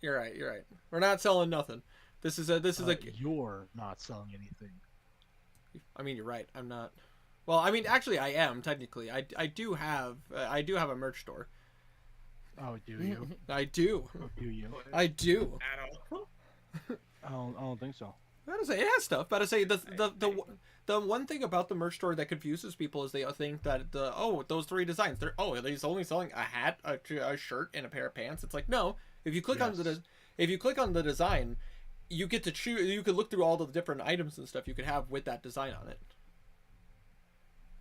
You're right. You're right. We're not selling nothing. This is a. You're not selling anything. I mean, you're right. I'm not. Well, I mean, actually, I am technically. I do have a merch store. Oh, do you? I do. Oh, do you? I do. At all. I don't think so. I gotta say it has stuff. But I say the one thing about the merch store that confuses people is they think that those three designs he's only selling a hat, a shirt, and a pair of pants. It's like no. If you click on the design, you get to choose. You can look through all the different items and stuff you could have with that design on it.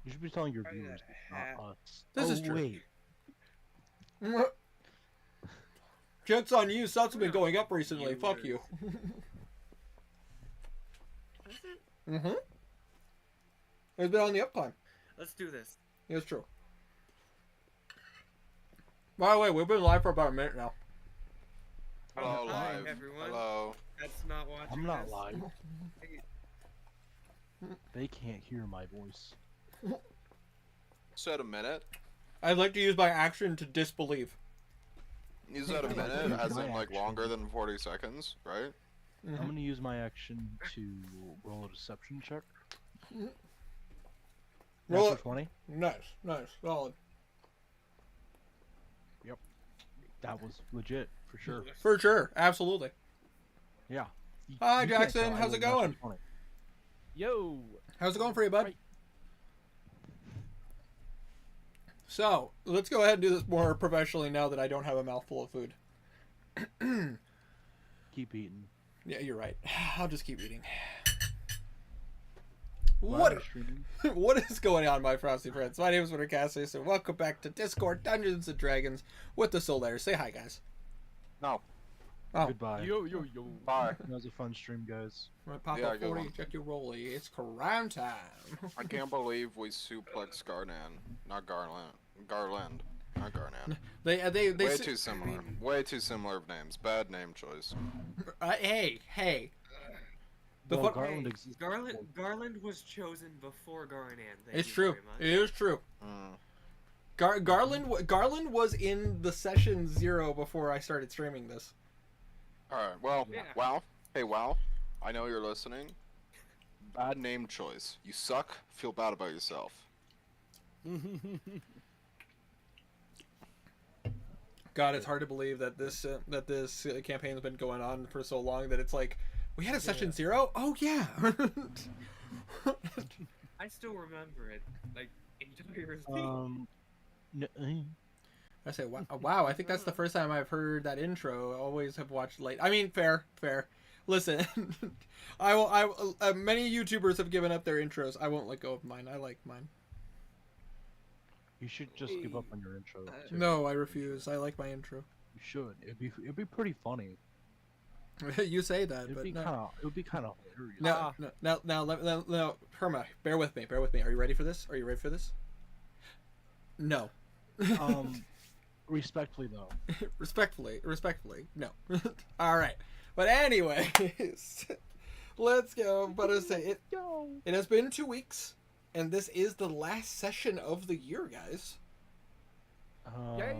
You should be telling your Probably viewers, that hat. not us. This is true. Wait. Joke's on you. Subs have been going up recently. Fuck you. Is it? Mm-hmm. It's been on the upclimb. Let's do this. It's true. By the way, we've been live for about a minute now. Hello, Hi, live. everyone. Hello. That's not watching. I'm not this. live. They can't hear my voice. Said a minute. I'd like to use my action to disbelieve. You said a minute, as My in like action. longer than 40 seconds, right? Mhm. I'm gonna use my action to roll a deception check. Roll Natural it. 20. Nice, solid. That was legit for sure. For sure, absolutely. Yeah. Hi, You can't Jackson. tell I How's it rolled natural going? 20. Yo. How's it going for you, bud? Right. So, let's go ahead and do this more professionally now that I don't have a mouthful of food. Keep eating. Yeah, you're right. I'll just keep eating. Live What streaming. what is going on, my frosty friends? My name is Winter Cassius, and welcome back to Discord Dungeons and Dragons with the Solaire. Say hi, guys. No. Oh. Goodbye. Yo. Bye. That was a fun stream, guys. Pop Yeah, up good 40, one. check your rolly. It's crime time. I can't believe we suplex Garnan. Not Garland. Garland. Not Garnan. They Way s- too similar. Way too similar of names. Bad name choice. hey. The Well, fu- Garland Hey, exists Garland, before. Garland was chosen before Garnan. Thank It's you true. very much. It is true. Mm. Garland was in the session 0 before I started streaming this. Alright, well, Yeah. wow. Hey, wow. I know you're listening. Bad name choice. You suck. Feel bad about yourself. God, it's hard to believe that this campaign has been going on for so long that it's like we had a session 0. Oh yeah. I still remember it. Like, entirely. I say wow. I think that's the first time I've heard that intro. I always have watched late. I mean, fair. Listen, many YouTubers have given up their intros. I won't let go of mine. I like mine. You should just give up on your intro. too. No, I refuse. I like my intro. You should. It'd be pretty funny. You say that, It'd but be no. kind of hilarious. Now, Herma, bear with me. Are you ready for this? No. Respectfully though. respectfully, no. All right, but anyways, let's go. But I say it has been 2 weeks, and this is the last session of the year, guys. Yeah.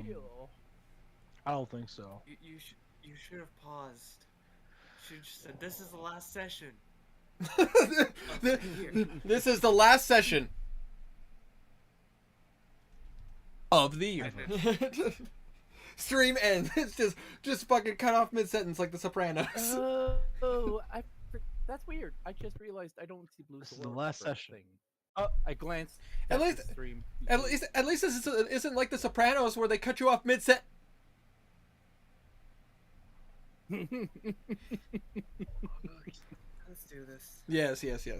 I don't think so. You should have paused. Should have just said, "This is the last session." This is the last session of the year. Stream ends. It's just fucking cut off mid sentence like The Sopranos. That's weird. I just realized I don't see blue. This is the last session. Thing. I glanced At at least- the stream. At least this isn't like The Sopranos where they cut you off mid sentence. Let's do this.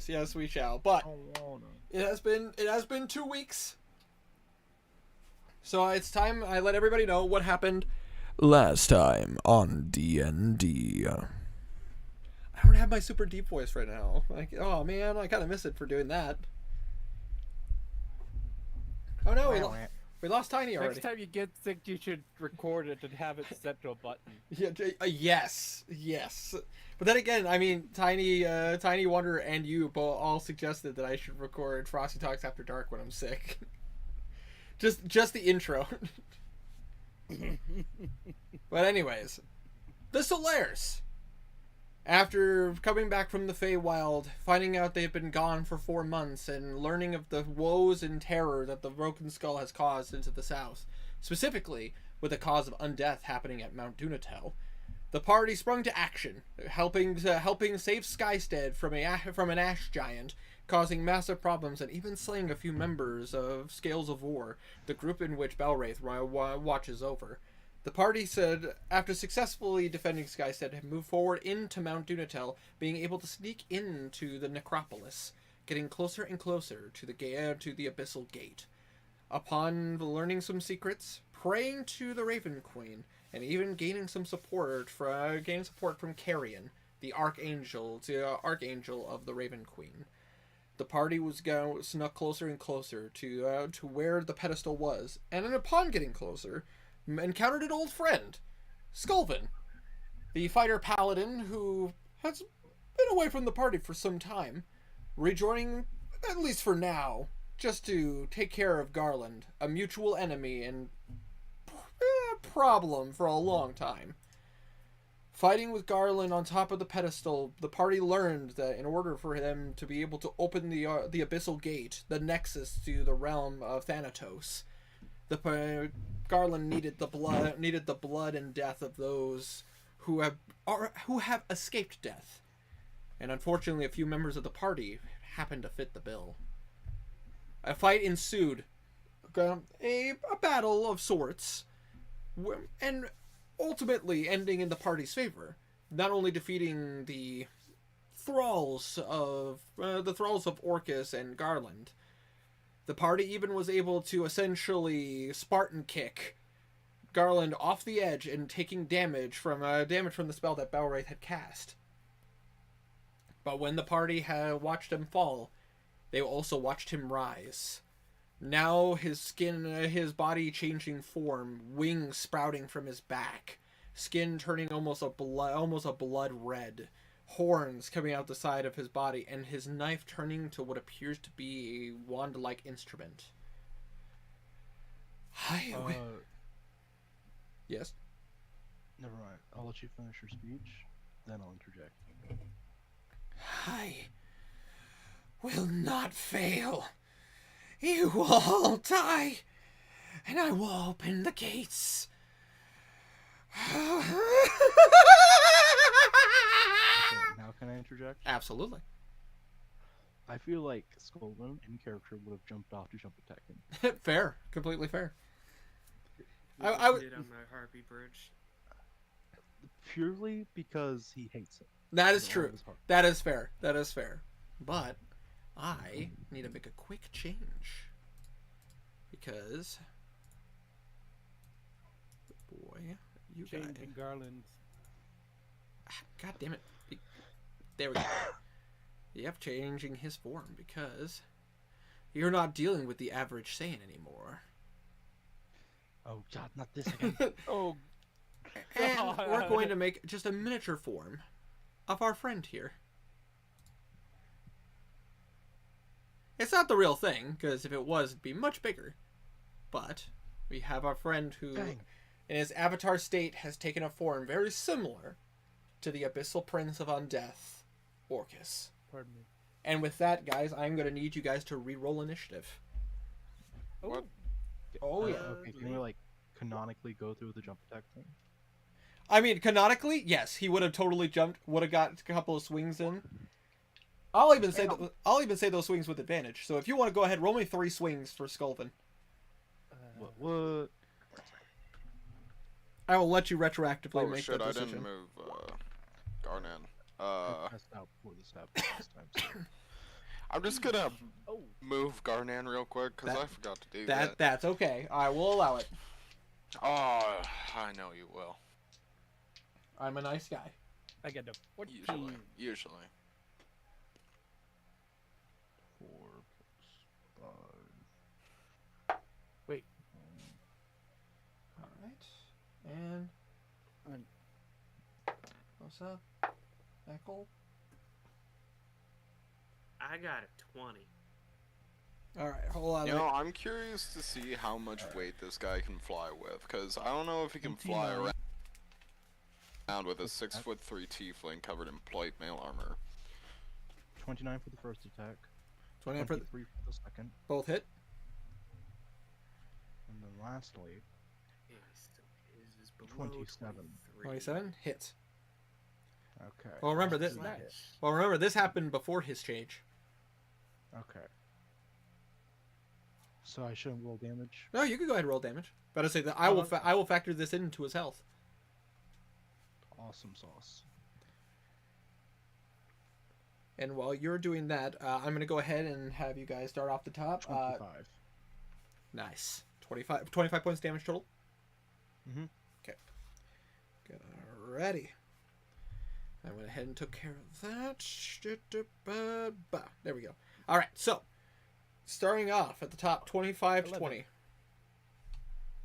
Yes, we shall. But I don't wanna. it has been 2 weeks. So it's time I let everybody know what happened last time on D&D. I don't have my super deep voice right now. Like, oh man, I kind of miss it for doing that. Oh no, we lost Tiny already. Next time you get sick, you should record it and have it set to a button. Yeah, yes. But then again, I mean, Tiny Wonder and you both all suggested that I should record Frosty Talks After Dark when I'm sick. just the intro. But anyways, The Solaires. After coming back from the Feywild, finding out they've been gone for 4 months, and learning of the woes and terror that the Broken Skull has caused into the south, specifically with the cause of undeath happening at Mount Dunatel, the party sprung to action, helping save Skystead from an ash giant, causing massive problems and even slaying a few members of Scales of War, the group in which Belwraith watches over. The party said, after successfully defending Skystead, had moved forward into Mount Dunatel, being able to sneak into the necropolis, getting closer and closer to the Abyssal Gate. Upon learning some secrets, praying to the Raven Queen, and even gaining some support from Carrion, the archangel of the Raven Queen. The party snuck closer and closer to where the pedestal was, and upon getting closer, encountered an old friend, Skulven, the fighter paladin who has been away from the party for some time, rejoining, at least for now, just to take care of Garland, a mutual enemy and problem for a long time. Fighting with Garland on top of the pedestal, the party learned that in order for them to be able to open the Abyssal Gate, the nexus to the realm of Thanatos, Garland needed the blood and death of those who have escaped death, and unfortunately, a few members of the party happened to fit the bill. A fight ensued, a battle of sorts, and ultimately ending in the party's favor, not only defeating the thralls of Orcus and Garland. The party even was able to essentially Spartan kick Garland off the edge and taking damage from the spell that Belwraith had cast. But when the party had watched him fall, they also watched him rise. Now his body changing form, wings sprouting from his back, skin turning almost a blood red, horns coming out the side of his body, and his knife turning to what appears to be a wand-like instrument. Yes? Never mind. I'll let you finish your speech, then I'll interject. I will not fail. You will all die, and I will open the gates. Okay, now can I interject? Absolutely. I feel like Skolven in character would have jumped off to jump attack him. Fair. Completely fair. I did on my Harpy Bridge. Purely because he hates it. That is With all true. his heart. That is fair. That is fair. But I need to make a quick change. Because... boy, you guys... Changing Garland's. God damn it. There we go. Yep, changing his form because you're not dealing with the average Saiyan anymore. Oh god, not this again. Oh, And we're going to make just a miniature form of our friend here. It's not the real thing, because if it was, it'd be much bigger. But we have our friend who, Dang. in his avatar state, has taken a form very similar to the Abyssal Prince of Undeath, Orcus. pardon me. And with that, guys, I'm going to need you guys to re-roll initiative. What? Oh, yeah. Okay, can we like canonically go through the jump attack thing? I mean, canonically, yes, he would have totally jumped, would have got a couple of swings in. I'll even say those swings with advantage. So if you want to go ahead, roll me 3 swings for Skulven. What? I will let you retroactively Oh make shit, that I decision. didn't move Garnan. I passed out before the stab last time. So. I'm just gonna Oh, move Garnan real quick, because That- I forgot to do that. That's okay. I will allow it. Oh, I know you will. I'm a nice guy. I get a 14. Usually. 4 plus 5. Wait. All right. And And what's up? Echo? I got a 20. All right, hold on. You know, I'm curious to see how much weight this guy can fly with, because I don't know if he can fly 29. around. Found with a 6'3" tiefling covered in plate mail armor. 29 for the first attack. 29 for 23 for the second. both hit. And then lastly, Okay, so his is below 27. 27 hits. okay. Well, remember this. That hit. Nice. Well, remember this happened before his change. Okay. So I shouldn't roll damage. No, you can go ahead and roll damage. But I say that I will factor this into his health. Awesome sauce. And while you're doing that, I'm going to go ahead and have you guys start off the top. 25. Nice. 25 points damage total. Mm-hmm. Okay. Good. Alrighty. I went ahead and took care of that. There we go. All right. So, starting off at the top, 25 to 11. 20.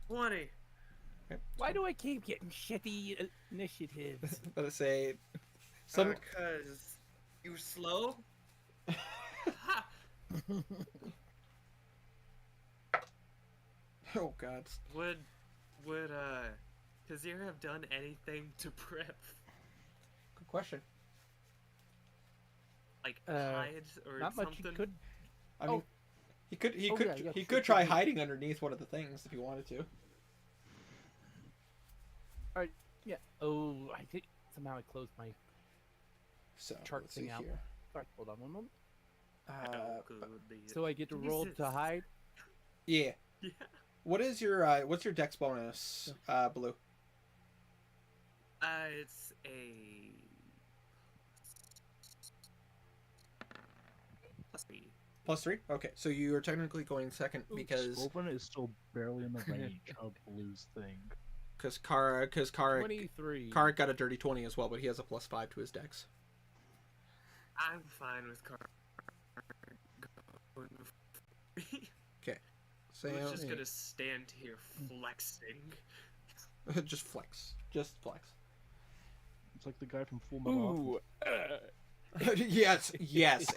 20. Why do I keep getting shitty initiatives? But I say some. Because you were slow? Oh God. Would Kazir have done anything to prep? Good question. Like Uh, hide or Not much something? you could. I mean, he could Oh, yeah, yeah, he true, could try true. hiding underneath one of the things if he wanted to. Yeah. Oh, I think somehow I closed my So chart let's see thing out. here. Sorry, hold on one moment. Oh, good. So I get to roll Jesus. to hide. Yeah. Yeah. What's your dex bonus, Blue? It's a +3. +3. Okay, so you are technically going second because Scopen is still barely in the range of Blue's thing. Kara 23. got a dirty 20 as well, but he has a +5 to his dex. I'm fine with Car. going before me. So I was just gonna stand here flexing. just flex. Just flex. It's like the guy from Full Metal Ooh. yes,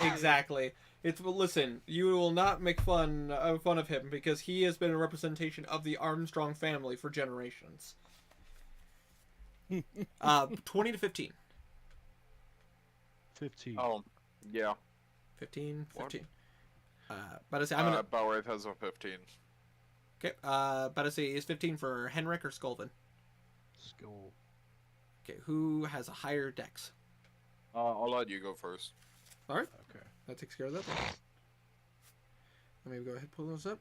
exactly. Listen, you will not make fun of him because he has been a representation of the Armstrong family for generations. 20 to 15. 15. Oh, yeah. 15. What? But I say I'm gonna. Balwraith has a 15. Okay. But I say is 15 for Henrik or Skolvin? Skill. Okay. Who has a higher dex? I'll let you go first. All right. Okay. That takes care of that. Let me go ahead and pull those up.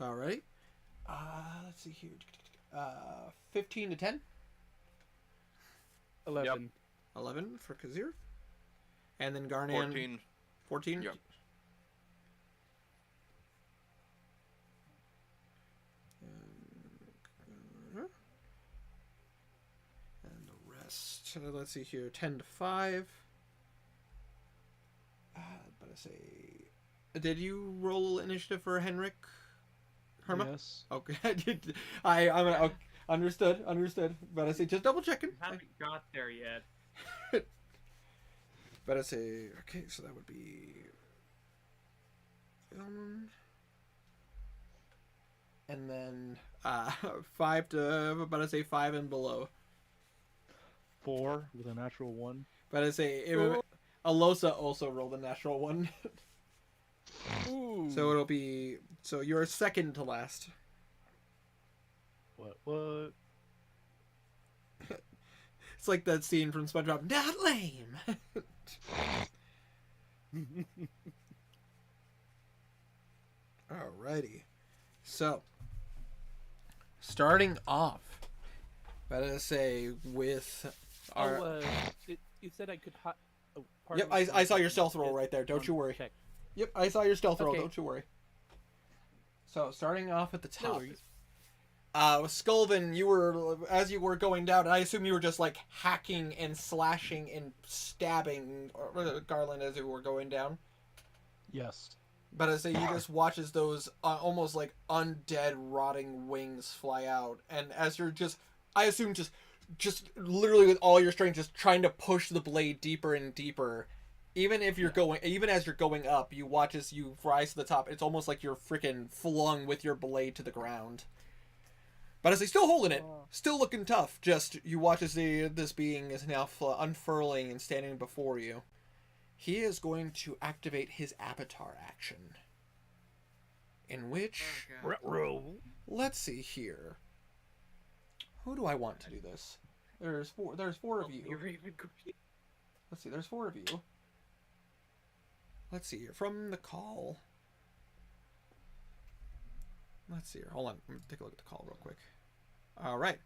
Alrighty. Let's see here. 15 to 10. 11. 11 for Kazir. And then Garnan. 14. 14? Yep. And the rest, let's see here, 10 to 5. But I say, did you roll initiative for Henrik? Herma? Yes. Okay, I'm gonna, okay. Understood. But I say, just double checking. Haven't got there yet. But I say, okay, so that would be. And then 5 to, but I say 5 and below. 4 with a natural 1. But I say, Alosa also rolled a natural 1. Ooh. So it'll be, so you're second to last. What? It's like that scene from SpongeBob, not lame. Alrighty. So, starting off, better say with our. You said I could hide. Oh, Yep, I saw your stealth roll right there. Don't you worry. Check. Yep, I saw your stealth roll. Okay. Don't you worry. So, starting off at the No top. worries. Skulvin, you were, as you were going down, I assume you were just like hacking and slashing and stabbing Garland as you were going down. Yes. But I say you just watch as those almost like undead rotting wings fly out, and as you're just, I assume just literally with all your strength, just trying to push the blade deeper and deeper Even if you're going, even as you're going up, you watch as you rise to the top. It's almost like you're freaking flung with your blade to the ground. But as he's still holding it, still looking tough. Just you watch as this being is now unfurling and standing before you. He is going to activate his avatar action. In which, let's see here. Who do I want to do this? There's four of you. Let's see, there's 4 of you. Let's see here. From the call. Let's see here. Hold on. Let me take a look at the call real quick. Alright.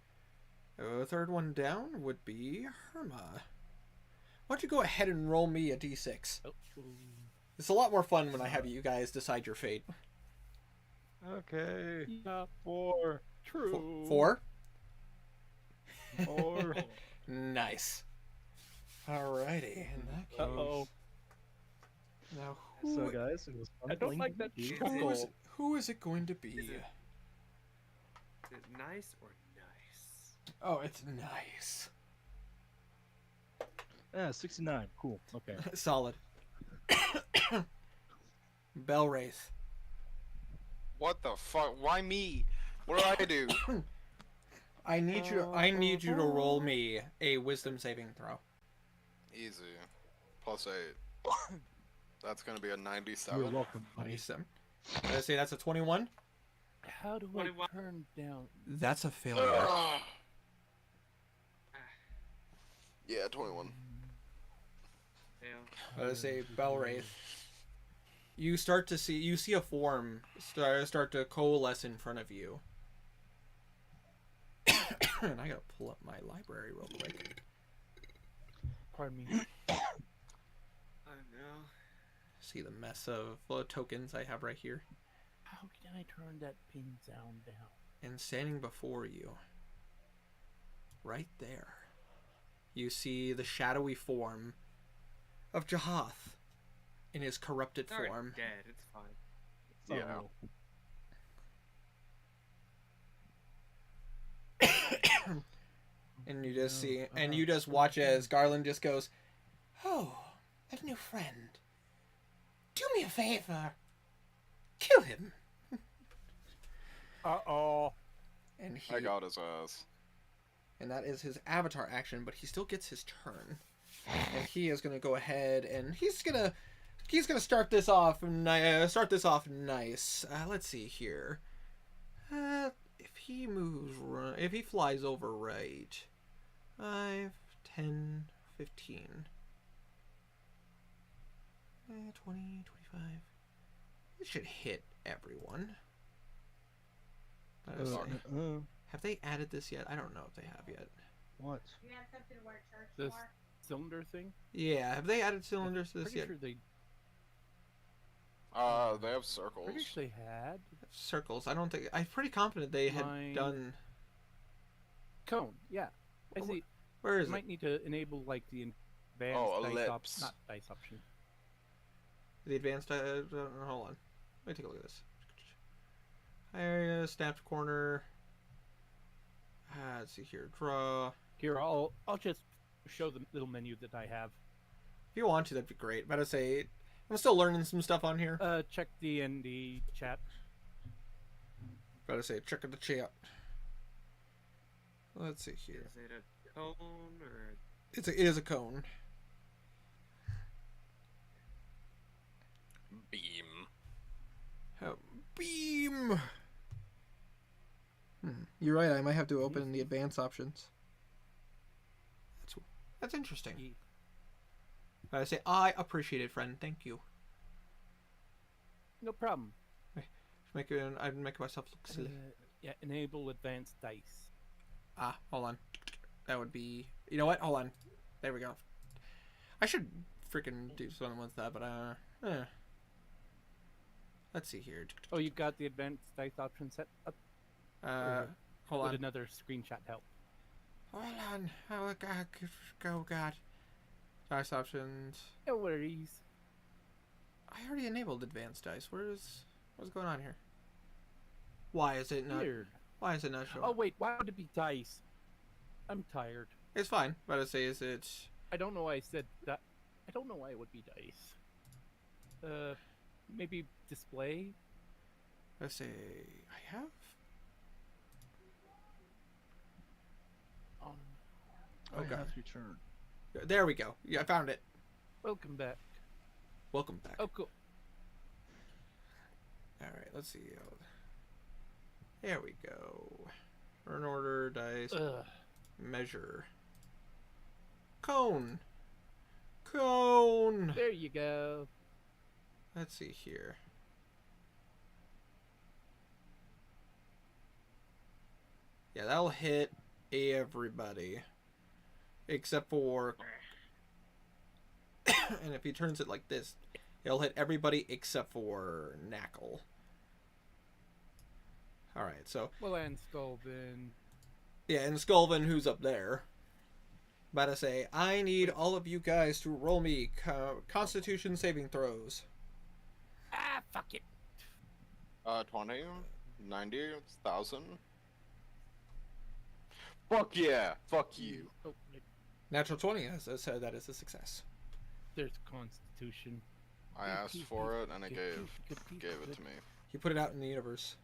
The third one down would be Herma. Why don't you go ahead and roll me a d6? It's a lot more fun when I have you guys decide your fate. Okay. Yeah. 4. True. 4? 4. Nice. Alrighty. In that case. Uh-oh. Now, So guys, it was fun I don't playing like that D&D. chuckle. who is it going to be? Is it nice or nice? Oh, it's nice. Yeah, 69. Cool. Okay. Solid. Belwraith. What the fuck? Why me? What did I do? I need you to roll me a wisdom saving throw. Easy. +8. That's gonna be a You're 97. welcome, buddy. 27. Let's say that's a 21. How do I 21. turn down? That's a failure. Ugh. Yeah, 21. Yeah. Let's say Belwraith. You see a form start to coalesce in front of you. And I gotta pull up my library real quick. Pardon me. I know. See the mess of tokens I have right here. How can I turn that pin sound down? And standing before you, right there, you see the shadowy form of Jahath in his corrupted It's already form. dead. It's fine. Yeah. Oh, And you just see, and you just watch as Garland just goes, "Oh, a new friend. Do me a favor. Kill him." Uh-oh. And he, I got his ass. and that is his avatar action, but he still gets his turn. And he is gonna go ahead and he's gonna start this off nice. Let's see here. If he moves, if he flies over right, 5, 10, 15, 20, 25. It should hit everyone. Let us see. Have they added this yet? I don't know if they have yet. what? You have something to wear church This for? cylinder thing? Yeah, have they added cylinders to this Pretty yet? sure they They have circles. pretty sure they had. Circles. I don't think. I'm pretty confident they had Mine- done. Cone, yeah. I Wh- see. Where is You it? might need to enable like the advanced Oh, dice ellipse. not dice option. The advanced. Hold on. Let me take a look at this. Area, snapped corner. Let's see here. Draw. Here, I'll just show the little menu that I have. If you want to, that'd be great. But I'd say I'm still learning some stuff on here. Check the ND chat. But I'd say check the chat. Let's see here. Is it a cone or? It is a cone. Beam. Beam. You're right. I might have to open the advanced options. That's interesting. Ye- But I say I appreciate it, friend. Thank you. No problem. I'd make myself look silly. Yeah, enable advanced dice. Hold on. That would be. You know what? Hold on. There we go. I should freaking do something with that, but let's see here. Oh, you got the advanced dice option set up? Hold Would on. another screenshot help? Hold on. Oh God. Go God. Dice options. No worries. I already enabled advanced dice. What's going on here? Why is it not? Weird. Why is it not showing? Oh wait, why would it be dice? I'm tired. It's fine. But I say is it? I don't know why I said that. don't know why it would be dice. Maybe display. Let's say I have. I Okay. have returned. There we go. Yeah, I found it. Welcome back. Welcome back. Oh, cool. All right. Let's see. There we go. Earn order dice. Ugh. Measure. Cone. Cone. There you go. Let's see here. Yeah, that'll hit everybody. Except for... and if he turns it like this, it'll hit everybody except for Knackle. Alright, so... Well, and Skulvin. Yeah, and Skulvin, who's up there. About to say, I need all of you guys to roll me Constitution saving throws. Ah, fuck it. 20, 90, 1,000. Fuck yeah! Fuck you. Oh, wait, Natural 20, as I said, that is a success. there's Constitution. I asked for it and it gave it to me. He put it out in the universe.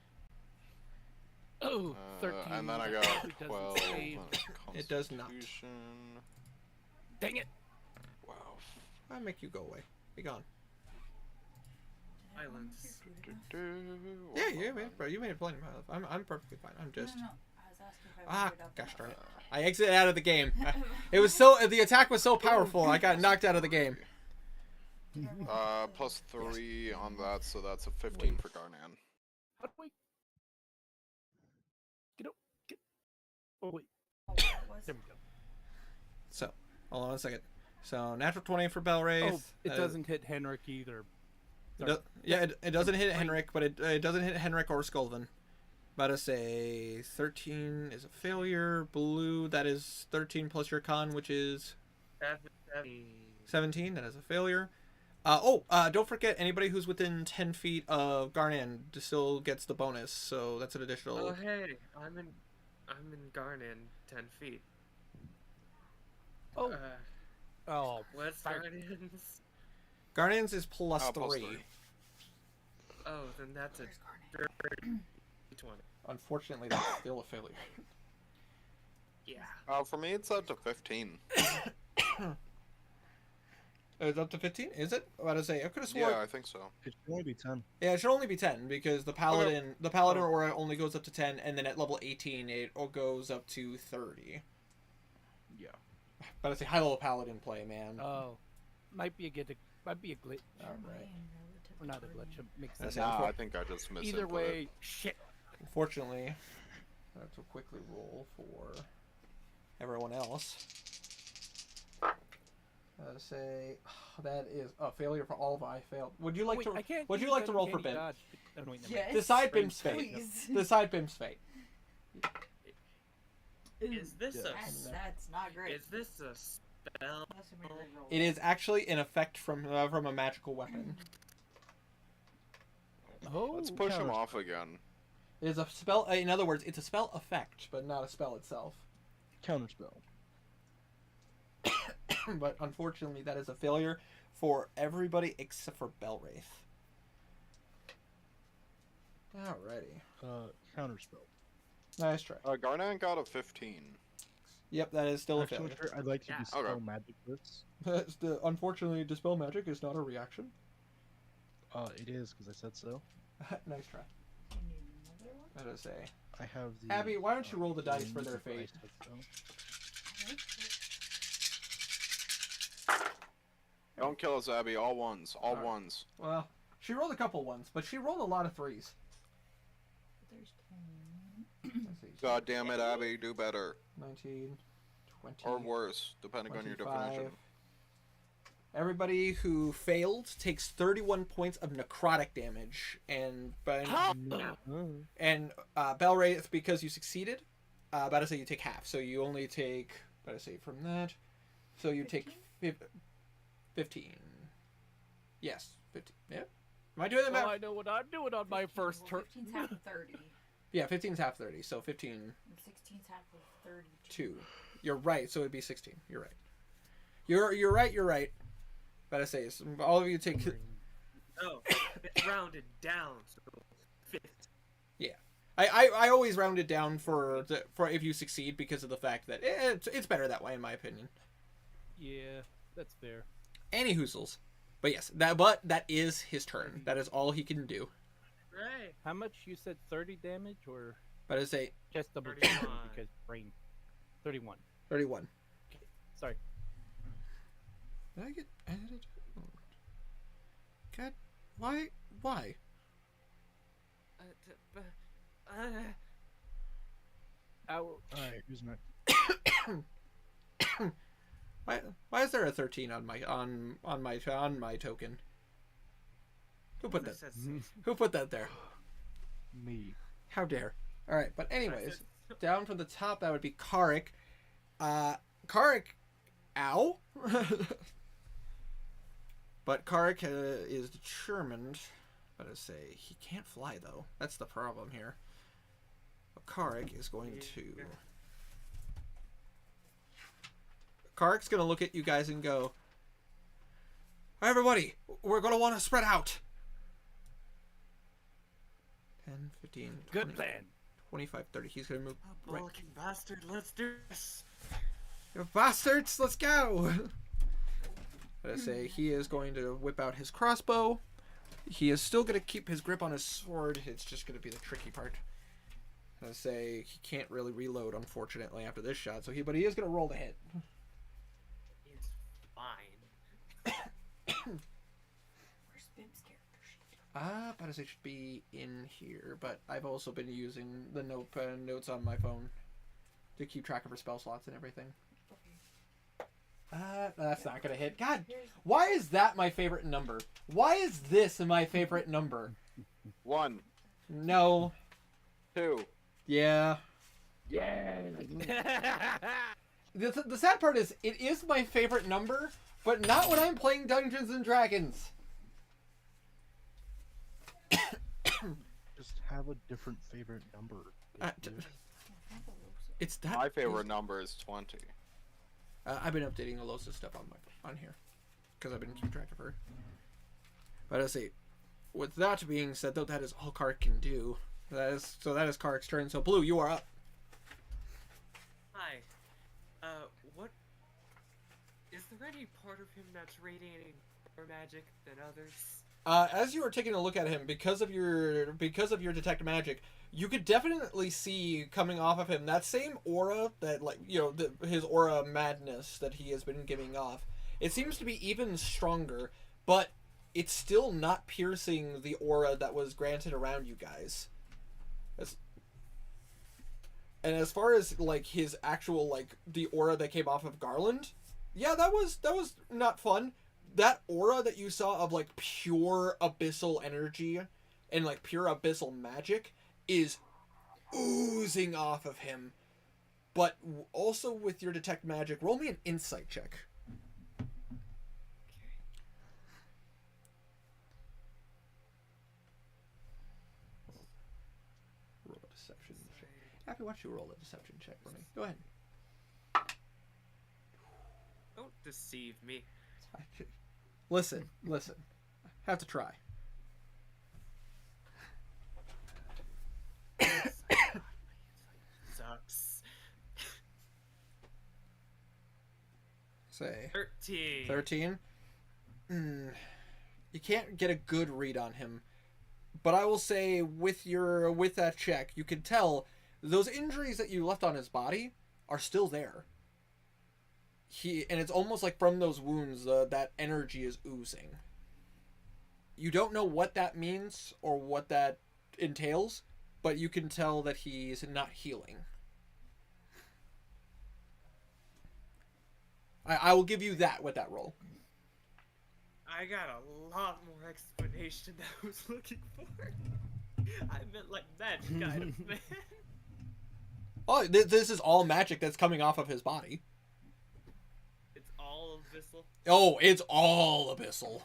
Oh, 13. And then I That got actually doesn't 12. save. It does not. Constitution. Dang it. Wow. I'll make you go away. Be gone. Violence. Yeah, you made, bro. You made it plenty of. I'm perfectly fine. I'm just. No. I was asking if I would Gosh darn it! I exited out of the game. It was so the attack was so powerful. I got knocked out of the game. Plus 3 on that, so that's a 15 for Garnan. How do I... Get... Oh, wait. There we go. So, hold on 1 second. So, natural 20 for Belwraith. Oh, it doesn't hit Henrik either. It doesn't hit Henrik, but it doesn't hit Henrik or Skulvin. About to say 13 is a failure. Blue, that is 13 plus your con, which is 17. That is a failure. Don't forget anybody who's within 10 feet of Garnan still gets the bonus. So that's an additional. Oh hey, I'm in Garnan, 10 feet. Oh. Oh, What's fire. Guardians? Garnan's is plus Plus 3. 3. Oh, then that's a Where's Garnet? 20. Unfortunately, that's still a failure. Yeah. For me, it's up to 15. It's up to 15, is it? About to say, I could have sworn. Yeah, I think so. It should only be 10. Yeah, it should only be 10 because the paladin aura only goes up to 10, and then at level 18 it goes up to 30. Yeah. But it's a high level paladin play, man. Oh. Might be a glitch. All right. Or not a glitch. It makes That's sense. it. Nah, I think I just missed Either it. way, shit. Unfortunately, I have to quickly roll for everyone else. Say that is a failure for all of I failed. Would you like Wait, to? I can't Would you use like to roll for uncanny Bim? dodge. Oh, no, wait, never mind. Yes. Decide Bim's fate. Please. Decide Bim's fate. Is this That's not great. Is this a spell? Unless we re-roll. It is actually an effect from a magical weapon. Oh, Let's push him counter- off again. It is a spell. In other words, it's a spell effect, but not a spell itself. Counterspell. But unfortunately, that is a failure for everybody except for Belwraith. Alrighty. Counterspell. Nice try. Garnan got a 15. Yep, that is still a Actually, failure. I'd like to Yeah. dispel Okay. magic this. Unfortunately, Dispel Magic is not a reaction. It is, because I said so. Nice try. You need another one? I was say. I have the... Abby, why don't you roll the dice for unique their fate? device with them. Don't kill us, Abby. All ones. All Alright. ones. Well, she rolled a couple ones, but she rolled a lot of 3s. There's 10. Let's see. God damn it, Abby. Do better. 19, 20, Or worse, depending on your 25. definition. Everybody who failed takes 31 points of necrotic damage, and Belwraith, because you succeeded, about to say you take half. So you only take, about to say from that, so you take 15. Yes, 15. Yeah. Am I doing the Well, math? I know what I'm doing on my first turn. 15's half of 30. Yeah, 15 is half 30, so 15, And 16's half of 32. 2. You're right, so it'd be 16. You're right. You're right. You're right. Gotta say, all of you take. Oh, it's rounded down, so 50. I always round it down for if you succeed because of the fact that it's better that way in my opinion. Yeah, that's fair. Any hoozles, but yes, that is his turn. That is all he can do. Right. How much you said? 30 damage or But I say just double 31. checking because brain. 31. 31. Sorry. Did I get added? God, why? Why? Ow. Alright, who's next? Why is there a 13 on my token? Who put that? Who put that there? Me. How dare? All right, but anyways, down from the top that would be Karik. Karik, ow. But Karik is determined. But I say he can't fly though. That's the problem here. But Karik is going to. Karik's gonna look at you guys and go, everybody, we're gonna want to spread out. 10, 15, 20, Good plan. 25, 30. He's gonna move right. Bullocking bastard, let's do this. You bastards, let's go! But I say he is going to whip out his crossbow. He is still gonna keep his grip on his sword. It's just gonna be the tricky part. I say he can't really reload, unfortunately, after this shot. But he is gonna roll the hit. It's fine. Where's Bim's character sheet? But I say it should be in here. But I've also been using the notes on my phone to keep track of her spell slots and everything. Okay. That's not gonna hit. God, Here's why is that my favorite number? Why is this my favorite number? 1, No. 2. Yeah. Yeah. The sad part is, it is my favorite number, but not when I'm playing Dungeons and Dragons. Just have a different favorite number. It's that. My favorite number is 20. I've been updating Alosa's stuff on here because I've been keeping track of her. But I say, with that being said, though, that is all Karik can do. That is Karik's turn. So Blue, you are up. Hi. What? Is there any part of him that's radiating more magic than others? As you are taking a look at him, because of your detect magic, you could definitely see coming off of him that same aura that, like, his aura madness that he has been giving off. It seems to be even stronger, but it's still not piercing the aura that was granted around you guys. And as far as like his actual, like, the aura that came off of Garland, yeah, that was not fun. That aura that you saw of, like, pure abyssal energy and, like, pure abyssal magic is oozing off of him. But also with your detect magic, roll me an insight check. Roll a deception check. Happy, why don't you roll a deception check for me? Go ahead. Don't deceive me. Listen. Have to try. Sucks. Say 13. 13. You can't get a good read on him, but I will say with that check, you can tell those injuries that you left on his body are still there. And it's almost like from those wounds, that energy is oozing. You don't know what that means or what that entails, but you can tell that he's not healing. I will give you that with that roll. I got a lot more explanation than I was looking for. I meant like magic items, man. Oh, this is all magic that's coming off of his body. It's all abyssal. Oh, it's all abyssal.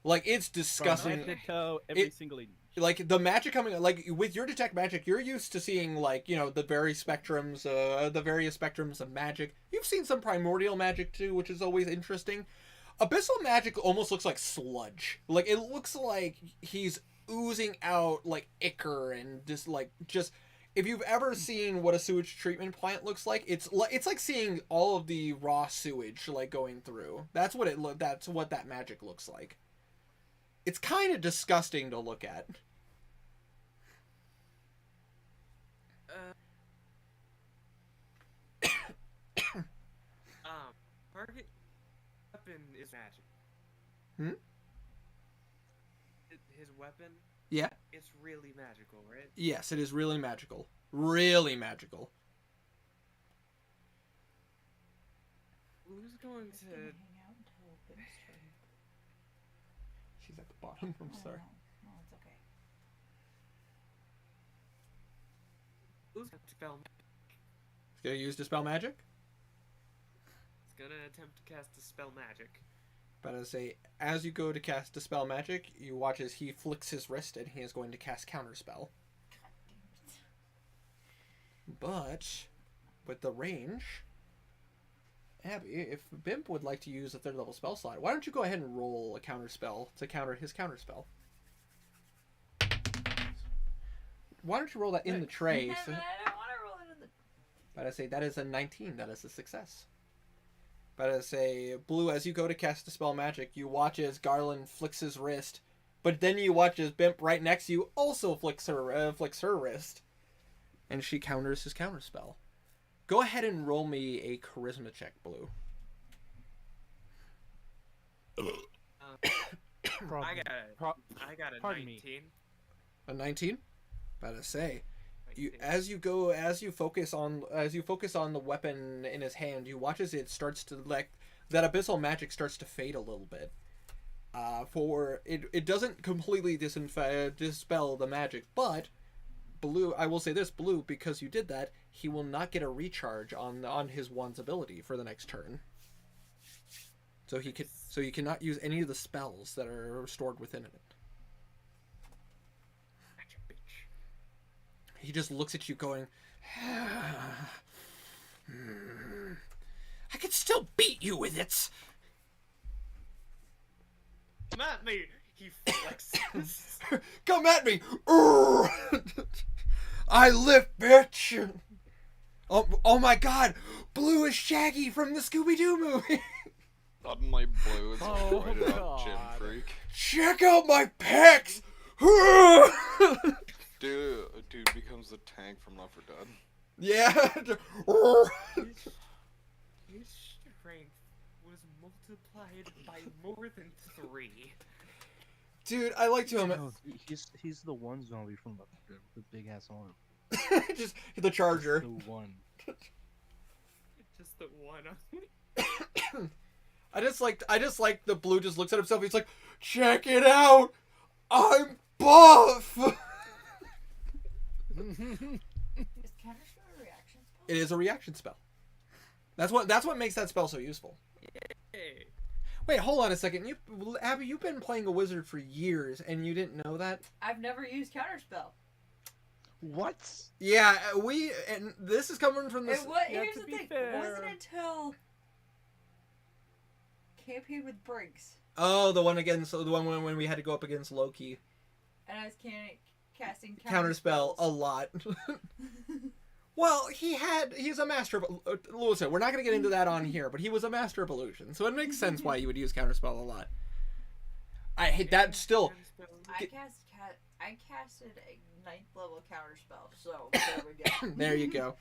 Like, it's From disgusting. head to toe, every It- single inch. Like, the magic coming, like, with your detect magic, you're used to seeing, like, the various spectrums of magic. You've seen some primordial magic too, which is always interesting. Abyssal magic almost looks like sludge. Like, it looks like he's oozing out, like, ichor and just if you've ever seen what a sewage treatment plant looks like, it's like seeing all of the raw sewage, like, going through. That's what that magic looks like. It's kind of disgusting to look at. Target weapon is magic. Hmm? His weapon, Yeah. it's really magical, right? Yes, it is really magical. Really magical. Who's going Just to... gonna hang out until Bim's turn. She's at the bottom. I'm I sorry. know. No, it's okay. Who's going to spell... Gonna use Dispel Magic? He's gonna attempt to cast Dispel Magic. But I say, as you go to cast Dispel Magic, you watch as he flicks his wrist and he is going to cast Counterspell. God damn it. But, with the range, Abby, if Bimp would like to use a 3rd level spell slot, why don't you go ahead and roll a counterspell to counter his counterspell? Why don't you roll that in the tray? I don't want to roll it in the... But I say, that is a 19. That is a success. But I say, Blue, as you go to cast Dispel Magic, you watch as Garland flicks his wrist. But then you watch as Bimp right next to you also flicks her wrist. And she counters his counterspell. Go ahead and roll me a Charisma check, Blue. I got a Pardon 19. me. A 19? But I say, you 19. as you focus on the weapon in his hand, you watch as it starts to that abyssal magic starts to fade a little bit. For it doesn't completely dispel the magic, but Blue, I will say this, Blue, because you did that, he will not get a recharge on his one's ability for the next turn. So he cannot use any of the spells that are stored within it. He just looks at you going, I could still beat you with it. Come at me! He flexes. Come at me. I lift, bitch. Oh my god. Blue is Shaggy from the Scooby-Doo movie. Suddenly Blue is a Oh, roided up God. gym freak. Check out my pecs. Dude becomes the tank from Left 4 Dead. Yeah. His strength was multiplied by more than 3. Dude, I like to No, he's the one zombie from Left 4 Dead with the big ass arm. just the charger. The one. Just the one. I just like the Blue just looks at himself. He's like, check it out. I'm buff. Is Counterspell a reaction spell? It is a reaction spell. That's what makes that spell so useful. Hey. Wait, hold on a second. Abby, you've been playing a wizard for years, and you didn't know that? I've never used Counterspell. What? Yeah, and this is coming from this. Yeah, Here's to the be thing. fair. It wasn't until campaign with Briggs, Oh, the one when we had to go up against Loki. and I was casting Counterspell a lot. Well, he's a master of... Listen, we're not going to get into that on here, but he was a master of illusion, so it makes sense why you would use Counterspell a lot. I hate that still... I casted a 9th level Counterspell, so there we go. There you go.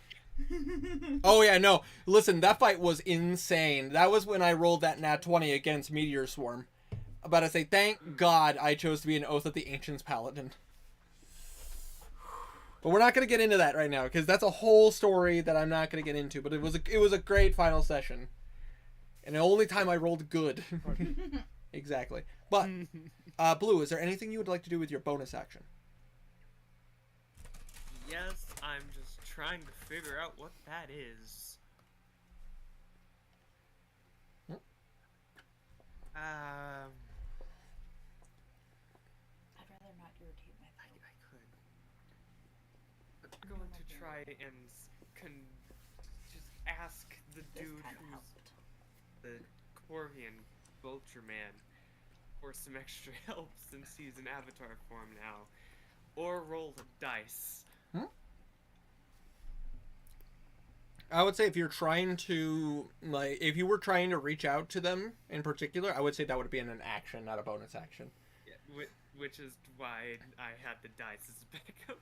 Oh yeah, no. Listen, that fight was insane. That was when I rolled that nat 20 against Meteor Swarm. But I say, thank God I chose to be an Oath of the Ancients Paladin. But we're not going to get into that right now, because that's a whole story that I'm not going to get into. But it was a great final session. And the only time I rolled good. Exactly. But, Blue, is there anything you would like to do with your bonus action? Yes, I'm just trying to figure out what that is. Hmm? I'd rather not irritate my I could. I'm going to try and just ask the This dude kind of who's helped. the Corvian Ultraman for some extra help since he's in avatar form now, or roll a dice. I would say if you're trying to, like, if you were trying to reach out to them in particular, I would say that would be an action, not a bonus action. Yeah, which is why I had the dice as a backup.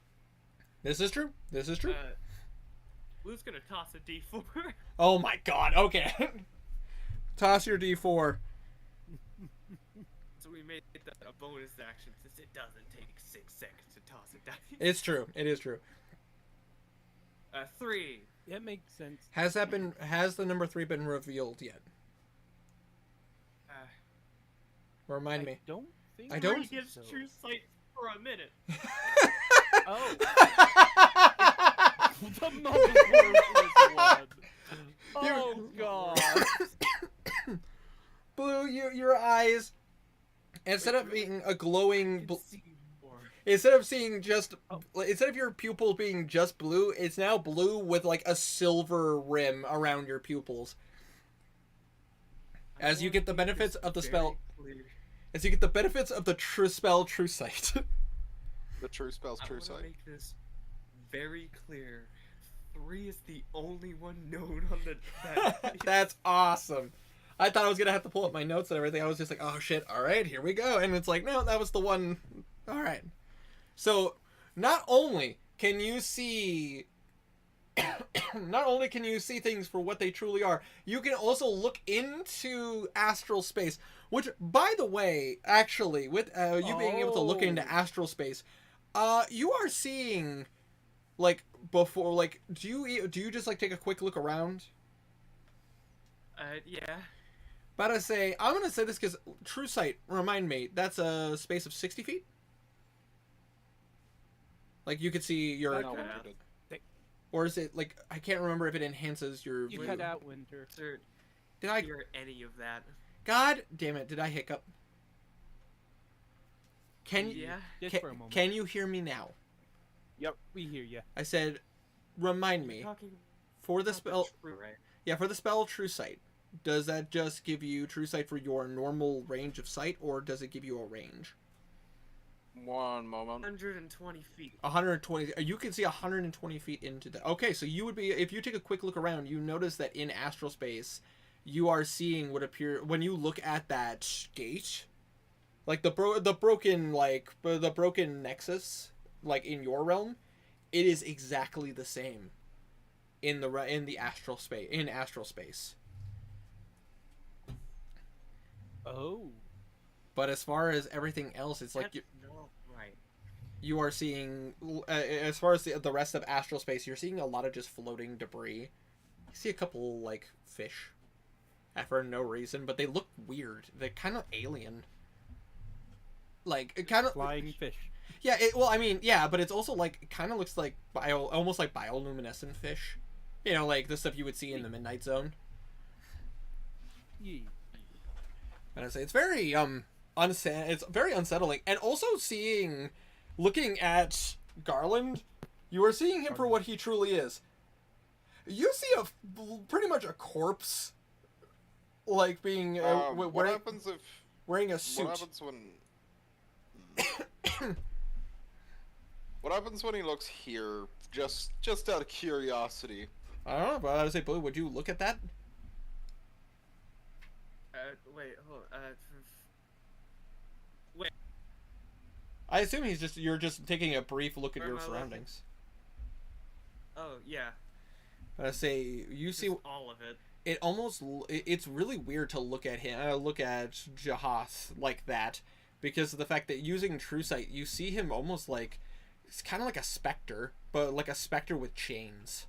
This is true. This is true. Blue's gonna toss a d4. Oh my god, okay. Toss your d4. So we made that a bonus action since it doesn't take 6 seconds to toss a dice. It's true. It is true. 3. It makes sense. Has the number 3 been revealed yet? Remind me. Don't think I don't- He gives so. true sight for a minute. Oh. The most one. Oh god. Blue, your eyes, instead of being a glowing, See more. instead of your pupil being just blue, it's now blue with like a silver rim around your pupils. I As you wanna get the make benefits this of the very spell, clear. as you get the benefits of the true spell, True Sight. The true spell's I true want to sight. make this very clear. 3 is the only one known on the. That's awesome. I thought I was gonna have to pull up my notes and everything. I was just like, oh shit, all right, here we go. And it's like, no, that was the one. All right. So not only can you see things for what they truly are, you can also look into astral space, which, by the way, actually, with you being able to look into astral space, you are seeing, like, before, like, do you just like take a quick look around? Yeah. But I'm gonna say this because True Sight, remind me, that's a space of 60 feet? Like, you could see your... I know what you did. Or is it, like, I can't remember if it enhances your You view. cut out winter. Sir, Did I... hear any of that? God damn it, did I hiccup? Can Yeah. Just for a moment. can you hear me now? Yep, we hear you. I said, remind me, Talking for the about spell... true, right? Yeah, for the spell True Sight, does that just give you True Sight for your normal range of sight, or does it give you a range? One moment. 120 feet. 120. You can see 120 feet into the... Okay, so you would be... If you take a quick look around, you notice that in astral space, you are seeing what appear... When you look at that gate, like the broken nexus, like in your realm, it is exactly the same in the astral space. Oh. But as far as everything else, it's like That's not right. you are seeing, as far as the rest of astral space, you're seeing a lot of just floating debris. You see a couple, like, fish for no reason, but they look weird. They're kind of alien. Like, it kind of... Flying fish. Yeah, well, I mean, yeah, but it's also, like, it kind of looks like almost like bioluminescent fish. You know, like the stuff you would see in the Midnight Zone. Yeah. And I say it's very, it's very unsettling. And also looking at Garland, you are seeing him for what he truly is. You see pretty much a corpse, like being What happens if... wearing a suit. What happens when... What happens when he looks here? Just out of curiosity. I don't know, but I would say, Blue, would you look at that? Wait, hold. I assume you're just taking a brief look at Where your am I looking? surroundings. Oh yeah. But I say you see Just all of it. it's really weird to look at look at Jahath like that, because of the fact that using True Sight, you see him almost like it's kind of like a specter, but like a specter with chains.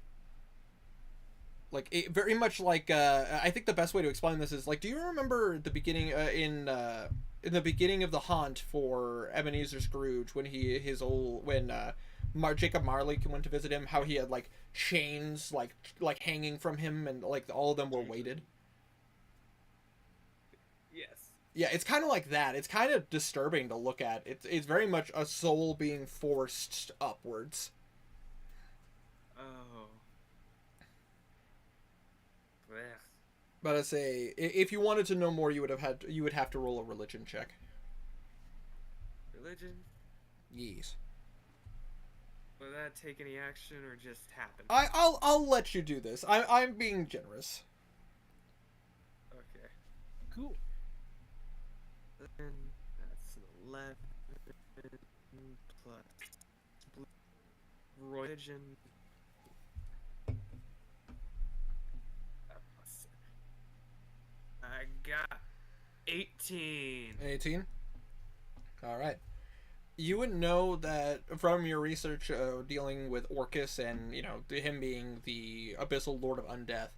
Like it very much like I think the best way to explain this is like, do you remember the beginning in the beginning of the haunt for Ebenezer Scrooge when Jacob Marley went to visit him, how he had like chains like hanging from him and like all of them were weighted. Yes. Yeah, it's kind of like that. It's kind of disturbing to look at. It's very much a soul being forced upwards. Oh. Blech. But I say, if you wanted to know more, you would have to roll a religion check. Religion? Yes. Will that take any action or just happen? I'll let you do this. I'm being generous. Okay. Cool. Then that's an 11 plus religion. I got 18. 18. All right. You would know that from your research dealing with Orcus and, him being the Abyssal Lord of Undeath,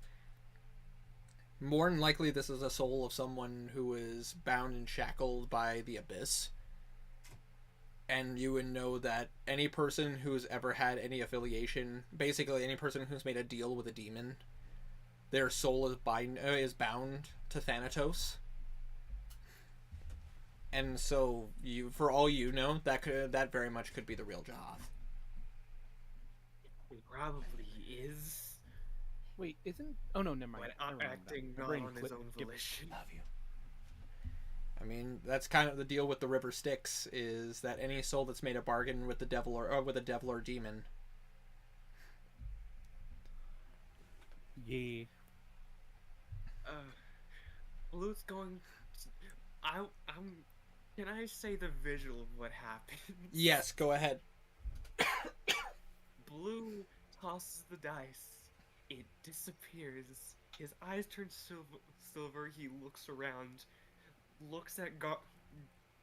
more than likely this is a soul of someone who is bound and shackled by the Abyss. And you would know that any person who's ever had any affiliation, basically any person who's made a deal with a demon, their soul is bound to Thanatos. And so, for all you know, that very much could be the real Jahath. He probably is. Wait, isn't? Oh no, never mind. When Never mind acting that. My not brain on his clicked. own Give- volition. Love you. I mean, that's kind of the deal with the River Styx, is that any soul that's made a bargain with the devil or demon. Yeah. Blue's going. I'm. Can I say the visual of what happens? Yes, go ahead. Blue tosses the dice. It disappears. His eyes turn silver. He looks around, looks at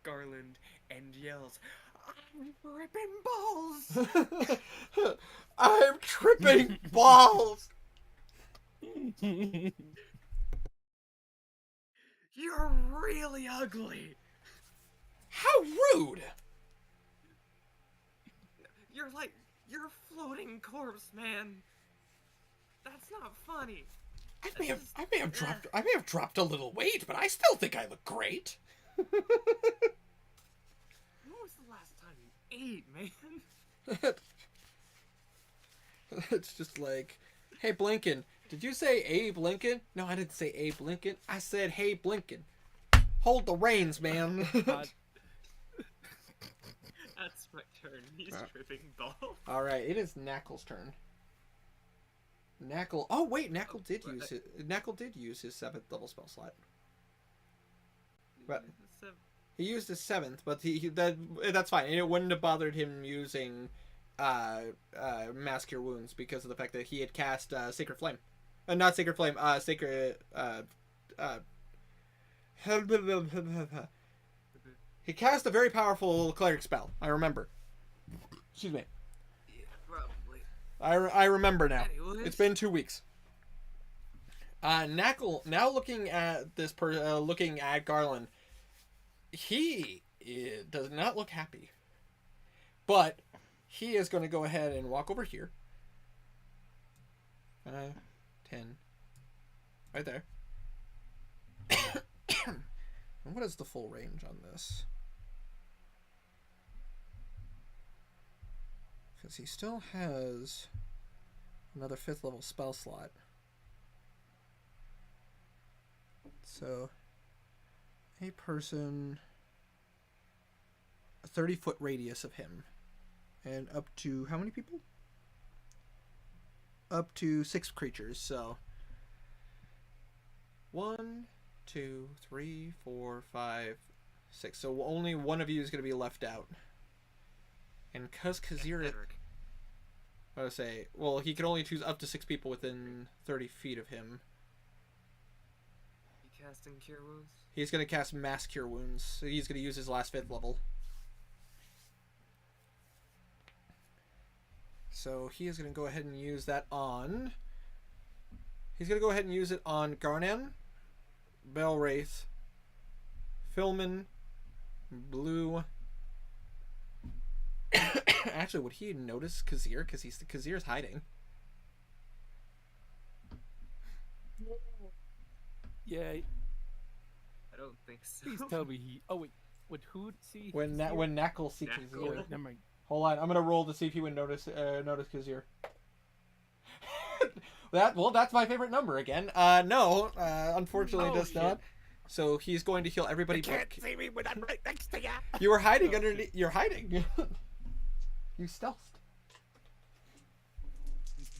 Garland, and yells, "I'm ripping balls!" I'm tripping balls. You're really ugly. How rude! You're a floating corpse, man. That's not funny. I may have dropped a little weight, but I still think I look great. When was the last time you ate, man? It's just like, hey Blinken, did you say Abe Lincoln? No, I didn't say Abe Lincoln. I said, hey Blinken, hold the reins, man. That's my turn. He's tripping balls. All right, it is Knackle's turn. Knackle. Oh wait, Knackle did use his 7th level spell slot. But he used his 7th, but that's fine. And it wouldn't have bothered him using Mass Cure Wounds because of the fact that he had cast Sacred Flame. Not Sacred Flame, Sacred... he cast a very powerful cleric spell. I remember. Excuse me. Yeah, probably. I remember now. Anyways. It's been 2 weeks. Knackle, now looking at looking at Garland, he does not look happy. But he is going to go ahead and walk over here. 5, 10. Right there. And what is the full range on this? Because he still has another 5th level spell slot. So, a person, a 30-foot radius of him. And up to, how many people? Up to 6 creatures, so 1, 2, 3, 4, 5, 6. So only one of you is going to be left out. And because Kazir... I would say, well, he can only choose up to 6 people within 30 feet of him. You casting Cure Wounds? He's going to cast Mass Cure Wounds. So he's going to use his last 5th level. So he is going to go ahead and use that on... He's going to go ahead and use it on Garnan, Belwraith, Filman, Blue... Actually, would he notice Kazir? Because Kazir's hiding. Yeah. I don't think so. Please tell me he. Oh wait. Would who see? When Knackle sees Kazir. Oh, wait, never mind. Hold on, I'm gonna roll to see if he would notice Kazir. That's my favorite number again. No, unfortunately, Oh, does shit. not. So he's going to heal everybody. You can't see me when I'm right next to ya. You were hiding Oh, underneath. You're hiding. You stealthed.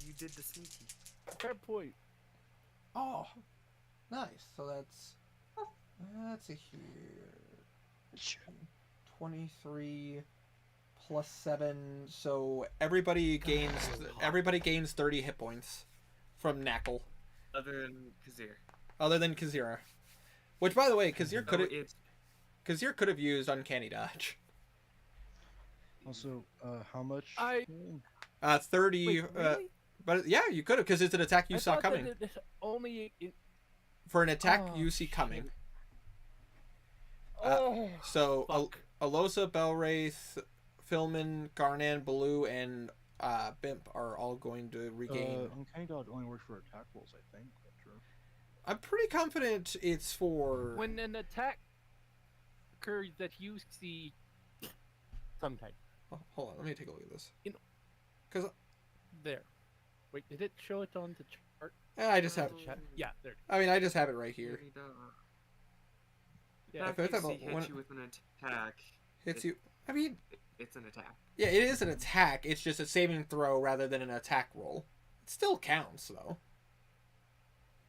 You did the sneaky. Fair point. Oh, nice. So that's let's see here. 23 plus 7. So everybody gains 30 hit points from Knackle, Other than Kazir. other than Kazira. Which, by the way, Kazir So could have used Uncanny Dodge. Also, how much? 30. Wait, really? But yeah, you could have, because it's an attack you I saw thought that coming. it only. For an attack Oh, you see coming. shit. Uh, Oh, So fuck. Alosa, Belwraith, Filman, Garnan, Baloo, and Bimp are all going to regain. Uncanny Dodge only works for attack rolls, I think. Not sure. I'm pretty confident it's for. When an attack occurs that you see sometime. Oh, hold on, let me take a look at this. You know- Because There. Wait, did it show it on the chart? I just have. Chat? Yeah, there. I mean, I just have it right here. Yeah, If it's If about he hits one- you with an attack, Hits you. I mean, it's an attack. yeah, it is an attack. It's just a saving throw rather than an attack roll. It still counts though.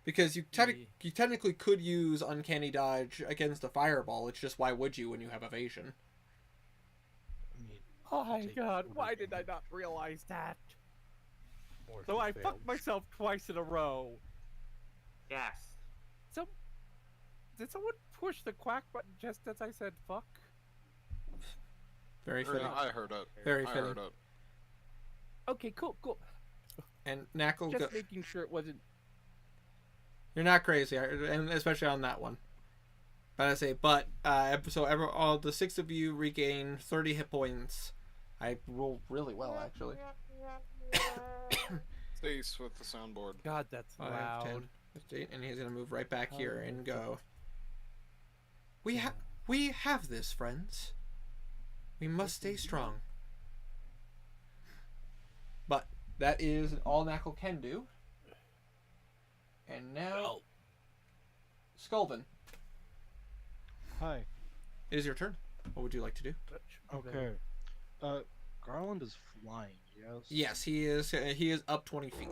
Because you technically could use Uncanny Dodge against a fireball. It's just, why would you when you have evasion? I mean, Oh my take god, whatever why did I damage. not realize that? Or if So you I failed. fucked myself twice in a row. Yes. So, did someone push the quack button just as I said fuck? Very fitting. I heard it. Very I fitting. heard it. Okay, cool. And Knackle, Just making sure it wasn't. you're not crazy, and especially on that one. But I say, all the 6 of you regain 30 hit points. I rolled really well, actually. Cease with the soundboard. God, that's 5, loud. 10, 15, and he's gonna move right back here Oh, and go. We have this, friends. We must stay strong. But that is all Knackle can do. And now, Skulven, Hi. it is your turn. What would you like to do? That should be better. Okay. Garland is flying, yes? Yes, he is. He is up 20 feet.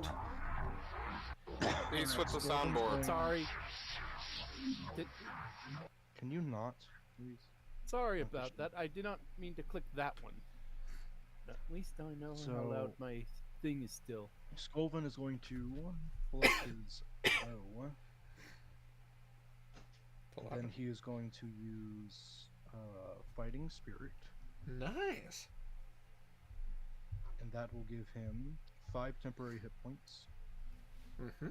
Cease with the soundboard. Sorry. Can you not, please? Sorry about that. I did not mean to click that one. At least I know how loud So- my thing is still. Skolven is going to pull up his bow. Then he is going to use Fighting Spirit, Nice. and that will give him 5 temporary hit points. Mm-hmm.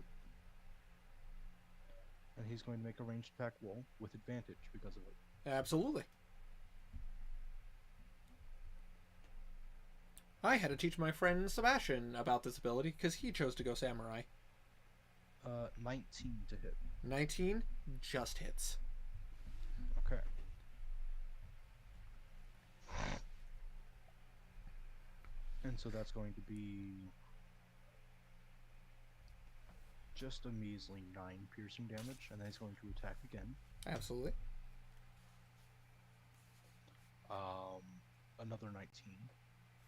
And he's going to make a ranged attack roll with advantage because of it. Absolutely. I had to teach my friend Sebastian about this ability because he chose to go samurai. 19 to hit. 19 just hits. Okay. And so that's going to be just a measly 9 piercing damage, and then he's going to attack again. Absolutely. Another 19.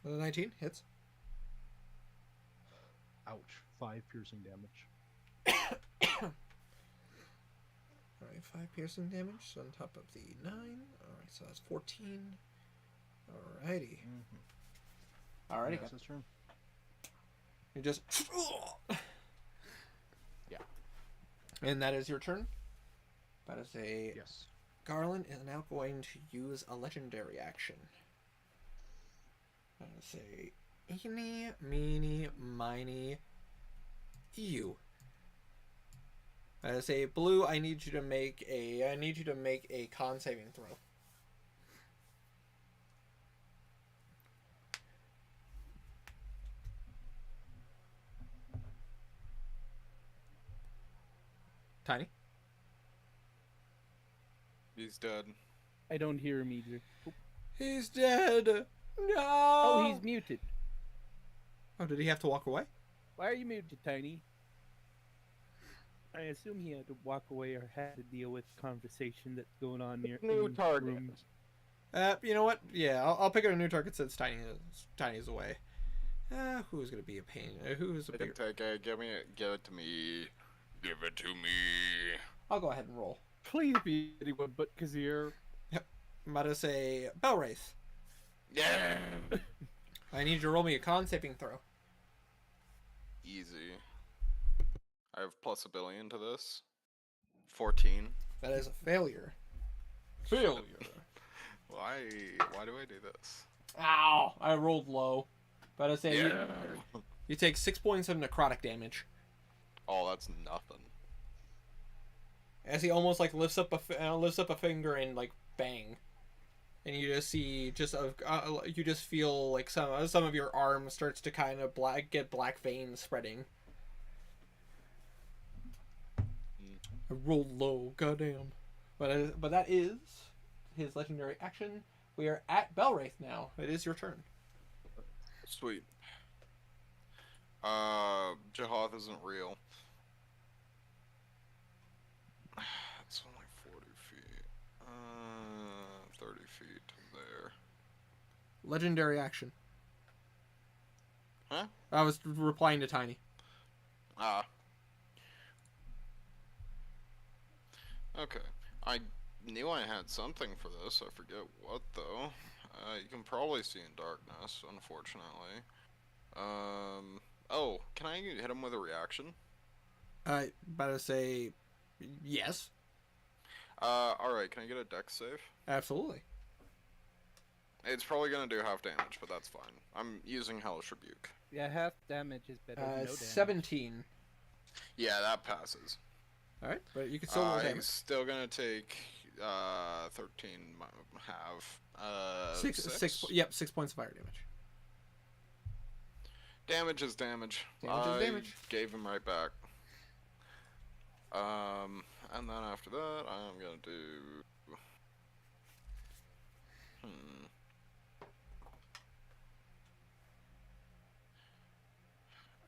The 19 hits. Ouch. 5 piercing damage. Alright, 5 piercing damage on top of the 9. Alright, so that's 14. Alrighty. Alrighty. That's his turn. You just. Yeah. And that is your turn. That is a. Yes. Garland is now going to use a legendary action. I'm going to say, eeny, meeny, miny, you. I say, Blue, I need you to make a con saving throw. Tiny. He's dead. I don't hear him either. Oop. He's dead. No. Oh, he's muted. Oh, did he have to walk away? Why are you muted, Tiny? I assume he had to walk away or had to deal with conversation that's going on near New in target. room. You know what? Yeah, I'll pick up a new target since Tiny is away. Who's gonna be a pain? Who's a bigger? Take it. Give it to me. Give it to me. I'll go ahead and roll. Please be anyone but Kazir. I'm about to say Belwraith. Yeah. I need you to roll me a con saving throw. Easy. I have plus a billion to this. 14. That is a failure. Failure. Why do I do this? Ow! I rolled low. About to say Yeah. you take 6 points of necrotic damage Oh, that's nothing. as he almost like lifts up a finger and like bang, and you just see you just feel like some of your arm starts to kind of get black veins spreading. I rolled low, goddamn. But that is his legendary action. We are at Belwraith now. It is your turn. Sweet. Jahoth isn't real. It's only 40 feet. 30 feet to there. Legendary action. Huh? I was replying to Tiny. Ah. Okay. I knew I had something for this. I forget what, though. You can probably see in darkness, unfortunately. Oh, can I hit him with a reaction? About to say yes. Alright, can I get a dex save? Absolutely. It's probably gonna do half damage, but that's fine. I'm using Hellish Rebuke. Yeah, half damage is better than no damage. 17. Yeah, that passes. Alright, but you can still roll damage. He's still gonna take 13 half. 6 points of fire damage. Damage is damage. Damage is damage. Gave him right back. And then after that, I'm gonna do.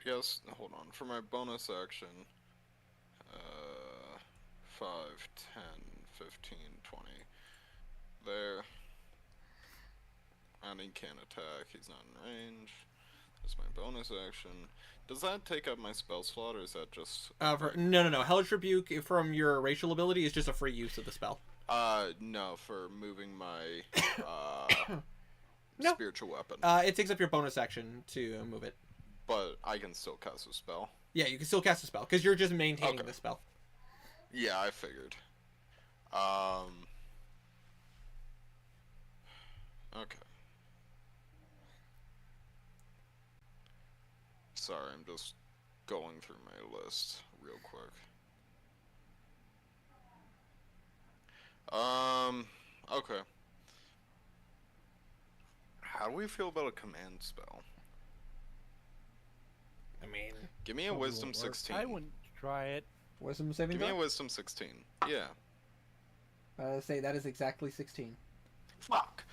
Yes, hold on. For my bonus action, 5, 10, 15, 20. There. And he can't attack, he's not in range. That's my bonus action. Does that take up my spell slot, or is that just... No. Hellish Rebuke from your racial ability is just a free use of the spell. No, for moving my, No. spiritual weapon. It takes up your bonus action to move it. But I can still cast a spell. Yeah, you can still cast a spell, because you're just maintaining Okay. the spell. Yeah, I figured. Okay. Sorry, I'm just going through my list real quick. Okay. How do we feel about a command spell? I mean, Give me a Probably wisdom won't work. 16. I wouldn't try it. wisdom saving Give me a throw? wisdom 16. Yeah. Say that is exactly 16. Fuck.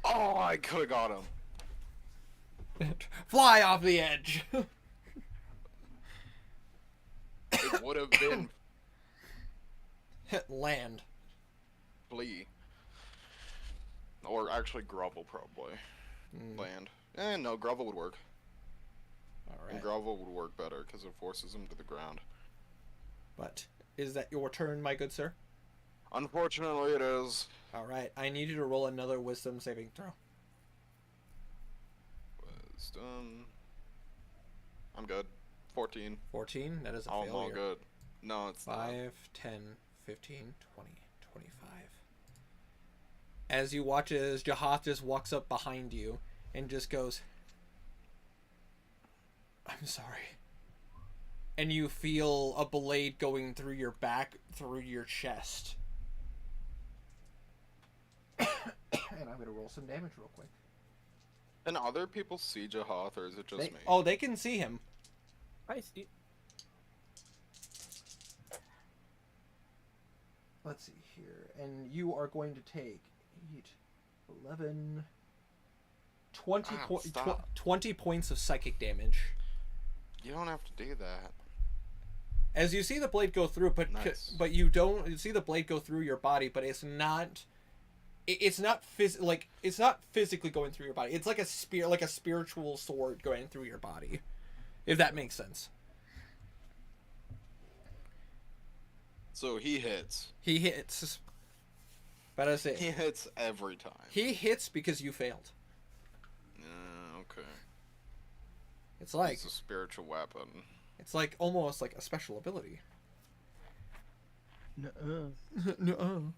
Oh, I could have got him. Fly off the edge! It would have been Hit land. flee. Or actually grovel, probably. Land. No, grovel would work. And Alright. grovel would work better because it forces him to the ground. But is that your turn, my good sir? Unfortunately, it is. Alright, I need you to roll another wisdom saving throw. Wisdom. I'm good. 14. 14, that is a I'm failure. all good. No, it's 5, 10, 15, 20, 25. As you watch as Jahath just walks up behind you and just goes, I'm sorry. And you feel a blade going through your back, through your chest. And I'm going to roll some damage real quick. Can other people see Jahath, or is it just me? Oh, they can see him. I see. Let's see here. And you are going to take 8, 11, 20, Stop. 20 points of psychic damage. You don't have to do that. As you see the blade go through, Nice. but you don't you see the blade go through your body, but it's not. It's not it's not physically going through your body. It's like a spiritual sword going through your body, if that makes sense. So he hits. He hits, but I say He hits every time. he hits because you failed. Okay. It's like It's a spiritual weapon. it's like almost like a special ability. Nuh-uh. No.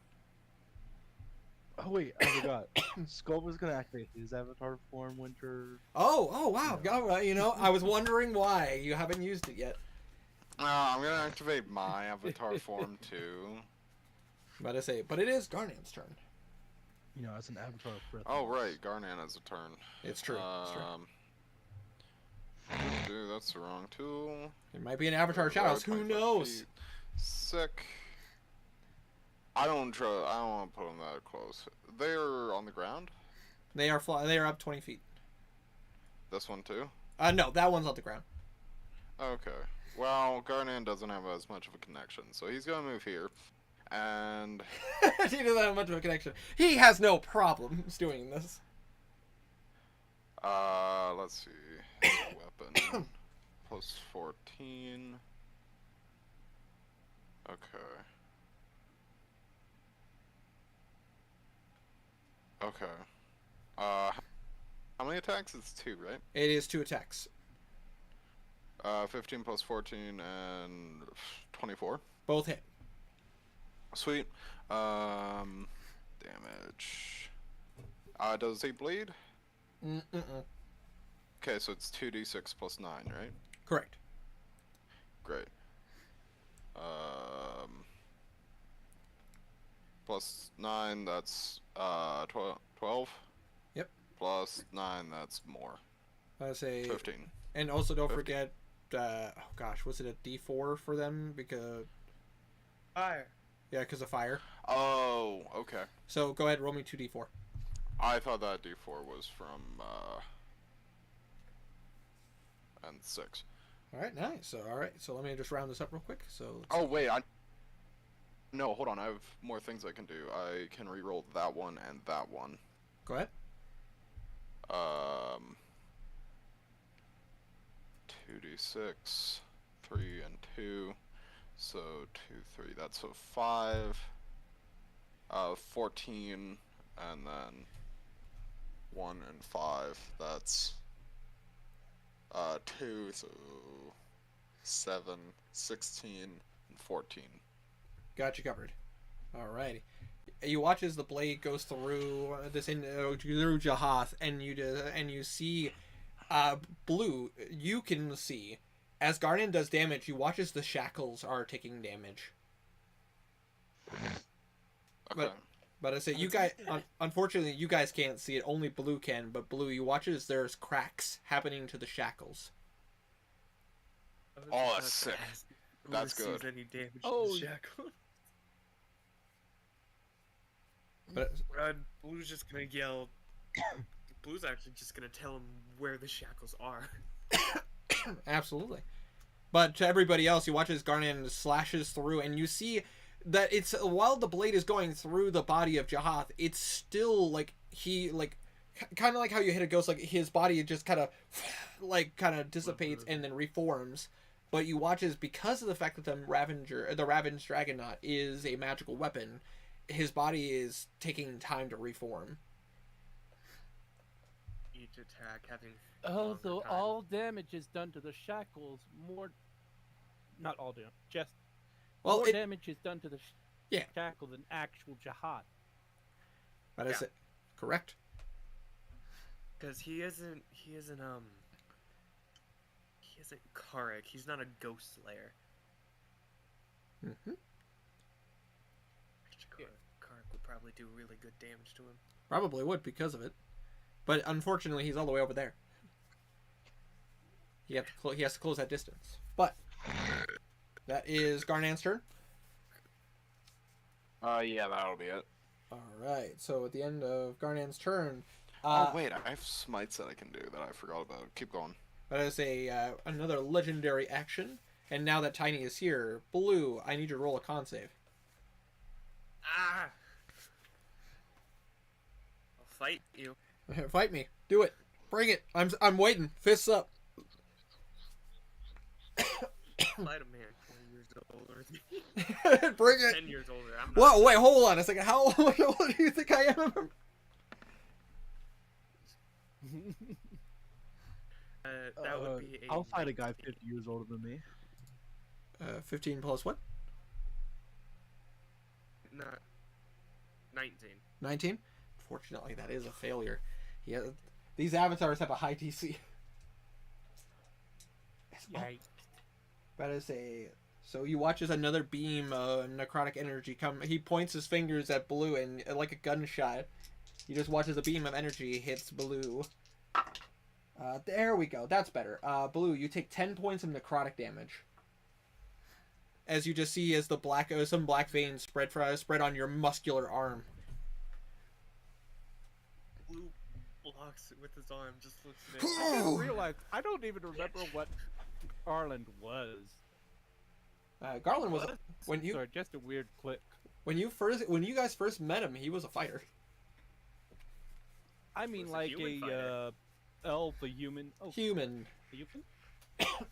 Oh wait, I forgot. Skull was gonna activate his avatar form winter. Oh wow! Yeah. All right, I was wondering why you haven't used it yet. I'm gonna activate my avatar form too. But I say, but it is Garnan's turn. You know, as an avatar of breath. Oh right, Garnan has a turn. It's true. It's true. Dude, that's the wrong tool. It might be an Avatar of Shadows. Who 25 knows? feet. Sick. I don't want to put them that close. They're on the ground. They are They are up 20 feet. This one too. No, that one's on the ground. Okay. Well, Garnan doesn't have as much of a connection, so he's gonna move here, and He doesn't have much of a connection. He has no problems doing this. let's see. Weapon plus 14. Okay. Okay. How many attacks? It's 2, right? It is 2 attacks. 15 plus 14 and 24. Both hit. Sweet. Damage. Does he bleed? Mm-mm. Okay, so it's 2d6 plus 9, right? Correct. Great. Plus 9, that's 12. Yep. Plus 9, that's more. I say, 15. and also don't 50. forget. Oh gosh, was it a D4 for them because Fire. because of fire? Oh, okay. So go ahead, roll me 2d4. I thought that d4 was from and 6. All right, nice. So all right, so let me just round this up real quick. So Oh wait, no, hold on. I have more things I can do. I can re-roll that one and that one. go ahead. 2d6, 3 and 2, so 2, 3. That's a 5. 14, and then 1 and 5. That's 2, so 7, 16, and 14. Got you covered. Alrighty. You watch as the blade goes through through Jahath, and you see, Blue. You can see as Garnan does damage. You watch as the shackles are taking damage. Okay. But I say you guys, unfortunately, you guys can't see it. Only Blue can. But Blue, you watch as there's cracks happening to the shackles. Oh, that's sick. That's Sees good. any damage Oh. to the shackle. But Blue's just gonna yell. Blue's actually just gonna tell him where the shackles are. absolutely. But to everybody else, you watch as Garnan slashes through, and you see that it's while the blade is going through the body of Jahath, it's still like kind of like how you hit a ghost, like his body just kind of dissipates and then reforms. But you watch as, because of the fact that the Ravaged Dragonaut is a magical weapon, his body is taking time to reform. Each attack having. Oh, so longer time. all damage is done to the shackles. Not all damage. Just Well, more damage is done to the Yeah. shackle than actual Jihad. But is it correct? Because he isn't Karek. He's not a ghost slayer. Mm-hmm. Karek would probably do really good damage to him. Probably would because of it. But unfortunately, he's all the way over there. He has to close that distance. But that is Garnan's turn. Yeah, that'll be it. All right. So at the end of Garnan's turn, Oh wait, I have smites that I can do that I forgot about. Keep going. that is another legendary action. And now that Tiny is here, Blue, I need you to roll a con save. Ah! I'll fight you. Fight me. Do it. Bring it. I'm waiting. Fists up. Fight a man 20 years older than me. Bring it. 10 years older. I'm not. Whoa, wait, hold on a second. How old do you think I am? That would be a I'll fight a guy 50 years older than me. 15 plus what? Not 19. 19? Fortunately, that is a failure. Yeah, these avatars have a high DC. Yikes. That is a... So you watch as another beam of necrotic energy come. He points his fingers at Blue, and like a gunshot, you just watch as a beam of energy hits Blue. There we go. That's better. Blue, you take 10 points of necrotic damage. As you just see as the some black veins spread on your muscular arm. Blue blocks it with his arm, just looks at I it. didn't realize. I don't even remember what Garland was. Garland was when you Sorry, just a weird click. when you guys first met him, he was a fighter. I mean, Was a like human fighter. elf, a human. Oh, Human, a human?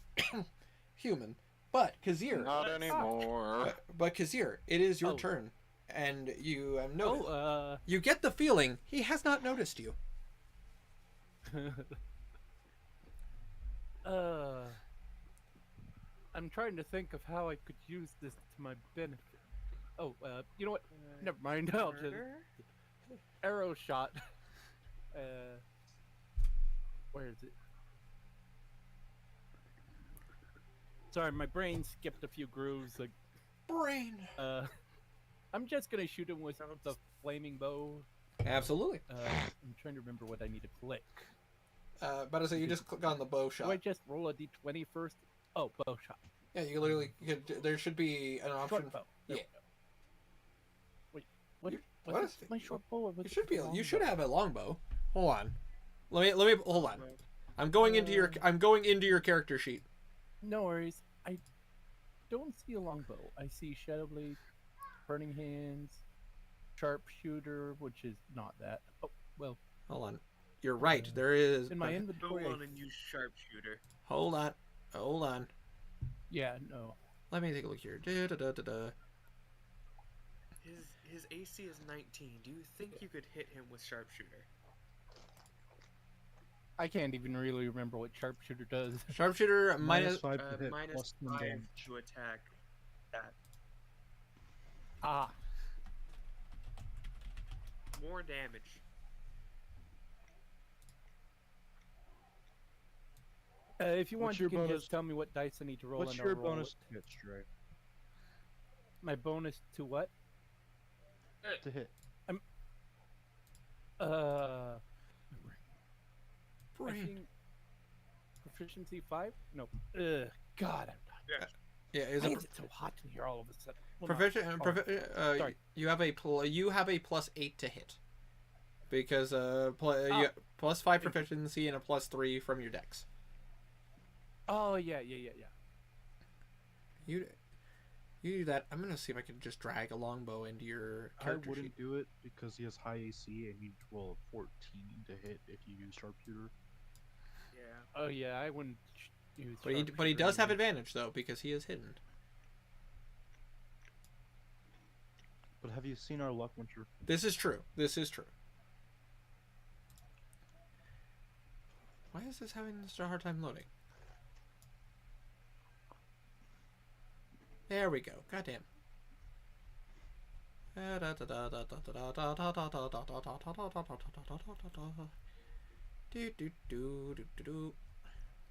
human. But Kazir, Not anymore. but Kazir, it is your Oh. turn, and you have noticed. Oh, You get the feeling he has not noticed you. I'm trying to think of how I could use this to my benefit. Oh, you know what? Never mind. I'll just Murder? arrow shot. Where is it? Sorry, my brain skipped a few grooves. Like, Brain. I'm just gonna shoot him with the flaming bow. Absolutely. I'm trying to remember what I need to click. But as you just click on the bow Do I shot. just roll a d20 first? Oh, bow shot. Yeah, you literally. There should be an option. Short bow. There Yeah. we go. Wait, You- what what is is- my short bow? Or was You it should be. the long You should bow? have a longbow. Hold on. Let me hold on. I'm going into your character sheet. No worries. I don't see a longbow. I see shadow blade, burning hands, sharpshooter, which is not that. Oh well, Hold on. You're right. There is. in my Go inventory. on and use sharpshooter. Hold on. Hold on. Yeah, no. Let me take a look here. Da-da-da-da-da. His AC is 19. Do you think you could hit him with sharpshooter? I can't even really remember what sharpshooter does. Sharpshooter minus. -5 to hit, Minus plus 10 5 damage. to attack. That Ah, more damage. if you want, What's you your can bonus? just tell me what dice I need to roll. What's and your I'll roll bonus it. to hit, Stray? My bonus to what? To hit. I Brain. think proficiency 5? No. God, I'm Yeah. Yeah, is Why it is it so hot in here all of a sudden? Well, not proficient? all of a sorry. You have a +8 to hit because Oh. plus 5 proficiency and a +3 from your dex. Oh yeah. You do that. I'm gonna see if I can just drag a longbow into your I character wouldn't sheet. do it because he has high AC and you roll a 14 to hit if you use sharpshooter. Yeah. Oh yeah, I wouldn't use. But he sharpshooter does have either. advantage though because he is hidden. But have you seen our luck, Winter? This is true. This is true. Why is this having such a hard time loading? There we go. Goddamn.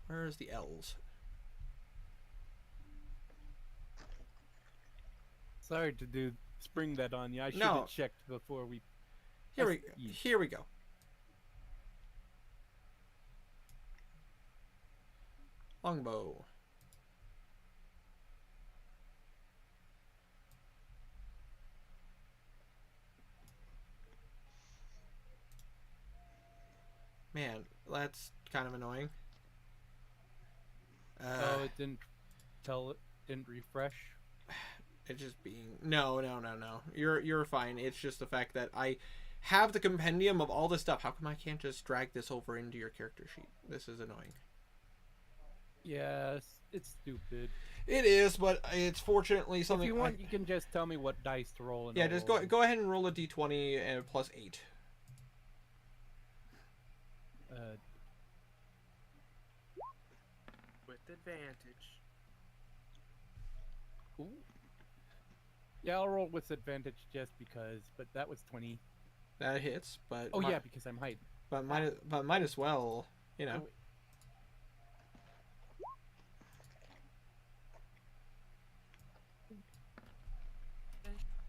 Where's the L's? Sorry to spring that on you. I should No. have checked before we. Here we go. Longbow. Man, that's kind of annoying. Oh, it didn't. tell it didn't refresh? It's just being no. You're fine. It's just the fact that I have the compendium of all this stuff. How come I can't just drag this over into your character sheet? This is annoying. Yes, it's stupid. It is, but it's fortunately something. If you want, you can just tell me what dice to roll. And Yeah, I'll just roll go ahead and roll a d20 and plus 8. With advantage. Ooh. Yeah, I'll roll with advantage just because. But that was 20. That hits, but Oh yeah, because I'm hiding. but might as well, you know. Oh,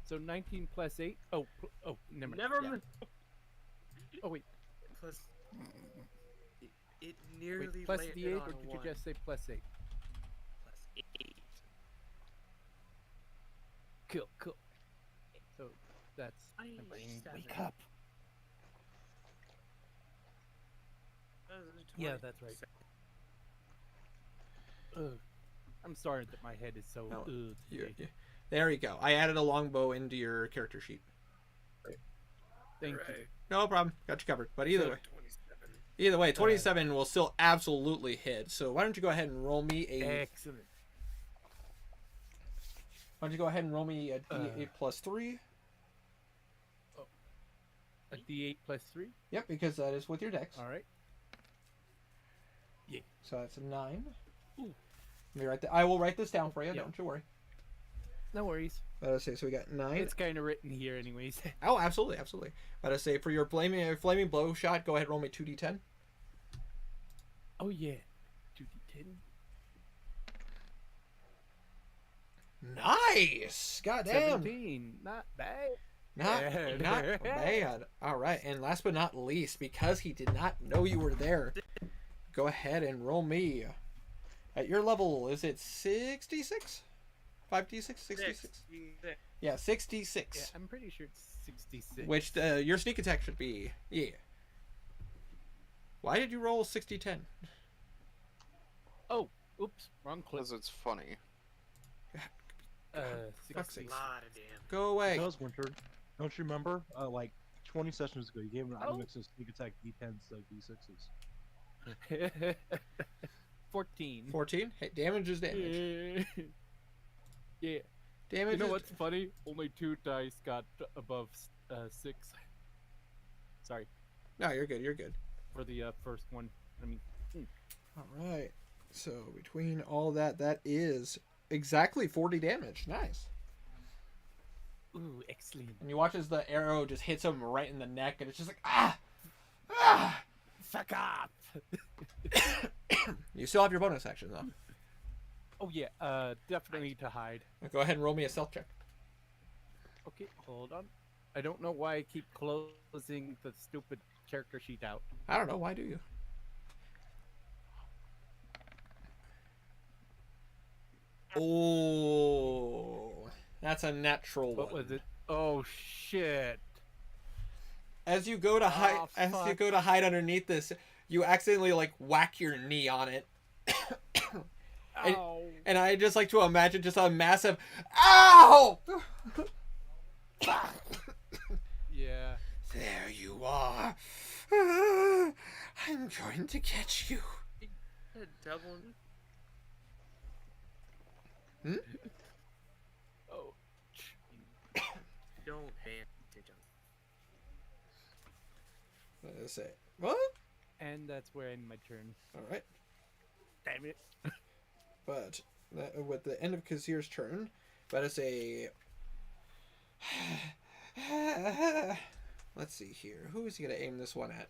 So 19 plus 8. Oh, never mind. Never Yeah. mind. Oh wait, Plus. It nearly wait. Plus landed D8, on or a did you 1. just say plus 8? Plus 8. Cool. So that's. I my brain. Wake 7. up. Yeah, that's right. Ugh. I'm sorry that my head is so. No, ugh today. There you go. I added a longbow into your character sheet. Thank you. No problem. Got you covered. But either way, 27. 27 will still absolutely hit. So why don't you go ahead and roll me a? Excellent. Why don't you go ahead and roll me a d8 plus 3? A D8 plus 3. Yep, because that is with your dex. All right. So that's a 9. Ooh. Let me write that. I will write this down for you. Yeah. Don't you worry. No worries. Let's say so we got 9. It's kind of written here, anyways. Oh, absolutely. But I say for your flaming blow shot, go ahead and roll me 2d10. Oh yeah. 2d10. Nice. Goddamn. 17. Not bad. Not bad. All right, and last but not least, because he did not know you were there, go ahead and roll me. At your level, is it 66? 5d6? 66? Yeah, 66. Yeah, I'm pretty sure it's 66. Which your sneak attack should be. Yeah. Why did you roll 60-10? Oh, oops, wrong clip. Because it's funny. Fuck's 60. sakes. Lot of damn. Go away. Because Winter, don't you remember? Like 20 sessions ago, you gave him an Oh. item mix of sneak attack D10s, so D6s. 14. 14? Hey, damage is damage. Yeah. Damage You know is... what's funny? Only 2 dice got above 6. Sorry No, you're good. for the first one. I mean, All right. So between all that, that is exactly 40 damage. Nice. ooh, excellent. And you watch as the arrow just hits him right in the neck, and it's just like, Fuck up. You still have your bonus action, though. Oh yeah, definitely to hide. Go ahead and roll me a stealth check. Okay, hold on. I don't know why I keep closing the stupid character sheet out. I don't know. Why do you? Oh, that's a natural What one. was it? Oh shit. As you go to hide, Oh, as you fuck. go to hide underneath this, you accidentally like whack your knee on it. And- Ow. And I just like to imagine just a massive ow! Yeah. There you are. I'm going to get you. A double. Oh. Don't vantage on. Let's say what? And that's where I end my turn. All right. Damn it. But with the end of Kazir's turn, that is a. Let's see here. Who is he going to aim this one at?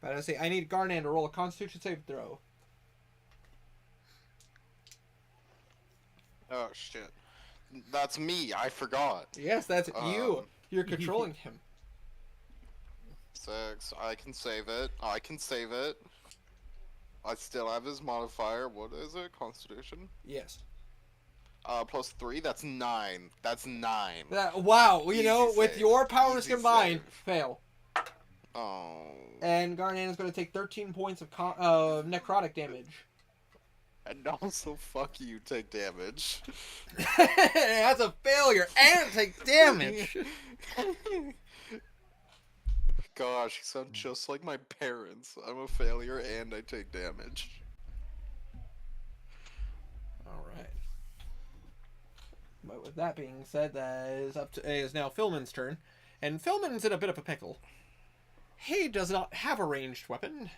But I say I need Garnan to roll a Constitution save throw. Oh shit. That's me, I forgot. Yes, that's you. Um, You're controlling him. 6. I can save it. I still have his modifier. What is it? Constitution? Yes. Plus 3, that's 9. That's 9. Wow. You Easy know, with save. your powers Easy combined, save. fail. Oh. And Garnan is going to take 13 points of necrotic damage. And also, fuck you, take damage. That's a failure and take damage. Gosh, you sound just like my parents. I'm a failure and I take damage. All right. But with that being said, that is now Philman's turn, and Philman's in a bit of a pickle. He does not have a ranged weapon.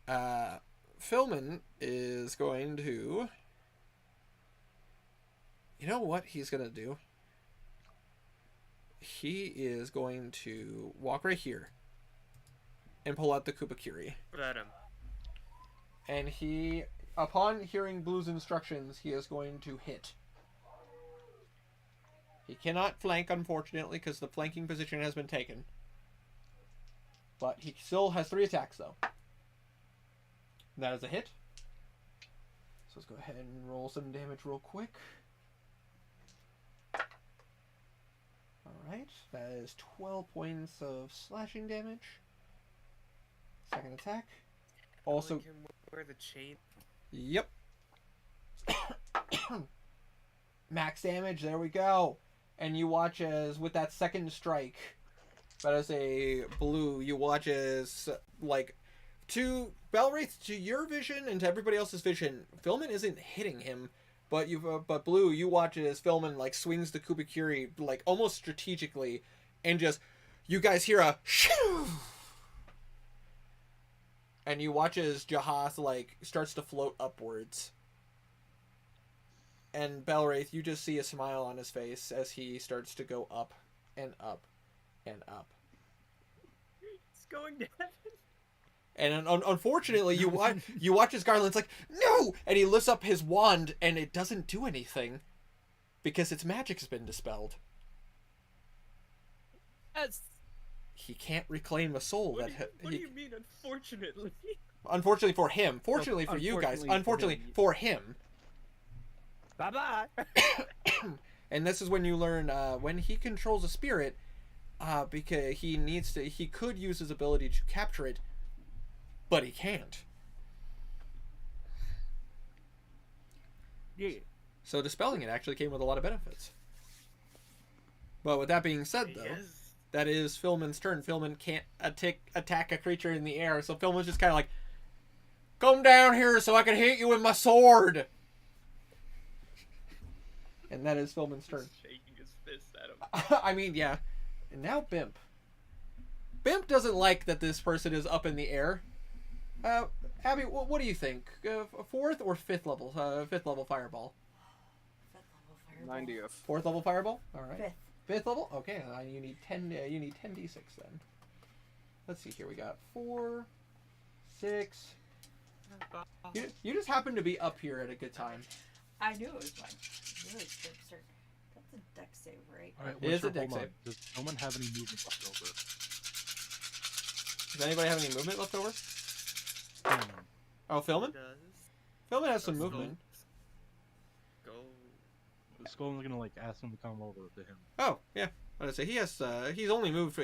Philman is going to. You know what he's gonna do? He is going to walk right here and pull out the Kubakiri. Let him. And he, upon hearing Blue's instructions, he is going to hit. He cannot flank, unfortunately, because the flanking position has been taken. But he still has 3 attacks, though. That is a hit. So let's go ahead and roll some damage real quick. Alright, that is 12 points of slashing damage. Second attack. Also, Like him wear the chain. yep. Max damage, there we go. And you watch as, with that second strike, that is a Blue, you watch as, like, to Belwraith, to your vision and to everybody else's vision, Philman isn't hitting him. But but Blue, you watch it as Philman like swings the Kubakiri like almost strategically, and just you guys hear a shoo, and you watch as Jahath like starts to float upwards, and Belwraith, you just see a smile on his face as he starts to go up and up and up. It's going to heaven. And unfortunately, you watch as Garland's like, no! And he lifts up his wand, and it doesn't do anything. Because its magic's been dispelled. Yes. He can't reclaim a soul. What do you mean, unfortunately? Unfortunately for him. Fortunately for you guys. Unfortunately for him. Bye-bye. And this is when you learn, when he controls a spirit, because he could use his ability to capture it, but he can't. Yeah. So dispelling it actually came with a lot of benefits. But with that being said, though, Yes. that is Philman's turn. Philman can't attack a creature in the air, so Philman's just kind of like, come down here so I can hit you with my sword! And that is Philman's turn. He's shaking his fist at him. I mean, yeah. And now Bimp. Bimp doesn't like that this person is up in the air. Abby, what do you think? 4th or 5th level? 5th level fireball. 5th level fireball. 90th. 4th level fireball. All right. 5th. 5th level. Okay, you need 10. You need 10d6 then. Let's see here. We got 4, 6. You just happen to be up here at a good time. I knew it was mine. Really good start. That's a deck save, right? All right, It is a deck hold on. save. Does someone have any movement left over? Does anybody have any movement left over? No. Oh, Philman? Does Philman has some Go- movement. Go. Skull's gonna like ask him to come over to him. Oh, yeah. I was gonna say he has. He only moved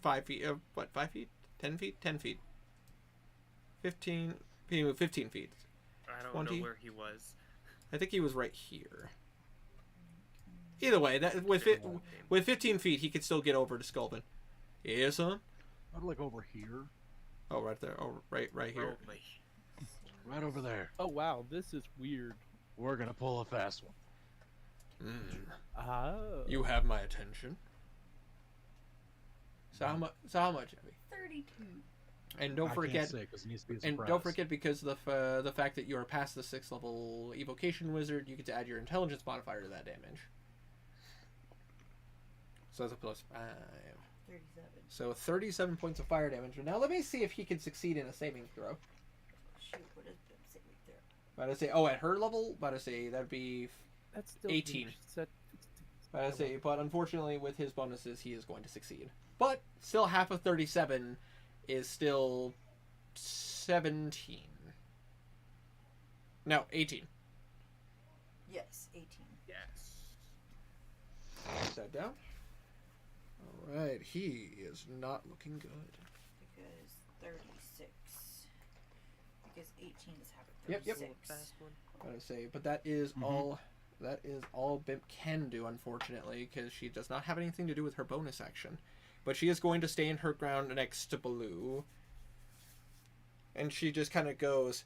5 feet. What? 5 feet? 10 feet? 10 feet. 15. He moved 15 feet. I don't 20. know where he was. I think he was right here. Either way, that with 15 feet, he could still get over to Sculpin. Yes, son. I'd like over here. Oh, right there. Oh, right here. Probably. Right over there. Oh wow, this is weird. We're gonna pull a fast one. Oh. You have my attention. So how much? Abby? 32. And don't I forget. can't say 'cause it needs to be a And surprise. don't forget, because of the fact that you are past the 6th level evocation wizard, you get to add your intelligence modifier to that damage. So that's a +5. 37. So 37 points of fire damage. Now let me see if he can succeed in a saving throw. Shoot, what is Bim saving throw? About to say, oh, at her level, about to say that'd be. That's still 18. About to say, but unfortunately, with his bonuses, he is going to succeed. But still, half of 37 is still 17. No, 18. Yes, 18. Yes. Put that down. All right, he is not looking good. Because 36. because 18 is having Yep, yep. 36. Fast one. I would say, but that is Mhm. all. That is all Bimp can do, unfortunately, because she does not have anything to do with her bonus action. But she is going to stay in her ground next to Baloo, and she just kind of goes.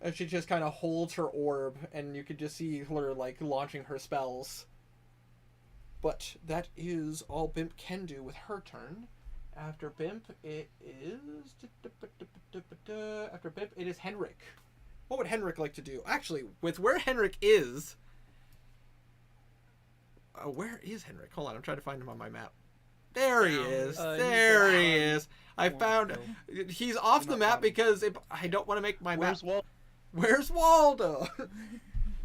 And she just kind of holds her orb, and you could just see her like launching her spells. But that is all Bimp can do with her turn. After Bimp, it is. After Bimp, it is Henrik. What would Henrik like to do? Actually, with where Henrik is. Where is Henrik? Hold on, I'm trying to find him on my map. There he Down. is. He's There he down. is. I found. He's off the Not map bottom. because I don't want to make my Where's map. Walt? Where's Waldo?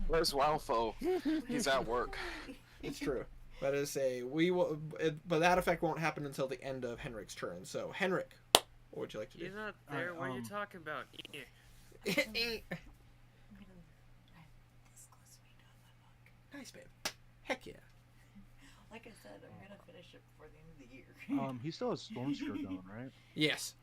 Where's Walfo? He's at work. It's true. But as say we will, but that effect won't happen until the end of Henrik's turn. So Henrik, what would you like to do? You're not there. Alright, What are you um, talking about? Yeah. I'm this close to being done with my book. Nice, babe. Heck yeah. Like I said, I'm gonna finish it before the end of the year. He still has Storm Skirt going, right? Yes.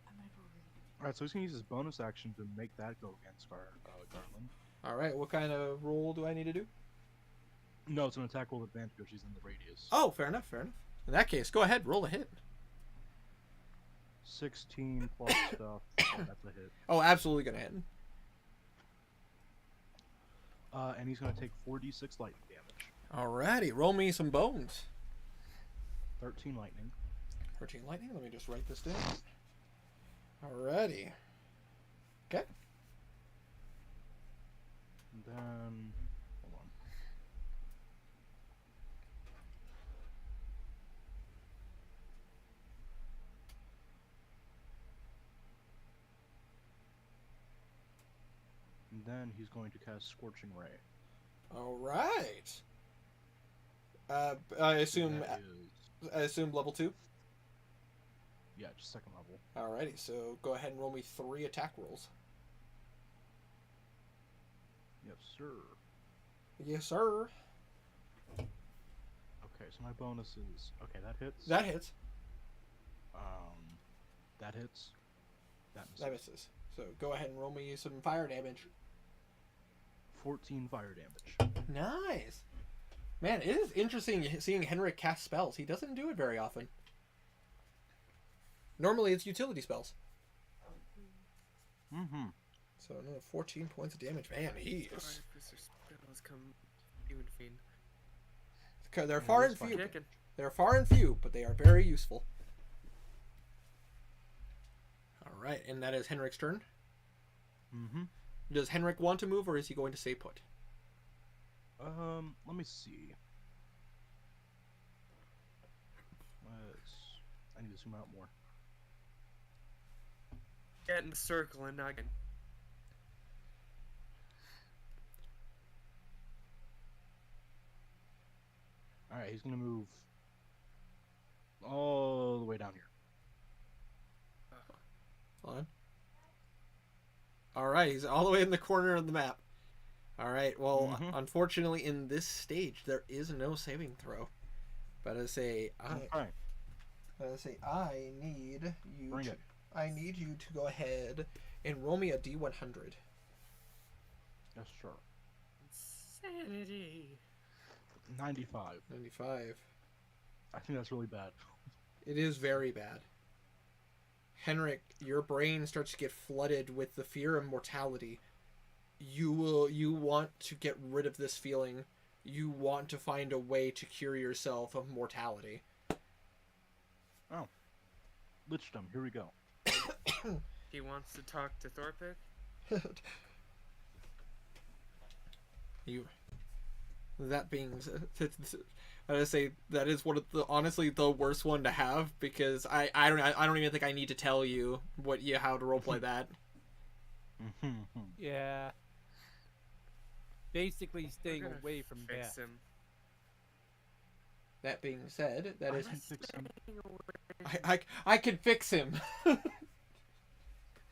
I'm gonna go read it. Alright, so he's gonna use his bonus action to make that go against Garland. All right. What kind of roll do I need to do? No, it's an attack roll advantage because she's in the radius. Oh, fair enough. Fair enough. In that case, go ahead. Roll a hit. 16 plus stuff. Oh, that's a hit. Oh, absolutely gonna hit. And he's gonna take 4d6 lightning damage. Alrighty. Roll me some bones. 13 lightning. 13 lightning. Let me just write this down. Alrighty. Okay. And then hold on. And then he's going to cast Scorching Ray. All right. I assume That is, I assume level 2. yeah, just second level. Alrighty. So go ahead and roll me 3 attack rolls. Yes, sir. Yes, sir. Okay, so my bonus is okay. That hits. That hits. That hits. That misses. That misses. So go ahead and roll me some fire damage. 14 fire damage. Nice. Man, it is interesting seeing Henrik cast spells. He doesn't do it very often. Normally it's utility spells. Mm-hmm. So another 14 points of damage. Man, he is. Artificer spells come even fiend. They're Yeah, far and that's fine. few. Kicking. They're far and few, but they are very useful. All right, and that is Henrik's turn. Mm-hmm. Does Henrik want to move, or is he going to stay put? Let me see. I need to zoom out more. Get in the circle and not get. Alright, he's gonna move all the way down here. Hold on. All right, he's all the way in the corner of the map. All right, well, Mhm. unfortunately, in this stage, there is no saving throw. But I say, Alright, I need you. Bring to, it. I need you to go ahead and roll me a D100. yes, sure. Insanity. 95. 95. I think that's really bad. It is very bad. Henrik, your brain starts to get flooded with the fear of mortality. You want to get rid of this feeling. You want to find a way to cure yourself of mortality. Oh. Lichdom, here we go. He wants to talk to Thorpic. You. That being, I would say that is one of the honestly the worst one to have, because I don't even think I need to tell you how to roleplay that. Yeah. Basically staying We're gonna away from fix death. him. That being said, that is I fix him. I can fix him.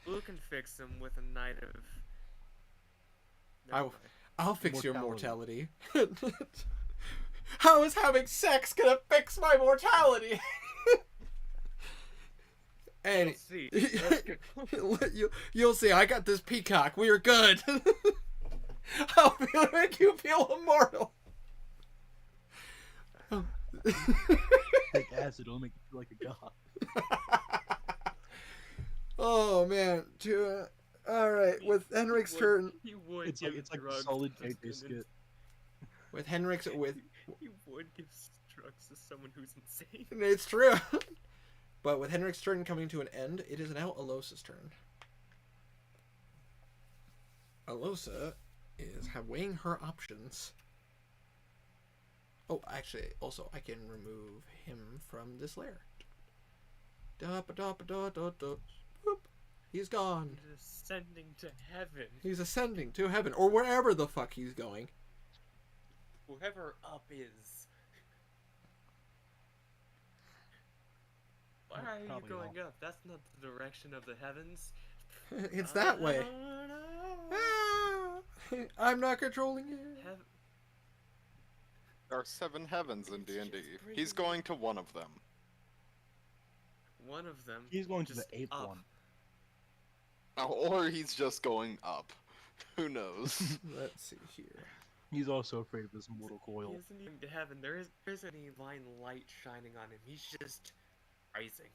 Blue can fix him with a night of. I Never will- mind. I'll fix your Mortality. mortality. How is having sex gonna fix my mortality? And see. Let's go. you'll see. I got this peacock. We are good. I'll make you feel immortal. Take acid, it'll make you feel like a god. Oh man, all right. With Henrik's turn, He would It's give like a drugs solid to J someone- biscuit. with Henrik's with He would give drugs to someone who's insane. it's true. But with Henrik's turn coming to an end, it is now Alosa's turn. Alosa is weighing her options. Oh, actually, also I can remove him from this lair. Da ba da ba da da da. Boop. He's gone. He's ascending to heaven. He's ascending to heaven, or wherever the fuck he's going. Whoever up is. Why are you Probably going up? That's not the direction of the heavens. It's that way. Ah, I'm not controlling it. There are 7 heavens in It's D&D. just He's bringing- going to one of them. One of them. He's going to the just 8th up. one. Or he's just going up. Who knows? Let's see here. He's also afraid of this mortal He coil. isn't even to heaven. There isn't any divine light shining on him. He's just rising.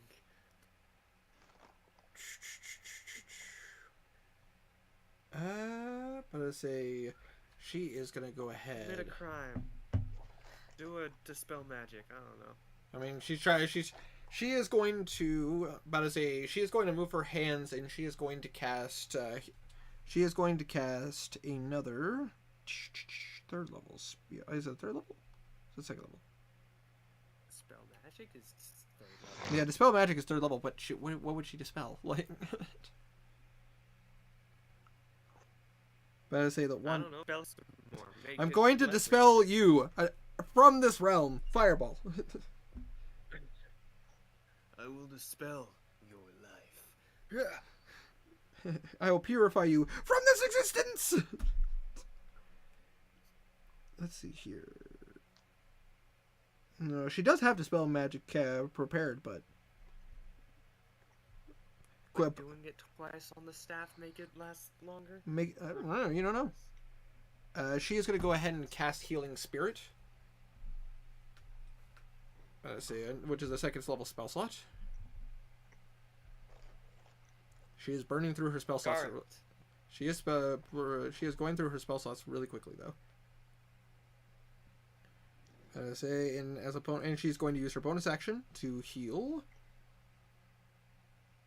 But I say she is gonna go Commit a ahead. crime. Do a dispel magic. I don't know. I mean, she is going to. But I say she is going to move her hands and she is going to cast. She is going to cast another third level. Yeah, is it third level? Is it second level? Dispel magic is third level. Yeah, dispel magic is third level. But what would she dispel? Like. But I say that I one. don't know. Spell some more. Make I'm it going to less dispel you from this realm. Fireball. I will dispel your life. I will purify you from this existence. Let's see here. No, she does have dispel magic prepared, but But doing it twice on the staff make it last longer? I don't know. You don't know. She is going to go ahead and cast Healing Spirit. Let's see, which is a second level spell slot. She is burning through her spell slots. Guard. She is going through her spell slots really quickly though. And she's going to use her bonus action to heal.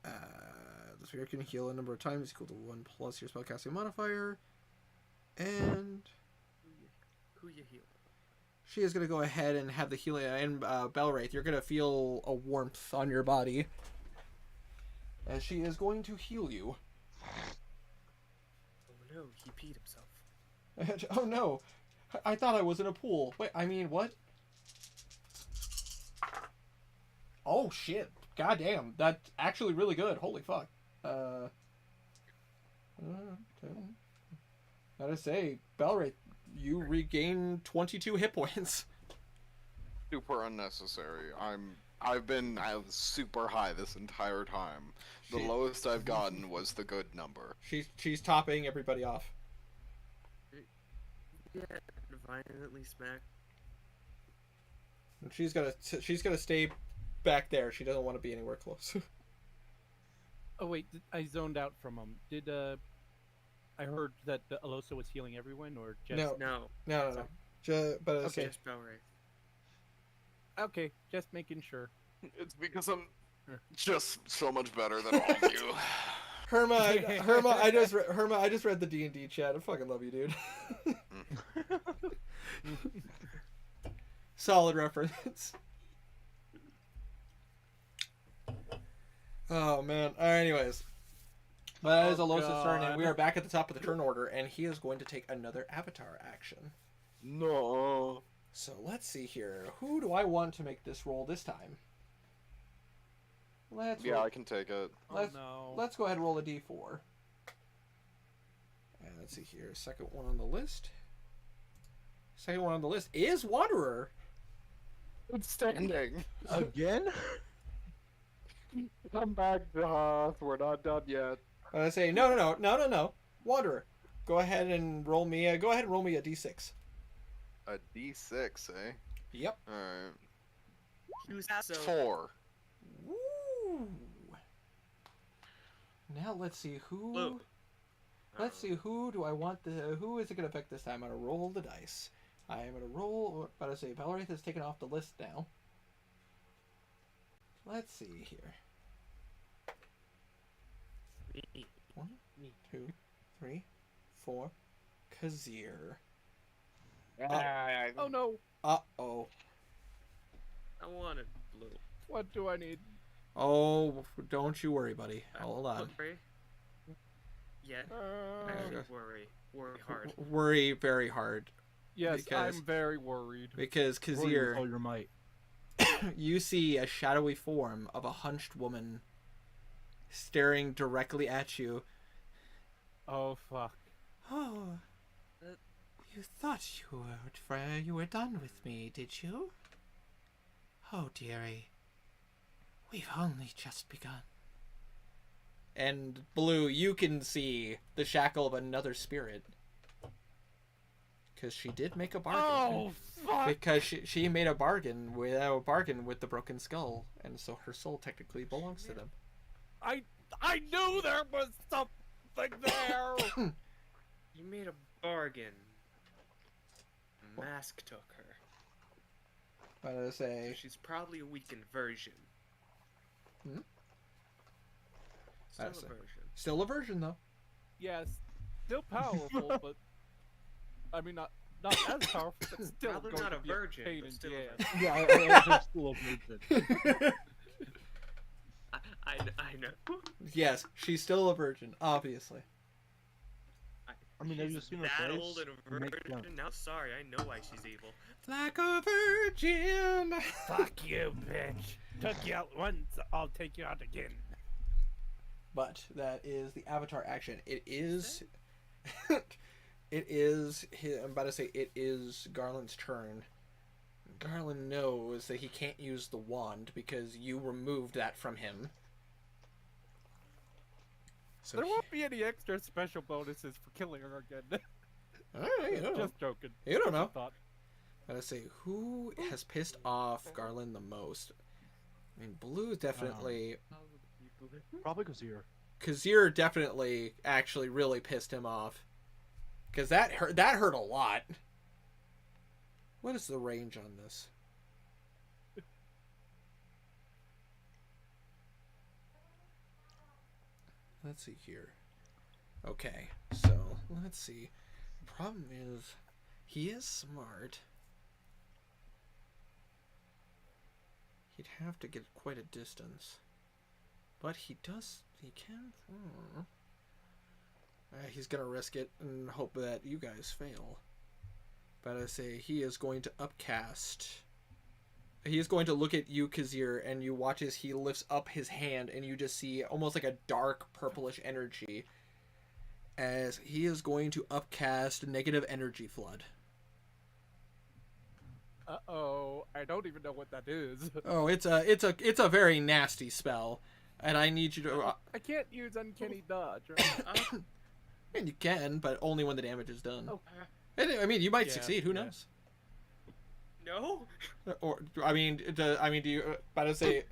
The spirit can heal a number of times equal to 1 plus your spellcasting modifier. And Who you heal? she is going to go ahead and have the healing. And Belwraith, you're going to feel a warmth on your body. As she is going to heal you. Oh no, he peed himself. Oh no, I thought I was in a pool. Wait, I mean, what? Oh shit. God damn, that's actually really good. Holy fuck. Gotta say, Belwraith, you regain 22 hit points. Super unnecessary. I was super high this entire time. The lowest I've gotten was the good number. She's topping everybody off. Yeah, violently smack. And she's gonna stay back there. She doesn't want to be anywhere close. Oh wait, I zoned out from him. Did I heard that Alosa was healing everyone, or just No. No, No. But Okay. just Belwraith. Okay, just making sure. It's because I'm just so much better than all of you. Herma, I just read the D&D chat. I fucking love you, dude. Solid reference. Oh man. Anyways, that is Alosa's turn, and we are back at the top of the turn order, and he is going to take another avatar action. No. So let's see here. Who do I want to make this roll this time? Yeah, I can take it. Let's, Oh no. let's go ahead and roll a d4. And let's see here. Second one on the list. Second one on the list is Wanderer. Outstanding. Again? Come back, Hoth. We're not done yet. I say no. Wanderer, go ahead and roll me a d6. A D6, eh? Yep. Alright. So 4. Woo. Now let's see who. Blue. Let's see who do I want who is it gonna affect this time? I'm gonna roll the dice. I am gonna roll. But I say Valorith is taken off the list now. Let's see here. Me. 1, Me. 2, 3, 4. Kazir. Oh no! Uh-oh. I wanted blue. What do I need? Oh, don't you worry, buddy. Hold on. Worry. Yeah. Uh, Actually, worry hard. Worry very hard. yes, because- I'm very worried. Because Worry with Kazir, all your might. you see a shadowy form of a hunched woman staring directly at you. Oh fuck! Oh, you thought you were done with me, did you? Oh, dearie, we've only just begun. And Blue, you can see the shackle of another spirit. Because she did make a bargain. Oh fuck! Because she made a bargain with the broken skull, and so her soul technically belongs to them. I knew there was something there. You made a bargain. Mask took her. But I say, She's probably a weakened version. Hmm? Still a That's it. version. still a virgin though. yes, still powerful, but I mean not as powerful, but still Probably going not to a be virgin, pain but in still the a ass. virgin. Yeah, I still a virgin. I know. Yes, she's still a virgin, obviously. I mean, have you She's seen her that face? old and a It makes sense. virgin? Now, sorry, I know why she's evil. Like a virgin. Fuck you, bitch! Took you out once, I'll take you out again. But that is the avatar action. It is. It is. I'm about to say it is Garland's turn. Garland knows that he can't use the wand because you removed that from him. So There won't be any extra special bonuses for killing her again. Alright, you don't know. Just joking. You don't know. Thought. Gotta say, who has pissed off Garland the most? I mean, Blue definitely. Probably Kazir. Kazir definitely actually really pissed him off. Because that hurt a lot. What is the range on this? Let's see here. Okay, so let's see. The problem is, he is smart. He'd have to get quite a distance. But he can. He's gonna risk it and hope that you guys fail. But I say he is going to upcast. He is going to look at you, Kazir, and you watch as he lifts up his hand, and you just see almost like a dark purplish energy. As he is going to upcast negative energy flood. Uh-oh, I don't even know what that is. Oh, it's a very nasty spell, and I need you to. I can't use Uncanny Dodge, right? And you can, but only when the damage is done. Oh. And, I mean, you might Yeah, succeed. Who yeah. knows? No? Or I mean, do you? About to say,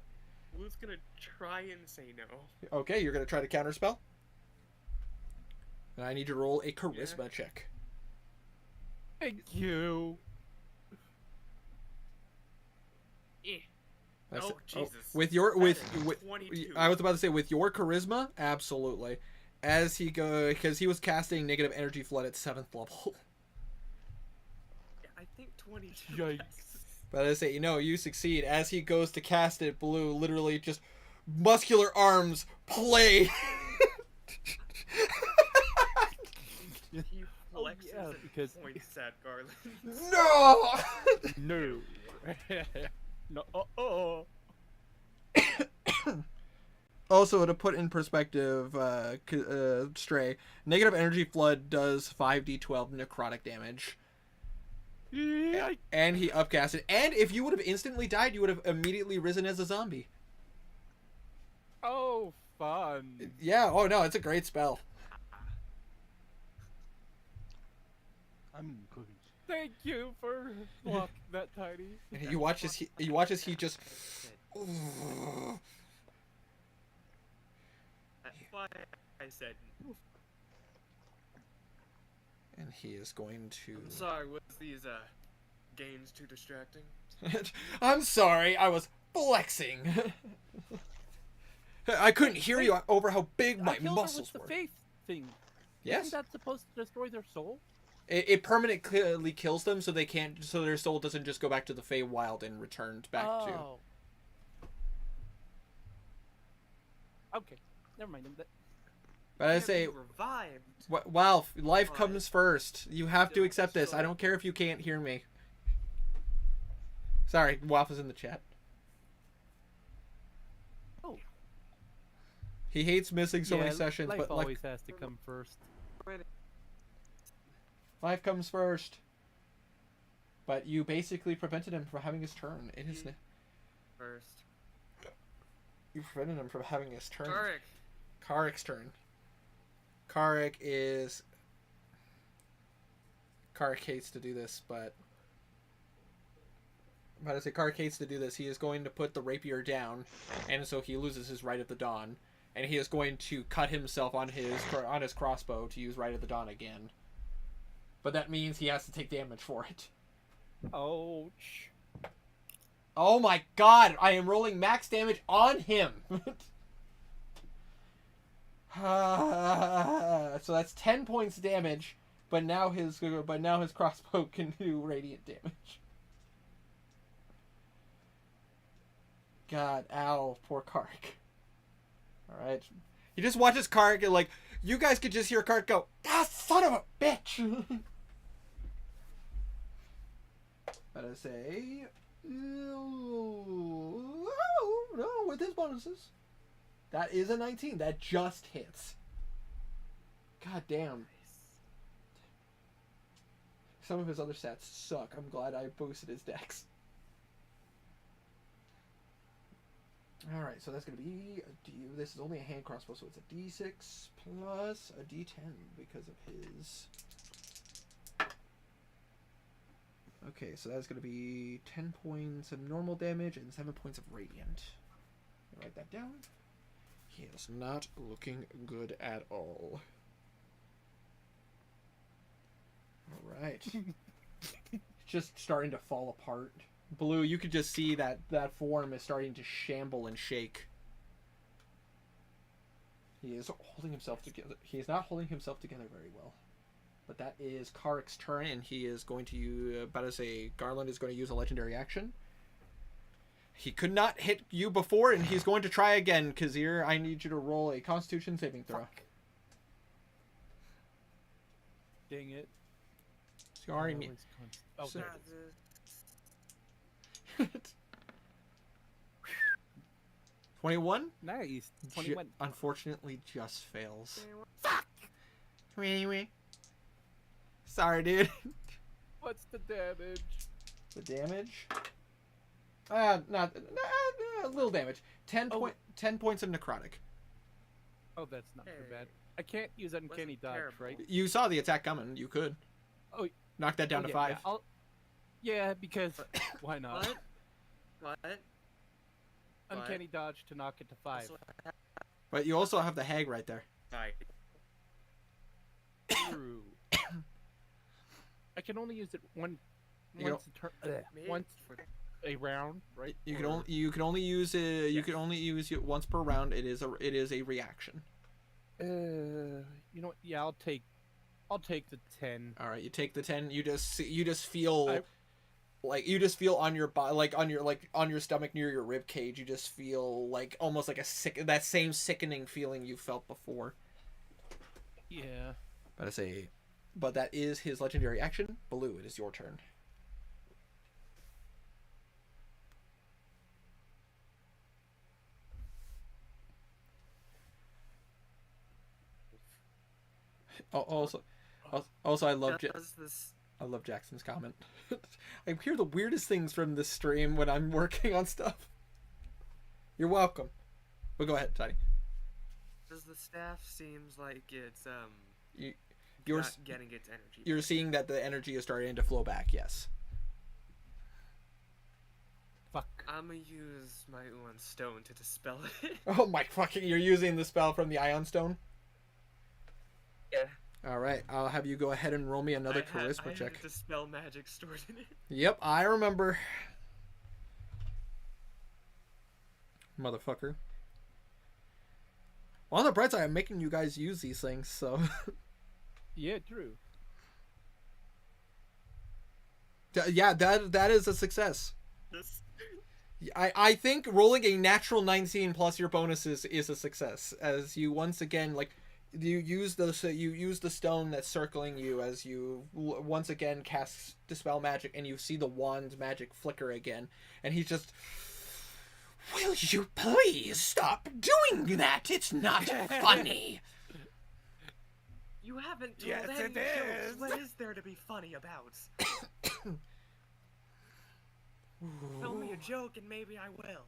Blue's gonna try and say no. okay, you're gonna try to counterspell. And I need you to roll a charisma check. Thank you. Eh. That's Oh, it. Jesus. With your That with is with 22. I was about to say with your charisma, absolutely. As he because he was casting negative energy flood at 7th level. Yeah, I think 22. Yikes. But I say, you succeed. As he goes to cast it, Blue literally just muscular arms play. He flexes yeah, and because- points at Garland. No. No. No. Also, to put in perspective, Stray, negative energy flood does 5d12 necrotic damage. Yeah. And he upcasted. And if you would have instantly died, you would have immediately risen as a zombie. Oh, fun. Yeah. Oh no, it's a great spell. I'm cooking. Thank you for block that tiny. And you watch as he just. That's why I said. And he is going to. I'm sorry, was these games too distracting? I'm sorry, I was flexing. I couldn't hear you over how big my I killed muscles her were. with the faith thing. Yes, Isn't that supposed to destroy their soul? it permanently kills them, so they can't. So their soul doesn't just go back to the Feywild and returned back to. Oh. Okay, never mind. But I Can't say, be revived. wow, life Fine. comes first. You have to Still accept this. I so- don't care if you can't hear me. Sorry, Waff is in the chat. Oh. He hates missing so many sessions, life but always has to come first. life comes first. But you basically prevented him from having his turn. It is. First. You prevented him from having his turn. Tarek. Karik's turn. Karik is. Karik hates to do this, but. I'm about to say Karik hates to do this. He is going to put the rapier down, and so he loses his Right of the Dawn, and he is going to cut himself on his crossbow to use Right of the Dawn again. But that means he has to take damage for it. Ouch. Oh my god! I am rolling max damage on him. So that's 10 points damage, but now his crossbow can do radiant damage. God, ow, poor Kark. All right, you just watch his Kark and like you guys could just hear Kark go, "Ah, son of a bitch." But I say, oh, no, with his bonuses. That is a 19. That just hits. God damn. Some of his other stats suck. I'm glad I boosted his dex. Alright, so that's going to be this is only a hand crossbow, so it's a d6 plus a d10 because of his. Okay, so that's going to be 10 points of normal damage and 7 points of radiant. Write that down. He is not looking good at all. Alright. Just starting to fall apart. Blue, you could just see that form is starting to shamble and shake. He is holding himself together. He is not holding himself together very well. But that is Karik's turn, and he is going to use, about to say, Garland is going to use a legendary action. He could not hit you before, and he's going to try again. Kazir, I need you to roll a Constitution saving throw. Fuck. Dang it. So you already need... Always oh, So- there it is. 21? Nice. 21. Unfortunately, just fails. Fuck! Sorry, dude. What's the damage? The damage? Not a little damage. 10 points of necrotic. Oh, that's not too Hey. bad. I can't use uncanny Wasn't dodge, terrible. right? You saw the attack coming. You could. Oh, Knock that down oh, to yeah, 5. Yeah, yeah, because why not? What? What? Uncanny dodge to knock it to 5. Also, But you also have the hag right there. right. True. I can only use it once You a turn. Maybe Once for- a round, right? You Or- can only use it. You Yes. can only use it once per round. It is a reaction. You know what? Yeah, I'll take the 10. All right, you take the 10. You just feel I- like you just feel on your body, on your stomach near your rib cage. You just feel like almost like that same sickening feeling you felt before. Yeah. But that is his legendary action. Blue, it is your turn. Also, I love Does this I love Jackson's comment. I hear the weirdest things from this stream when I'm working on stuff. You're welcome. But go ahead, Tiny. Does the staff seems like it's You're not getting its energy? you're seeing that the energy is starting to flow back. Yes. Fuck. I'm gonna use my Uan stone to dispel it. Oh my fucking! You're using the spell from the Ion Stone. Yeah. All right, I'll have you go ahead and roll me another I charisma had check. dispel magic stored in it. Yep, I remember. Motherfucker. Well, on the bright side, I'm making you guys use these things, so. Yeah, true. Yeah, that is a success. This. I think rolling a natural 19 plus your bonuses is a success, as you once again you use the stone that's circling you as you once again cast dispel magic, and you see the wand magic flicker again, and he's just, will you please stop doing that? It's not funny. You haven't told Yes, any it jokes. is. What is there to be funny about? Tell me a joke and maybe I will.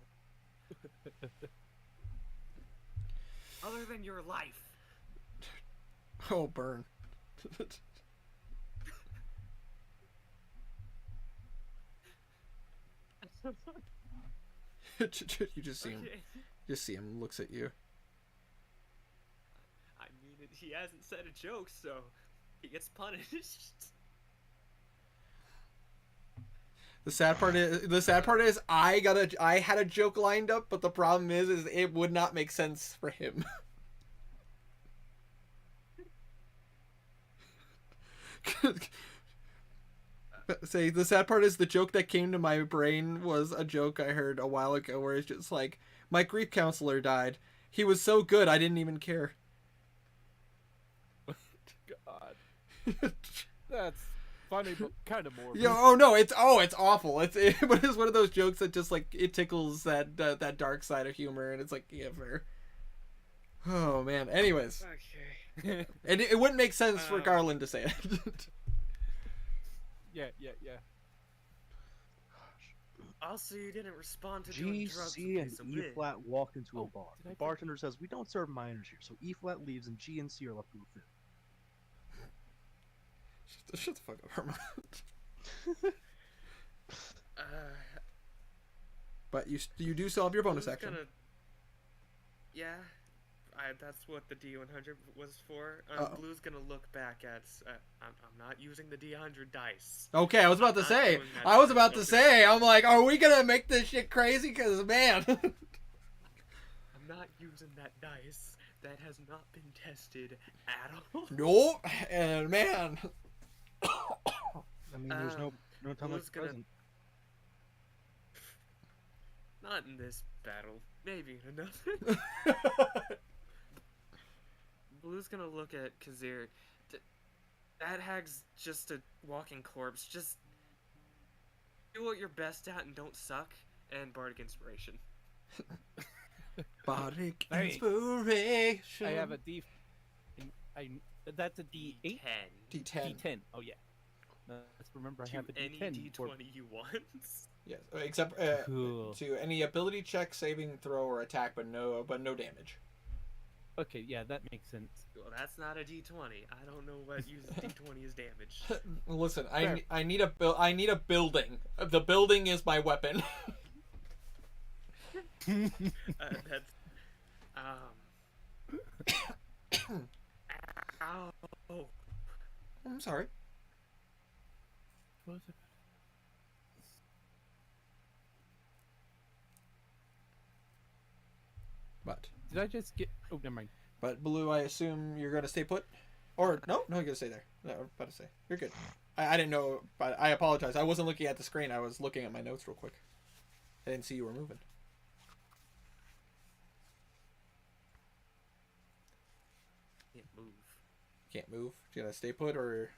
Other than your life. Oh, burn. You just see him. Okay. Just see him looks at you. I mean, he hasn't said a joke, so he gets punished. The sad part is I had a joke lined up, but the problem is it would not make sense for him. Say the sad part is the joke that came to my brain was a joke I heard a while ago where it's just like, my grief counselor died. He was so good I didn't even care. God. That's funny, but kind of morbid. It's awful. But it's one of those jokes that just like it tickles that dark side of humor, and it's like, yeah, fair. Oh man. Anyways, Okay. and it wouldn't make sense for Garland to say it. Yeah. Also, you didn't respond to G, doing drugs C, with and some E wit. flat walk into a Oh, bar. did I The bartender says, "We don't serve minors here," so E flat leaves, and G and C are left to a fit. Shut the fuck up, Herman. Uh, But you do still have your bonus Blue's action. Yeah, that's what the D100 was for. Uh-oh. Blue's gonna look back at. I'm not using the D100 dice. Okay, I was about to Not say. doing that I was for about to children. say. I'm like, are we gonna make this shit crazy? Cause man. I'm not using that dice. That has not been tested at all. Nope. And man. I mean, there's no time like Blue's the gonna- present. Not in this battle. Maybe in another. Blue's gonna look at Kazir. That hag's just a walking corpse. Just do what you're best at and don't suck. And Bardic Inspiration. Bardic Hey. inspiration. I have a D. That's a D8. 10. D10. D10. Oh yeah. Let's remember I To have a any D10. for- D20 you want. Yes, except Cool. to any ability check, saving throw, or attack, but no damage. Okay, yeah, that makes sense. Well, that's not a D20. I don't know what uses D20 as damage. Listen, Fair. I need a building. The building is my weapon. That's ow. I'm sorry. What was it? But Did I just get? Oh, never mind. Blue, I assume you're gonna stay put, or no, you're gonna stay there. No, I was about to say you're good. I didn't know, but I apologize. I wasn't looking at the screen. I was looking at my notes real quick. I didn't see you were moving. Can't move. Can't move. You gonna stay put or?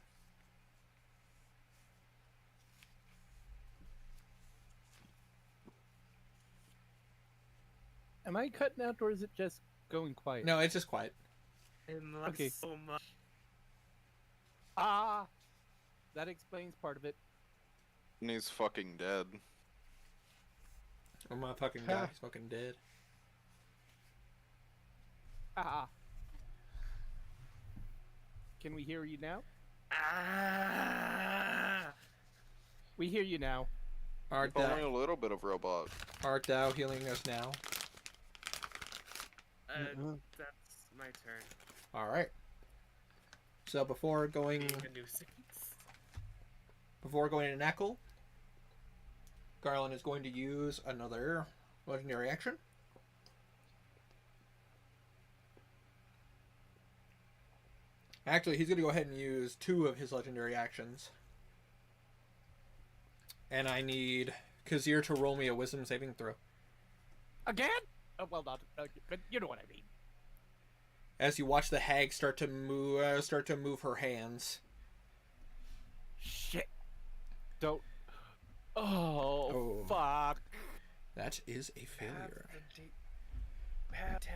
Am I cutting out, or is it just going quiet? No, it's just quiet. And like Okay. so much. Ah, that explains part of it. And he's fucking dead. Oh my fucking god, he's fucking dead. Ah. Can we hear you now? Ah! We hear you now. Art Only a thou, little bit of robot. art thou healing us now? That's my turn. All right. So before going Being a nuisance. to Knuckle, Garland is going to use another legendary action. Actually, he's going to go ahead and use 2 of his legendary actions. And I need Kazir to roll me a wisdom saving throw. Again? Well, not. But you know what I mean. As you watch the hag start to move her hands. Shit. Don't. Oh, fuck. That is a failure. Have 10.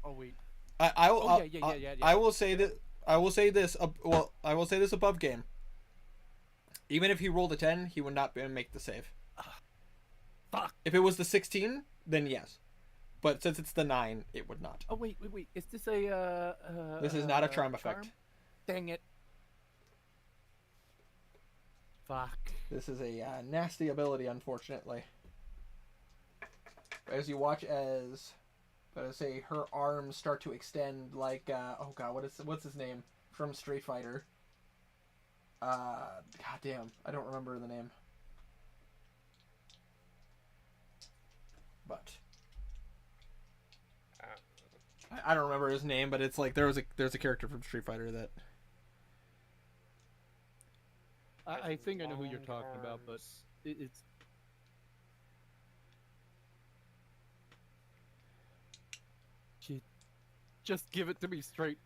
Oh wait. I will. Oh, yeah. I will say that. I will say this. Well, I will say this above game. Even if he rolled a 10, he would not make the save. Fuck. If it was the 16, then yes. But since it's the 9, it would not. Oh wait. Is this a This is not a charm effect. Dang it. Fuck. This is a nasty ability, unfortunately. As you watch as, say, her arms start to extend like, oh god, what's his name from Street Fighter? God damn, I don't remember the name. But I don't remember his name, but it's like there's a character from Street Fighter that. I think I know who you're talking about, but it's. Just give it to me straight.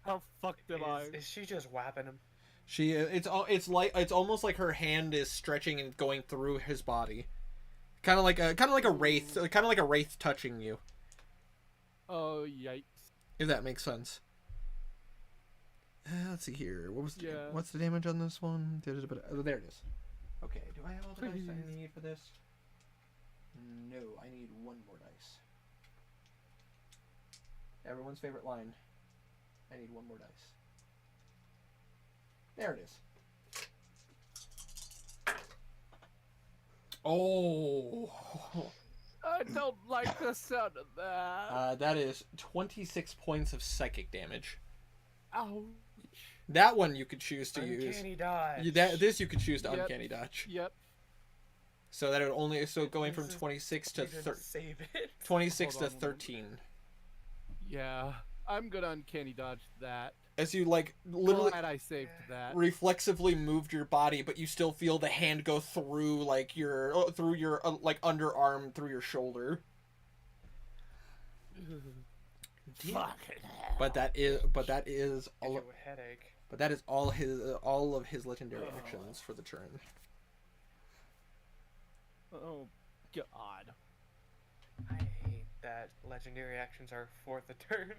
How fucked am I? Is she just whapping him? It's almost like her hand is stretching and going through his body, kind of like a wraith touching you. Oh yikes! If that makes sense. Let's see here. What's the damage on this one? Oh, there it is. Okay. Do I have all the dice I need for this? No, I need 1 more dice. Everyone's favorite line. I need 1 more dice. There it is. Oh. I don't like the sound of that. That is 26 points of psychic damage. Ouch. That one you could choose to use. Uncanny dodge. This you could choose to Yep. uncanny dodge. Yep. So that it would only going from 26 to Save it. 26 Hold to on, 13. Yeah, I'm gonna uncanny dodge that. As you literally Glad I saved that. reflexively moved your body, but you still feel the hand go through your underarm, through your shoulder. Fuck. But that is Gives all. you a headache. But that is all of his legendary actions for the turn. Oh god. I hate that legendary actions are for the turn.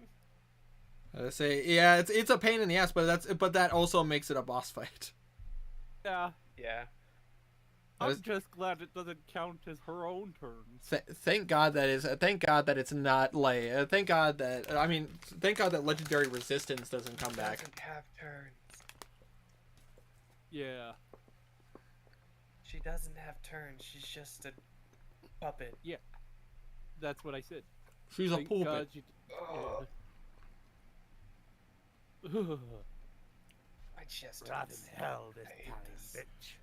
I say, yeah, it's a pain in the ass, but that also makes it a boss fight. Yeah. Yeah. I'm just glad it doesn't count as her own turns. Thank God that it's not like. Thank God that legendary resistance doesn't come back. Doesn't have turns. Yeah. She doesn't have turns. She's just a puppet. That's what I said. She's a Thank pulpit. God you... yeah. I just Rot in hell this I hate time, this. bitch.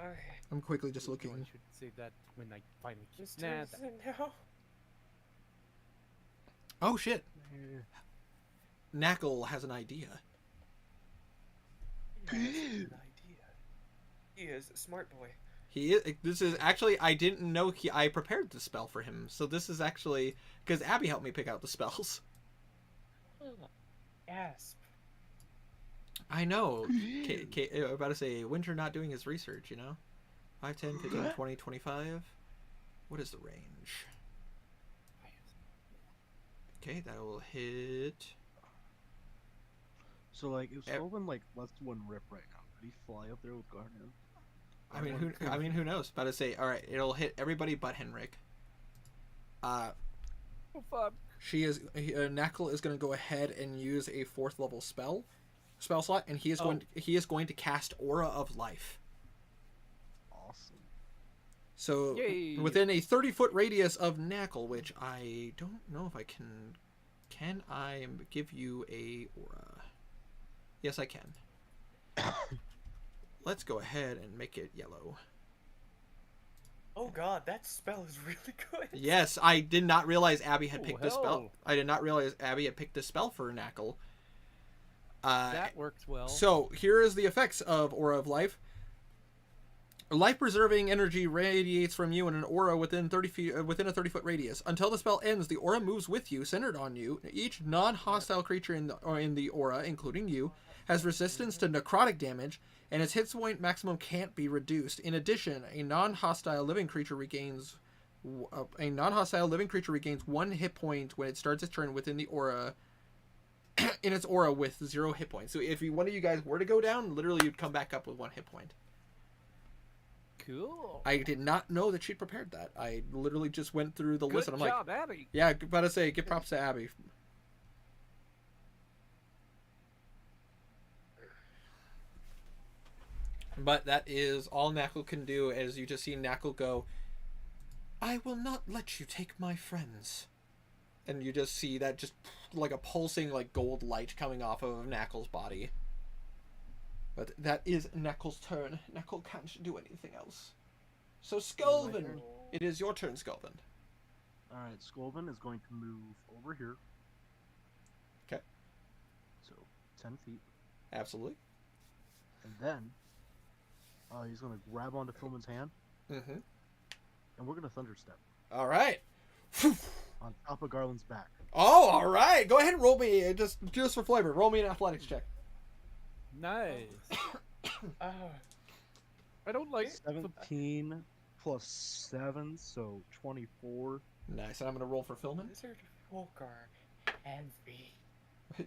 Okay. I'm quickly just I looking. should say that when I finally His nah, turn is it now. Oh shit! that- Knuckle has an idea. He has an idea. He is a smart boy. This is actually, I didn't know I prepared the spell for him, so this is actually because Abby helped me pick out the spells. Gasp. I know. I'm about to say, Winter not doing his research, you know? 5, 10, 15, 20, 25. What is the range? Okay, that will hit. So, like, if Sylvan, lets one rip right now, could he fly up there with Guardian? who knows? About to say, all right, it'll hit everybody but Henrik. Oh, fuck. Knuckle is going to go ahead and use a 4th level spell slot, and he is going to cast Aura of Life. Awesome. So Yay. within a 30-foot radius of Knuckle, which I don't know if I can. Can I give you a aura? Yes, I can. Let's go ahead and make it yellow. Oh god, that spell is really good. Yes, I did not realize Abby had Oh, picked this spell. hell. I did not realize Abby had picked this spell for Knuckle. That works well. So here is the effects of Aura of Life. Life-preserving energy radiates from you in an aura within 30 feet, within a 30-foot radius. Until the spell ends, the aura moves with you, centered on you. Each non-hostile creature in the aura, including you, has resistance to necrotic damage, and its hit point maximum can't be reduced. In addition, a non-hostile living creature regains 1 hit point when it starts its turn within the aura. In its aura with 0 hit points. So if one of you guys were to go down, literally you'd come back up with 1 hit point. Cool. I did not know that she'd prepared that. I literally just went through the Good list and I'm job, like, Abby. yeah, about to say, give props to Abby. But that is all Knuckle can do, as you just see Knuckle go, I will not let you take my friends. And you just see that just like a pulsing like gold light coming off of Knuckle's body. But that is Knuckle's turn. Knuckle can't do anything else. So Skulven, turn. it is your turn, Skulven. Alright, Skolvin is going to move over here. Okay. So, 10 feet. Absolutely. And then, he's going to grab onto Filman's hand, Mm-hmm. and we're going to Thunderstep All right. on top of Garland's back. Oh, all right. Go ahead and roll me, just for flavor, roll me an athletics check. Nice. Oh, I don't like 17 plus 7, so 24. Nice. And I'm going to roll for Filman. Lizard folk are envy.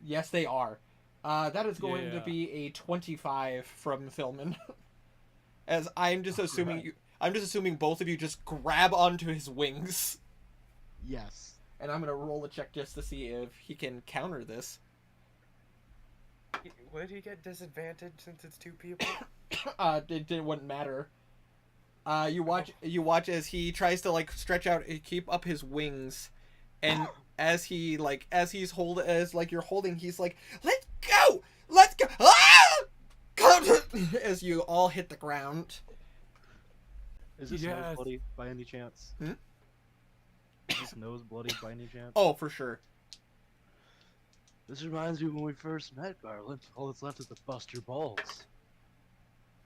Yes, they are. That is going to Yeah. be a 25 from Filman. As I'm just assuming Alright. I'm just assuming both of you just grab onto his wings. Yes. And I'm going to roll a check just to see if he can counter this. Would he get disadvantage since it's 2 people? It wouldn't matter. You watch as he tries to like stretch out, keep up his wings, and as you're holding, he's like, let's go, ah! As you all hit the ground. Is his Yes. nose bloody by any chance? Hmm? Is his nose bloody by any chance? Oh, for sure. This reminds me when we first met, Garland. All that's left is to bust your balls.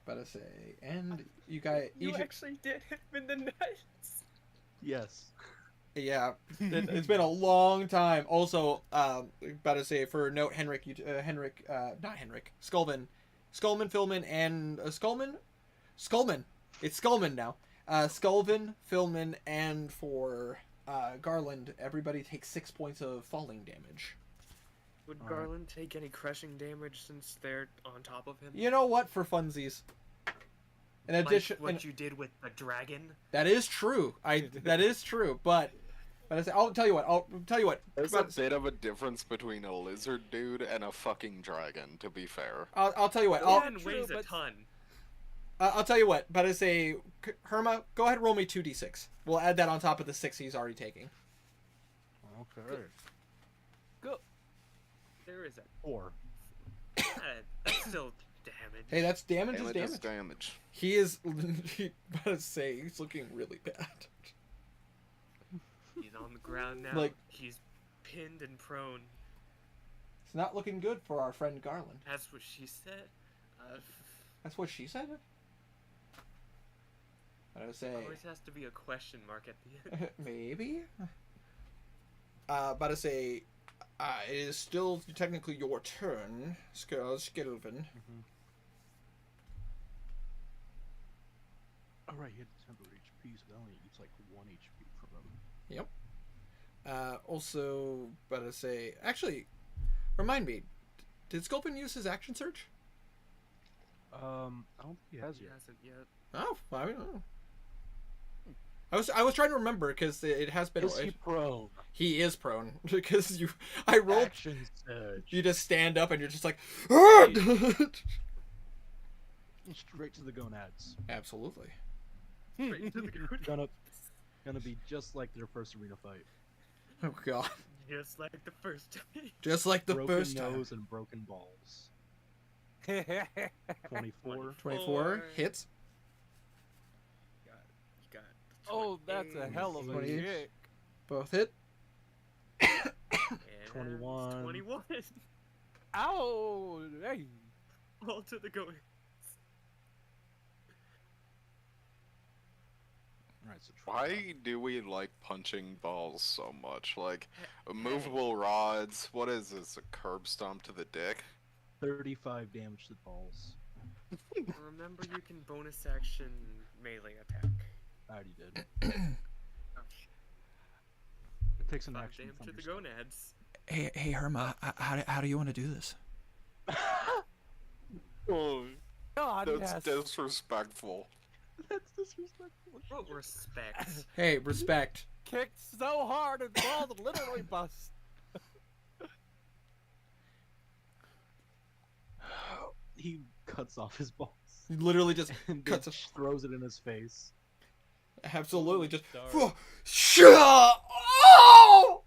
But I say, and you guys, You actually did hit him in the nuts. Yes. yeah, it's been a long time. Also, about to say for note, Skulman, Filman, and Skullman. It's Skullman now. Skulven, Filman, and for Garland, everybody takes 6 points of falling damage. Would Alright. Garland take any crushing damage since they're on top of him? You know what? For funsies. In addition, Like what you did with the dragon? that is true. That is true. But I say, I'll tell you what. There's But- a bit of a difference between a lizard dude and a fucking dragon, to be fair. I'll tell you what. Dragon true, weighs a but- ton. I'll tell you what. But I say, Herma, go ahead and roll me 2d6. We'll add that on top of the 6 he's already taking. Okay. Go. There is a 4. that's still damage. Hey, that's damage. Damage Is is damage. damage. He is. About to say, he's looking really bad. He's on the ground now. Like- He's pinned and prone. It's not looking good for our friend Garland. That's what she said. That's what she said. I would say Always has to be a question mark at the end. maybe. About to say, it is still technically your turn, Skelvin. Alright, he had 10 HP, so that only eats like 1 HP from him. Also, about to say, actually, remind me, did Sculpin use his action surge? I don't think he has He yet. hasn't yet. Oh, I don't know. I was trying to remember because it has been. Is he prone? He is prone because I rolled. Action surge. You just stand up and you're just like. Straight to the gonads. Absolutely. Straight to the ground. Gonna be just like their first arena fight. Oh god. Just like the first time. Just like the Broken first time. nose and broken balls. 24. 24 hits. You got Oh, that's a hell of a 20. kick. Both hit. and 21. 21. Ow! Hey. All to the going. Alright, so Why do we like punching balls so much? Like, movable rods. What is this? A curb stomp to the dick? 35 damage to the balls. Remember, you can bonus action melee attack. I already did. Oh, shit. It takes an 5 action. damage to the gonads. Hey, Herma. How do you want to do this? Oh, God, that's yes. disrespectful. That's disrespectful. What respect? Hey, respect. Kicked so hard and balls literally bust. He cuts off his balls Literally just and cuts. then throws it in his face. Absolutely just. Dark. Shut up! Oh!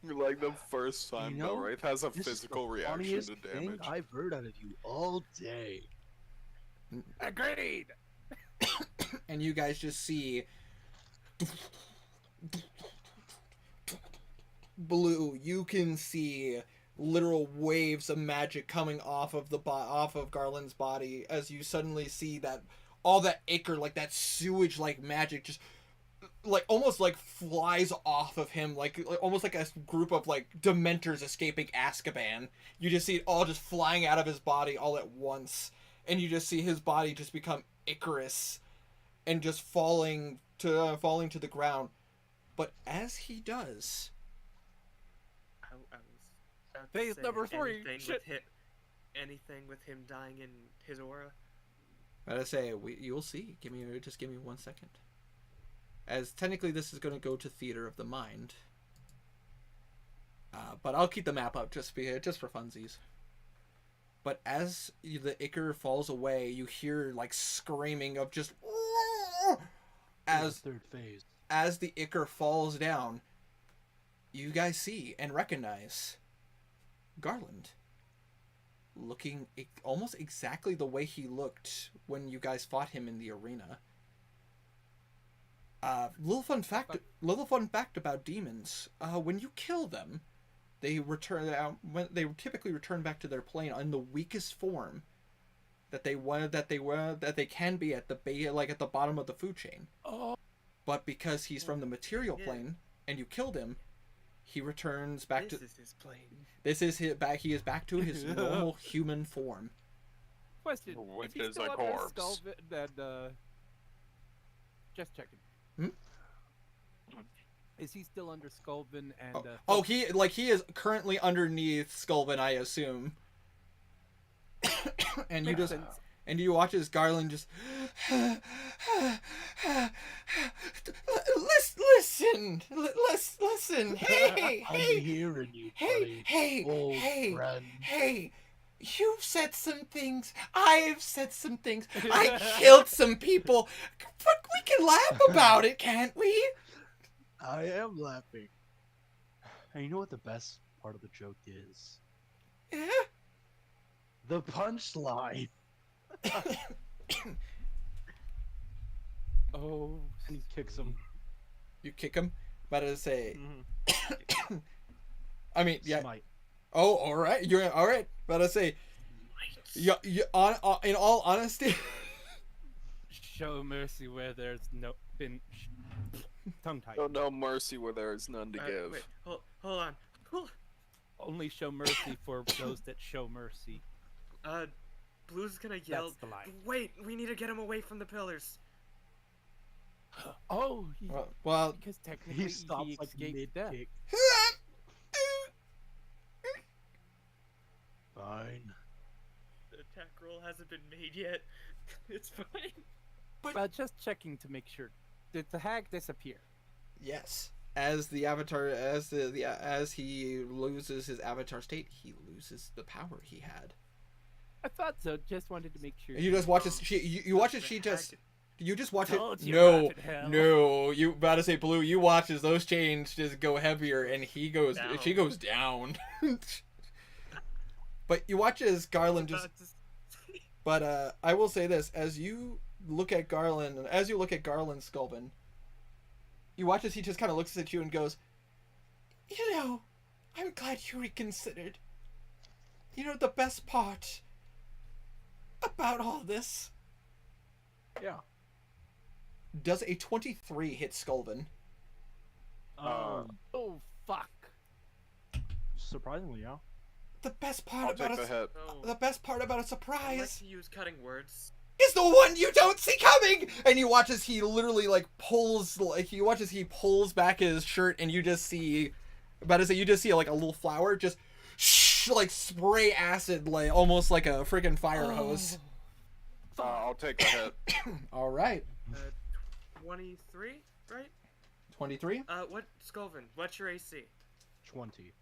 Like the first time, You know, though, Wraith has a This physical is the reaction funniest to thing damage. I've heard out of you all day. Agreed. And you guys just see Blue. You can see literal waves of magic coming off of off of Garland's body as you suddenly see that all that ichor, like that sewage like magic, just like almost like flies off of him, like almost like a group of like dementors escaping Azkaban. You just see it all just flying out of his body all at once, and you just see his body just become Icarus and just falling to the ground. But as he does, I was about to Phase say number 3. anything Shit. with anything with him dying in his aura. I say you'll see. Give me 1 second. As technically this is going to go to Theater of the Mind, but I'll keep the map up just for funsies. But as the ichor falls away, you hear like screaming of just as third phase. as the ichor falls down. You guys see and recognize Garland, looking almost exactly the way he looked when you guys fought him in the arena. Little fun fact about demons. When you kill them, they typically return back to their plane in the weakest form that they can be at the bottom of the food chain. Oh. But because he's from the material plane and you killed him, he returns back This to is his plane. this is his back. He is back to his normal human form. Question. Which If he's is still a under corpse. Skullvin, then, just checking. Hmm? Is he still under Skullvin and? He is currently underneath Skullvin, I assume. And you Makes just sense. and you watch as Garland just listen. Hey, I'm hey, hearing you, hey, buddy. hey, Old hey, friend. hey. You've said some things. I've said some things. I killed some people. But we can laugh about it, can't we? I am laughing. And you know what the best part of the joke is? Yeah. The punchline. Oh. And he kicks him. You kick him. About to say. Mhm. I mean, yeah. Smite. Oh, all right. You're all right. About to say. Yeah. In all honesty. Show mercy where there's been tongue tied. Oh, no mercy where there is none to give. Wait, hold on. Only show mercy for those that show mercy. Blue's gonna yell. That's the line. Wait, we need to get him away from the pillars. Oh, Well, because technically He stops like escaped mid death. kick. fine. The attack roll hasn't been made yet. It's fine. Well, just checking to make sure. Did the hag disappear? Yes. As the avatar, as he loses his avatar state, he loses the power he had. I thought so. Just wanted to make sure. You just watch as you watch as she The just hag- you just watch it. Told you, No, Rapid Hell. no. You about to say Blue? You watch as those chains just go heavier, and he goes. Down. She goes down. But you watch as Garland just. About to- But I will say this: as you look at Garland, and as you look at Garland Sculpin, you watch as he just kind of looks at you and goes, "You know, I'm glad you reconsidered. You know, the best part about all this." Yeah. Does a 23 hit Sculvin? Um, Oh fuck! surprisingly, yeah. The best part I'll about take the hit. Oh, the best part about a I like surprise to use cutting words. is the one you don't see coming. And you watch as he literally you watch as he pulls back his shirt, and you just see, about to say, you just see like a little flower just like spray acid, like almost like a freaking fire hose. I'll take the hit. All right, 23, right? 23. What, Sculvin, what's your AC? 20.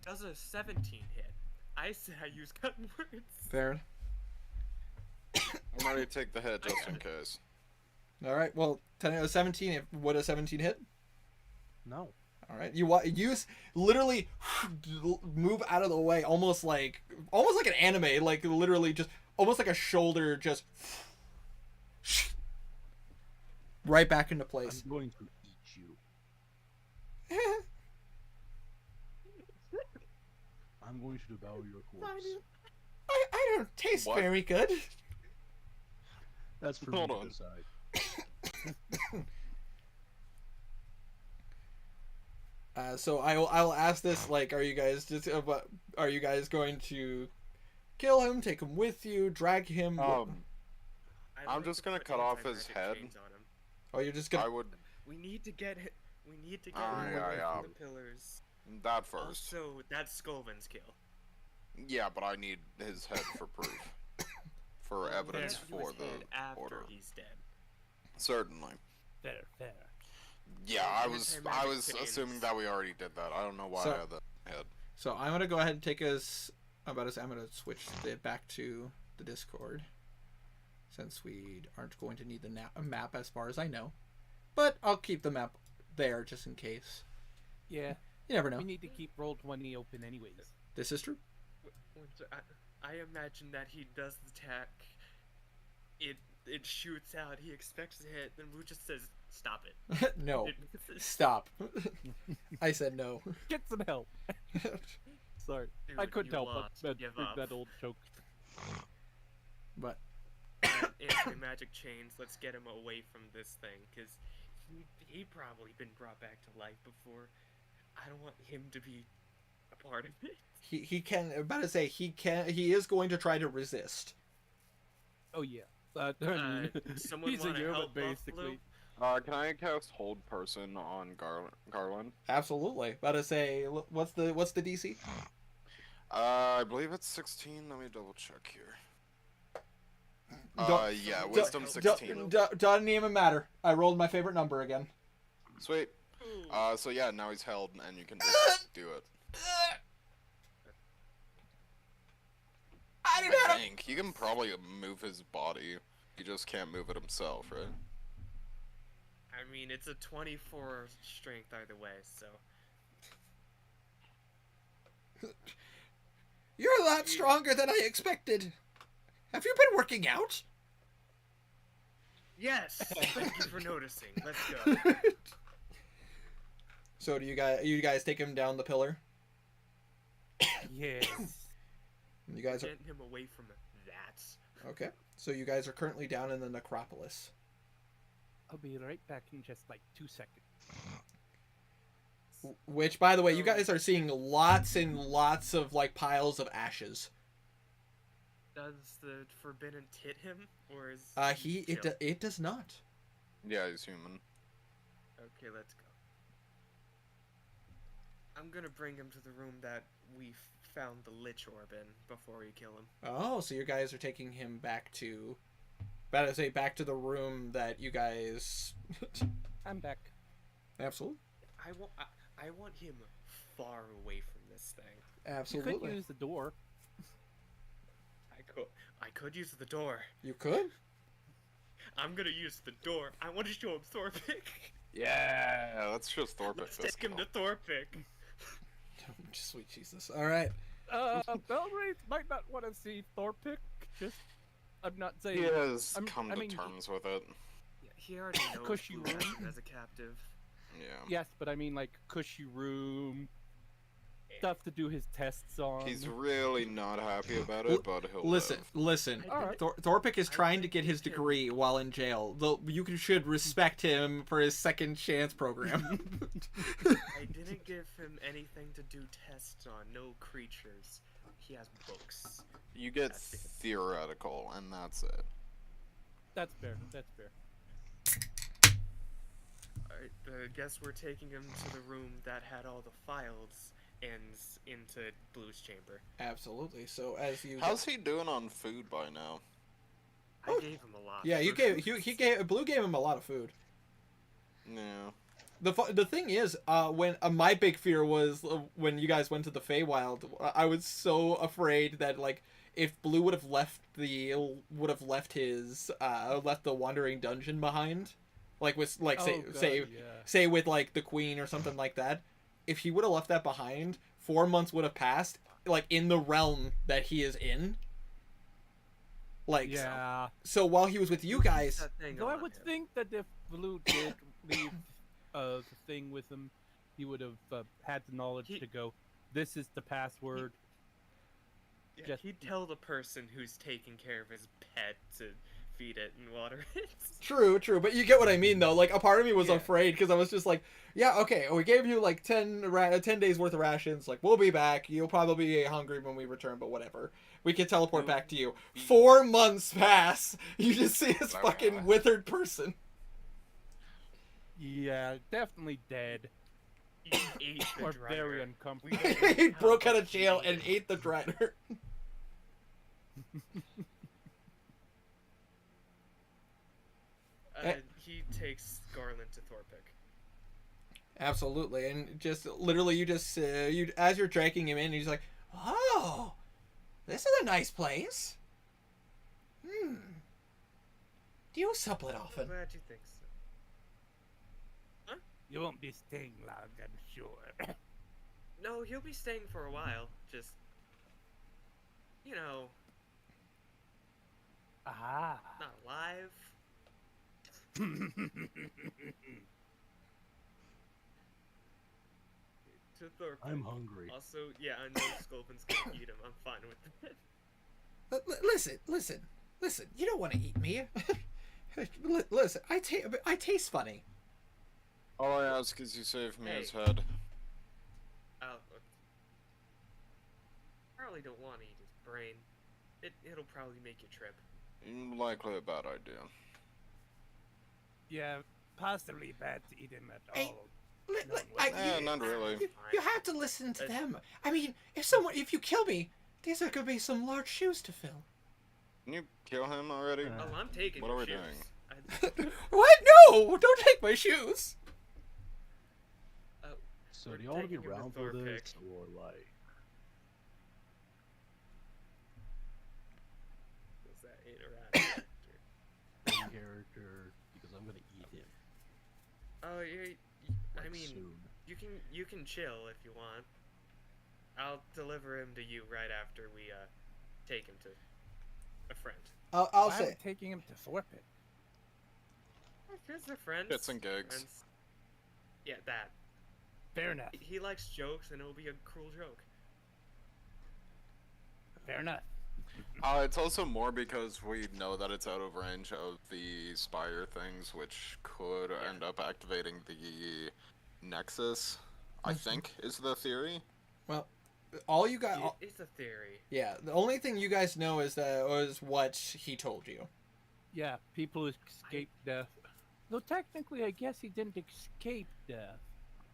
Does a 17 hit? I said I use cutting words. Fair. I'm ready to take the hit just in case. All right. Well, 17. Would a 17 hit? No. All right. You literally move out of the way, almost like an anime, like literally just almost like a shoulder, just right back into place. I'm going to eat you. I'm going to devour your corpse. I don't taste What? very good. That's for Hold me on. to decide. So I'll ask this, like, are you guys going to kill him, take him with you, drag him? I'd I'm like just to gonna put cut off his anti-magic head. chains on him. Oh, you're just gonna. I would We need to get him. We need to get Ah, him yeah, away yeah. from the pillars. that first. Also, that's Sculvin's kill. Yeah, but I need his head for proof, for evidence Fair. for His head the after order. he's dead. Certainly. Fair. Yeah, I Anti-magic was chains. assuming that we already did that. I don't know why So- I had that head. So I'm gonna go ahead and take us. I'm gonna switch it back to the Discord, since we aren't going to need the map as far as I know, but I'll keep the map there just in case. Yeah, You never know. we need to keep roll 20 open anyways. This is true. I imagine that he does the attack. It shoots out. He expects to hit. Then Wu just says, "Stop it." No. It- Stop. I said no. Get some help. Sorry, Dude, I couldn't you help lost. but Give bring up. that old joke. But Anti-magic chains. Let's get him away from this thing, because he probably been brought back to life before. I don't want him to be a part of it. he can. About to say he is going to try to resist. Oh yeah. Someone he's a wanna human help basically. Can I cast Hold Person on Garland? Absolutely. About to say, what's the DC? I believe it's 16. Let me double check here. Don't- Yeah, don't- Wisdom don't- 16. Doesn't even matter. I rolled my favorite number again. Sweet. Ooh. So yeah, now he's held, and you can just do it. I do I not. think he can probably move his body. He just can't move it himself, right? I mean, it's a 24 strength either way, so. You're a lot stronger than I expected. Have you been working out? Yes! Thank you for noticing. Let's go. So do you guys take him down the pillar? Yes. You guys are Getting him away from that. okay. So you guys are currently down in the necropolis. I'll be right back in just like 2 seconds. Which, by the way, you guys are seeing lots and lots of like piles of ashes. Does the forbidden hit him, or is chill? It does not. Yeah, he's human. Okay, let's go. I'm gonna bring him to the room that we found the Lich Orb in before we kill him. Oh, so you guys are taking him back to, back to the room that you guys. I'm back. Absolutely. I want him far away from this thing. You Absolutely. could use the door. I could use the door. You could. I'm gonna use the door. I want to show him Thorpic. Yeah, let's just Thorpic Let's this. take him to Thorpic. Sweet Jesus. All right. Belgrade might not want to see Thorpic. Just, I'm not saying. He has I'm- come I to mean, terms with it. Yeah, he already knows Cushy Blue has room. him as a captive. Yeah. Yes, but I mean like cushy room, stuff to do his tests on. He's really not happy about it, but he'll Listen, live. listen. Alright. Thorpic is I trying to think get his we can- degree while in jail. Though you should respect him for his second chance program. I didn't give him anything to do tests on. No creatures. He has books. You get That's it. theoretical, and that's it. That's fair. That's fair. Alright, I guess we're taking him to the room that had all the files and into Blue's chamber. Absolutely. So as you. How's he doing on food by now? I gave him a lot. Yeah, you for- gave he gave Blue gave him a lot of food. Yeah. The thing is, when my big fear was when you guys went to the Feywild, I was so afraid that like if Blue would have left his left the wandering dungeon behind, like with like Oh, God, yeah. say with like the queen or something like that, if he would have left that behind, 4 months would have passed like in the realm that he is in. Like Yeah. so while he was with you guys, That thing Though I on would him. think that if Blue did leave the thing with him, he would have had the knowledge He- to go, this is the password. Yeah, just- he'd tell the person who's taking care of his pet to feed it and water it. True, but you get what I mean, though. Like, a part of me was Yeah. afraid because I was just like, yeah, okay, we gave you like 10 days worth of rations. Like, we'll be back. You'll probably be hungry when we return, but whatever. We can teleport back to you. 4 months pass. You just see this fucking withered person. Yeah, definitely dead. He ate the Or driver. very We uncomfortable. don't know He how broke out of much he jail ate. and ate the driver. He takes Garland to Thorpic. Absolutely, and just literally, you just you as you're dragging him in, he's like, "Oh, this is a nice place. Do you sup it I'm often?" glad you think so. You won't be staying long, I'm sure. No, he'll be staying for a while. Just, you know, Ah. not alive. To Thorpic. I'm hungry. Also, yeah, I know Sculpin's gonna eat him. I'm fine with it. Listen. You don't want to eat me. Listen, I taste funny. All I ask is you save me Hey. his head. Probably don't want to eat his brain. It'll probably make you trip. Likely a bad idea. Yeah, possibly bad to eat him at Hey, all. Not really. You have to listen to That's- them. I mean, if you kill me, these are gonna be some large shoes to fill. Can you kill him already? Oh, I'm taking What your are we shoes. doing? What? No! Don't take my shoes. So We're do you want to be taking him to around for Thorpic. this, or like? Does that interact? main character? Because I'm gonna eat him. Oh, I Like, mean, soon. you can chill if you want. I'll deliver him to you right after we take him to a friend. I'll Why are we say. taking him to Thorpic? Because they're friends. Shits and gigs. friends. Yeah, that. Fair enough. He likes jokes, and it'll be a cruel joke. Fair enough. It's also more because we know that it's out of range of the Spire things, which could Yeah. end up activating the Nexus, I think, is the theory. Well, all you got. It's a theory. Yeah, the only thing you guys know is what he told you. Yeah, people who escape death. Though technically, I guess he didn't escape death.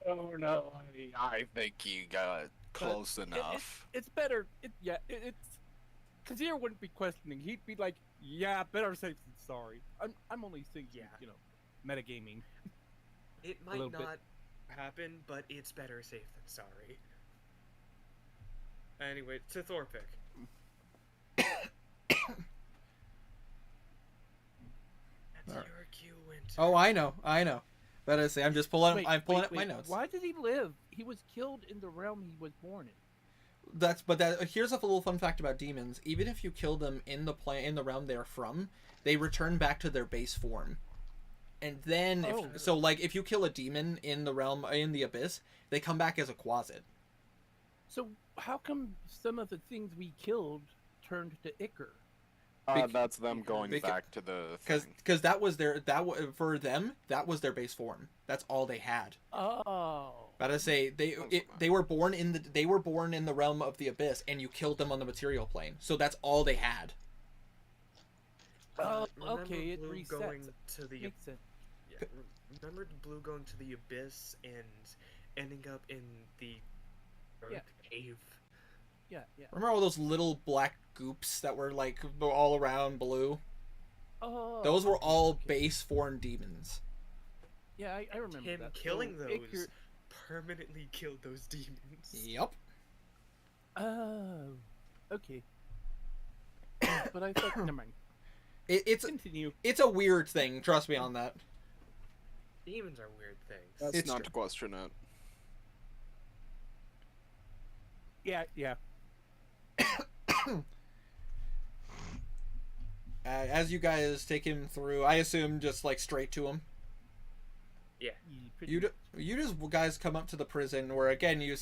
Oh no, I think you got Close enough. It's better. It's Kazir wouldn't be questioning. He'd be like, "Yeah, better safe than sorry." I'm only thinking, Yeah. metagaming. It might little bit. not happen, but it's better safe than sorry. Anyway, to Thorpic. That's Alright. your cue, Winter. Oh, I know. But I say I'm just pulling. Wait, I'm pulling wait, up my wait. notes. Why did he live? He was killed in the realm he was born in. Here's a little fun fact about demons. Even if you kill them in the realm they're from, they return back to their base form. And then Oh. if you kill a demon in the realm in the abyss, they come back as a quasit. So how come some of the things we killed turned to ichor? That's them going Beca- back to the thing. Because for them that was their base form. That's all they had. Oh. But I say they were born in the realm of the abyss, and you killed them on the material plane. So that's all they had. Oh, Remember okay, it Blue resets. going to the Makes sense. yeah, remember Blue going to the abyss and ending up in the Yeah. cave. Yeah. Remember all those little black goops that were like all around Blue? Oh. Those were all okay. base form demons. Yeah, I remember Him that. killing So those ichor- permanently killed those demons. Yep. Oh. Okay. But I thought, never mind. It's Continue. a weird thing. Trust me on that. Demons are weird things. That's It's not true. to question it. Yeah. As you guys take him through, I assume just like straight to him. Pretty You just guys come up to the prison where again you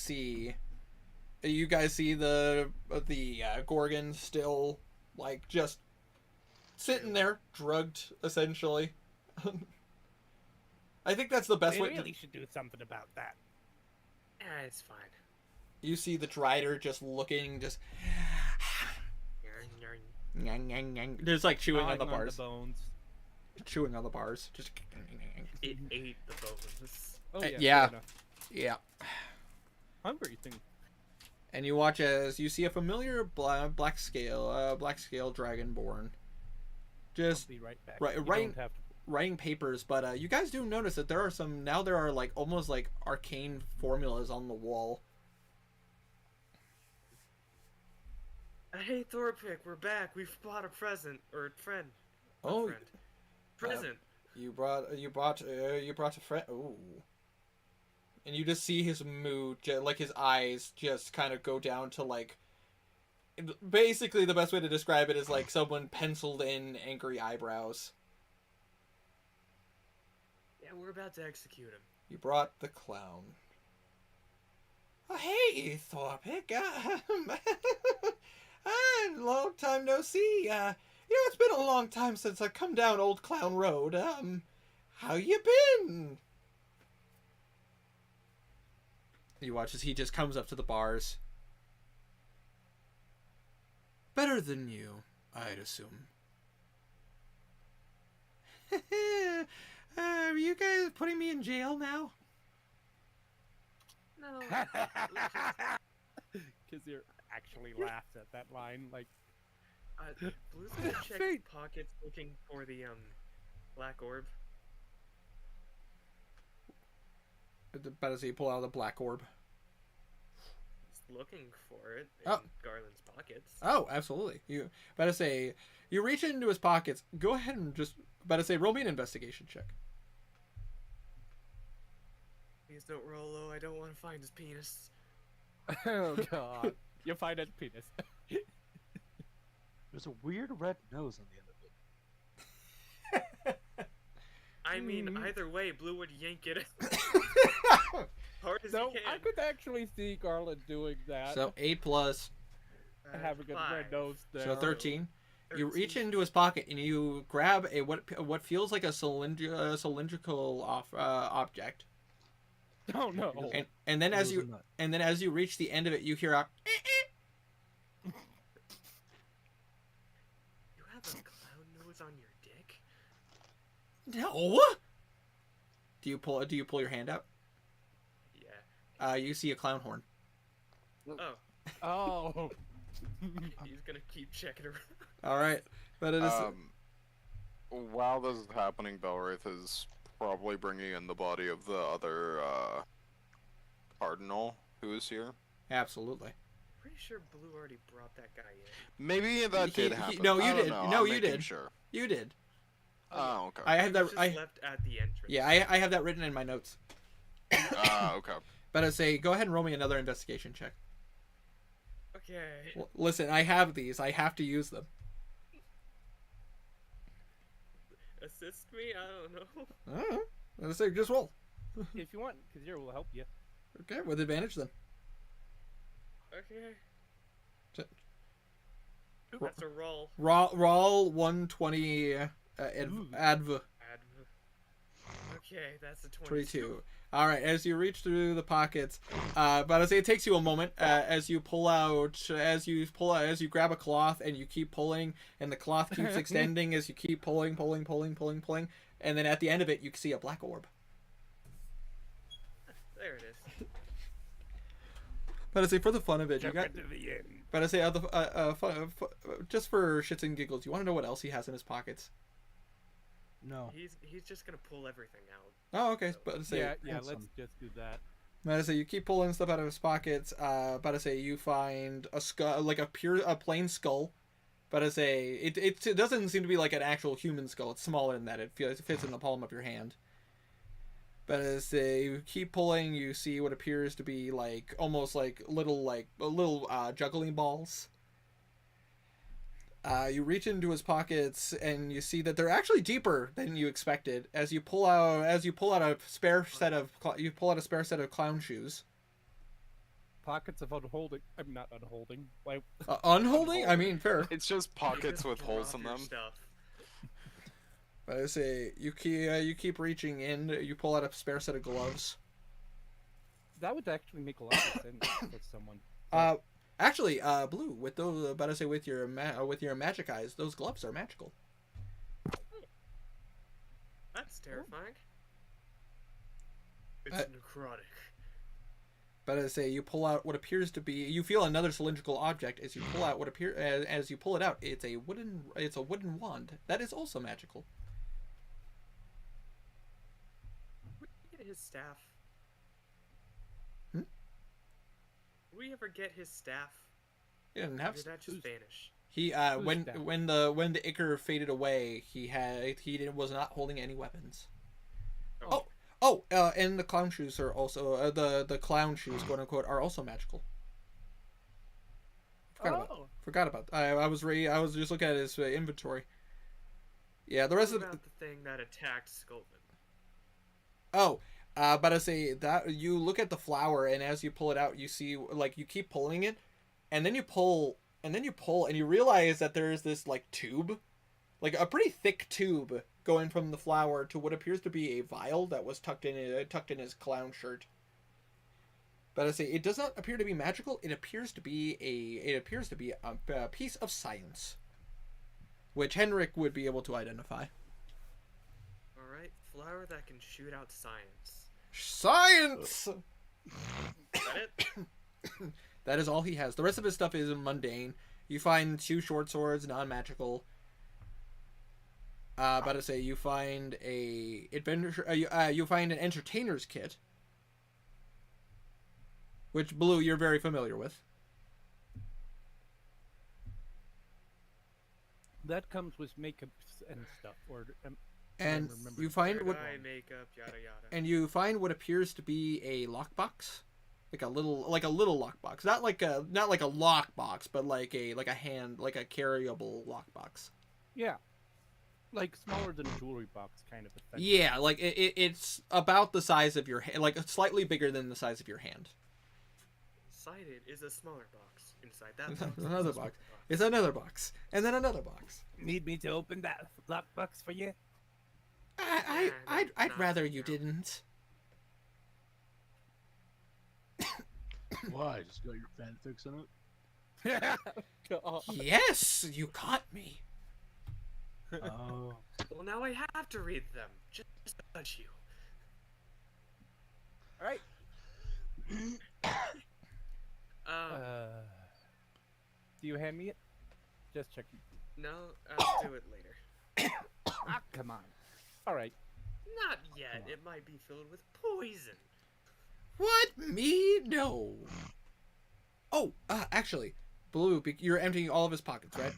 guys see the Gorgon still like just sitting there, drugged essentially. I think that's the best They way. really should do something about that. It's fine. You see the Drider just looking, just just like chewing on the Gnawing bars, bones. chewing on the bars, just It ate the bones. Oh yeah. yeah. fair enough. yeah. Hungry thing. And you watch as you see a familiar black scale dragonborn, just I'll be right back. right- You right- don't have to- writing papers. But you guys do notice that there are like almost like arcane formulas on the wall. Hey Thorpic, we're back. We've bought a present or a friend. Not Oh, friend. Present. you brought a friend. Ooh. And you just see his mood, like his eyes, just kind of go down to like. Basically, the best way to describe it is like someone penciled in angry eyebrows. Yeah, we're about to execute him. You brought the clown. Oh, hey, Thorpic. Long time no see. It's been a long time since I've come down Old Clown Road. How you been? You watch as he just comes up to the bars. Better than you, I'd assume. Are you guys putting me in jail now? No. Kazir actually laughs at that line, like, Blue's gonna check his Fate. pockets looking for the black orb. About as he pull out the black orb. He's looking for it in Oh. Garland's pockets. Oh, absolutely. You better say you reach into his pockets. Go ahead and just better say roll me an investigation check. Please don't roll low. I don't want to find his penis. oh god. You find his penis. There's a weird red nose on the end of it. I mean, Mhm. either way, Blue would yank it hard as No, he can. I could actually see Garland doing that. So 8 plus, having a red 5. nose there. so 13. You reach 13. into his pocket and you grab a what feels like a cylindrical object. Oh no. And then as Nose you and nut. and then as you reach the end of it, you hear a. You have a clown nose on your dick? No. Do you pull your hand out? Yeah. You see a clown horn. Oh, Oh. he's gonna keep checking around. All right, but it is. While this is happening, Belwraith is probably bringing in the body of the other cardinal who is here. Absolutely. Pretty sure Blue already brought that guy in. Maybe that did happen. No, you I don't did. know. No, I'm you making did. Sure. You did. Oh, okay. I have He that. was just left at the entrance. Yeah, I have that written in my notes. Okay. But I say, go ahead and roll me another investigation check. Okay. Listen, I have these. I have to use them. Assist me? I don't know. I don't know. I say, just roll. If you want, Kazir will help you. Okay, with advantage then. Okay. Ch- That's a roll. Roll 120 Ooh. adv. Okay, that's a 22. All right, as you reach through the pockets, but I say it takes you a moment as you grab a cloth and you keep pulling, and the cloth keeps extending as you keep pulling, and then at the end of it, you see a black orb. There it is. But I say for the fun of it, you Jump got. into the end. But I say just for shits and giggles, you want to know what else he has in his pockets? No. He's just gonna pull everything out. Oh, okay. But I say, Yeah, Awesome. let's just do that. But I say you keep pulling stuff out of his pockets. But I say you find a skull, like a plain skull. But I say it doesn't seem to be like an actual human skull. It's smaller than that. It fits in the palm of your hand. But as say you keep pulling, you see what appears to be like almost like little juggling balls. You reach into his pockets and you see that they're actually deeper than you expected. As you pull out a spare set of clown shoes. Pockets of unholding. I'm not unholding. Like, Unholding? I mean, fair. It's just pockets Just with holes drop in your them. Stuff. But I say you keep reaching in. You pull out a spare set of gloves. that would actually make a lot of sense with someone. Actually, Blue, with those, but I say with your magic eyes, those gloves are magical. That's terrifying. It's Uh, necrotic. But as I say, you pull out what appears to be, you feel another cylindrical object as you pull out what appear as you pull it out. It's a wooden wand that is also magical. Where did we get his staff? Hmm? Did we ever get his staff? He didn't Or have. did that just vanish? He Who's when that? when the ichor faded away, he was not holding any weapons. Oh, and the clown shoes are also the clown shoes, quote unquote, are also magical. Forgot about. I was just looking at his inventory. Yeah, the rest What of about the thing that attacked Skolvin? but I say that you look at the flower, and as you pull it out, you see like you keep pulling it, and then you pull, and you realize that there is this like tube, like a pretty thick tube going from the flower to what appears to be a vial that was tucked in his clown shirt. But I say it does not appear to be magical. It appears to be a piece of science, which Henrik would be able to identify. Alright, flower that can shoot out science. Science. Is that it? That is all he has. The rest of his stuff is mundane. You find 2 short swords, non-magical. But I say you find a adventure. You find an entertainer's kit, which Blue you're very familiar with. That comes with makeup and stuff, or And remember. you find Third what eye, makeup, yada yada. and you find what appears to be a lockbox, like a little lockbox, not like a lockbox, but like a carryable lockbox. Yeah, like smaller than a jewelry box, kind of a thing. Yeah, like it's about the size of your hand, like slightly bigger than the size of your hand. Inside it is a smaller box. Inside that box, is Another a smaller box. It's another box, and then another box. Need me to open that lockbox for you? I'd not rather right you now. didn't. Why? Just got your fanfics in it? Oh, Yes, you caught me. Oh. Well, now I have to read them. Just to touch you. all right. Do you hand me it? Just checking. No, I'll do it later. Ah, come on. All right. Not yet. It might be filled with poison. What? Me? No. Oh, actually, Blue, you're emptying all of his pockets, right?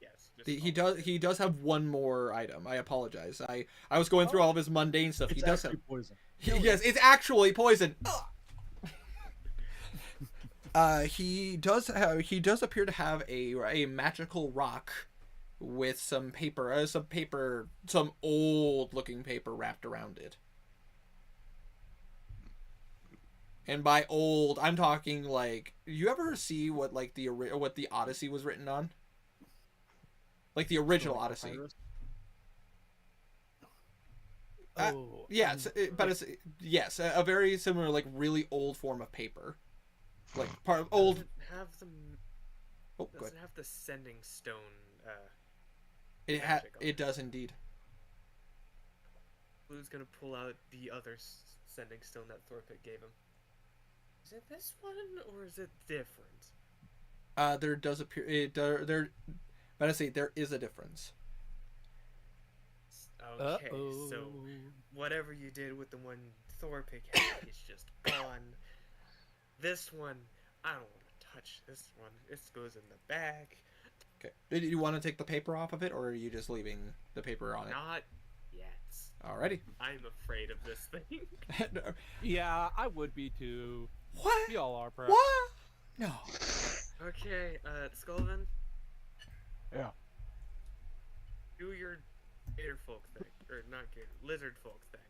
Yes. He does have one more item. I apologize. I was going through all of his mundane stuff. It's He does actually have. poison. Yes, it's actually poison. He does appear to have a magical rock with some old looking paper wrapped around it. And by old, I'm talking like, you ever see what like what the Odyssey was written on? Like the original Odyssey. Oh. Yes, but it's yes, a very similar, like really old form of paper, like part of old. Doesn't have the Oh, good. doesn't have the sending stone. magic on It does indeed. Blue's gonna pull out the other sending stone that Thorpik gave him. Is it this one or is it different? There does appear but I say there is a difference. Okay, Uh-oh. so whatever you did with the one Thorpik had is just gone. This one, I don't want to touch this one. This goes in the bag. Okay. Do you want to take the paper off of it, or are you just leaving the paper on it? Not yet. Alrighty. I'm afraid of this thing. Yeah, I would be too. What? We all are, perhaps. What? No. Okay, Skullivan, Yeah. do your gator folk thing. Or not gator, lizard folk thing.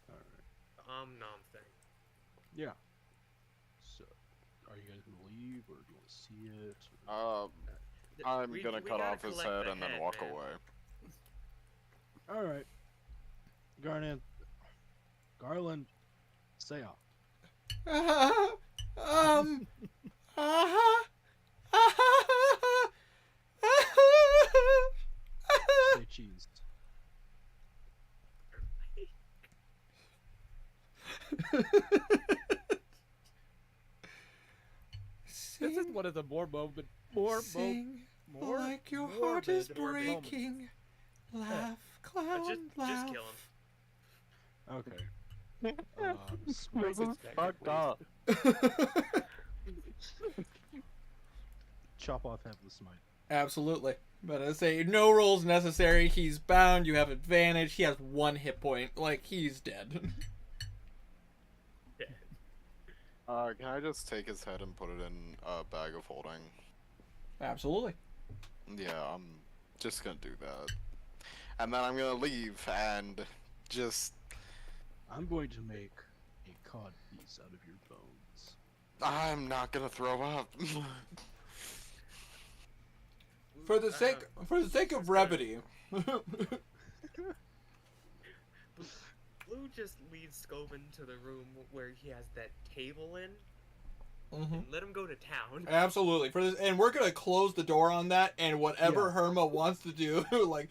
Alright. The nom thing. Yeah. So, are you guys gonna leave, or do you want to see it? Or... I'm We gonna cut gotta off his collect head the and then head, walk man. away. Alright. Garland, say off. Say cheese. This is one of the more Sing more like your heart is morbid moments. breaking. Laugh, clown, Just laugh. kill him. Okay. This is fucked up. Chop off half the smite. Absolutely. But I say no rolls necessary. He's bound. You have advantage. He has 1 hit point. Like, he's dead. Can I just take his head and put it in a bag of holding? Absolutely. Yeah, I'm just gonna do that. And then I'm gonna leave and just... I'm going to make a cod piece out of your bones. I'm not gonna throw up. For the sake of brevity. Blue just leads Skovin to the room where he has that table in. Mhm. And let him go to town. Absolutely. For this, and we're gonna close the door on that. And whatever Yeah. Herma wants to do, like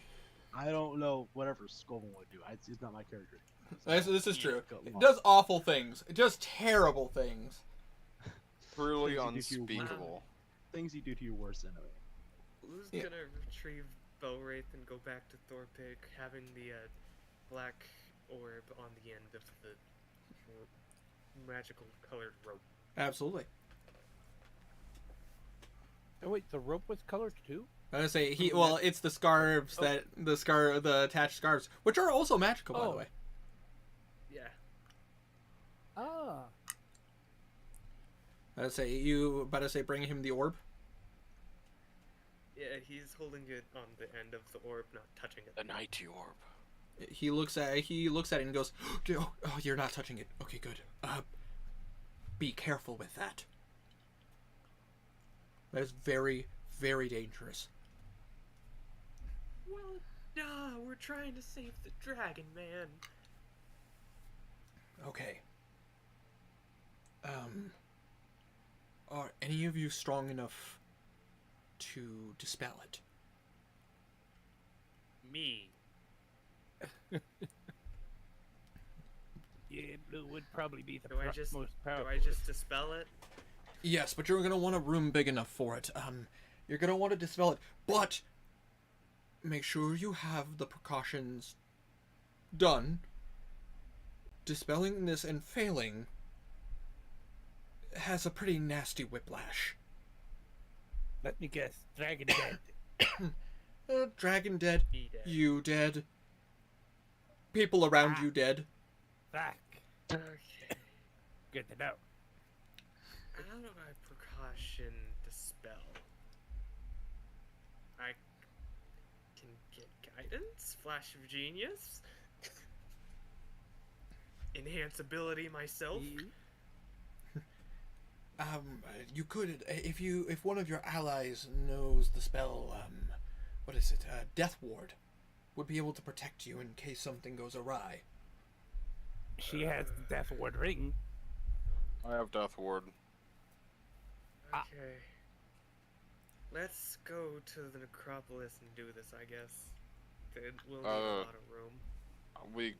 I don't know whatever Scovel would do. It's not my character. this is true. Got It lost. does awful things. Just terrible things. Truly Things you do to your unspeakable. Things you do to your worst enemy. Blue's Yeah. gonna retrieve Belwraith and go back to Thorpik, having the black orb on the end of the magical colored rope. Absolutely. Oh wait, the rope was colored too? I was gonna say well, it's the scarves Oh. the attached scarves, which are also magical, by the Oh. way. Yeah. Ah. I would say bring him the orb. Yeah, he's holding it on the end of the orb, not touching it. The Nighty Orb. He looks at it and goes, "Oh, you're not touching it. Okay, good. Be careful with that. That is very, very dangerous." Well, nah, we're trying to save the dragon, man. Okay. Are any of you strong enough to dispel it? Me. Yeah, blue would probably be the Do I just most do powerful. I just dispel it? Yes, but you're gonna want a room big enough for it. You're gonna want to dispel it, but make sure you have the precautions done. Dispelling this and failing has a pretty nasty whiplash. Let me guess, dragon dead. Dragon dead, Be dead. you dead, people around you dead. Fuck. Okay. Good to know. How do I precaution dispel? I can get guidance, flash of genius, enhance ability myself. You could, if one of your allies knows the spell, what is it, Death Ward, would be able to protect you in case something goes awry. She has the Death Ward ring. I have Death Ward. Okay. Let's go to the necropolis and do this, I guess. It will need a lot of room. We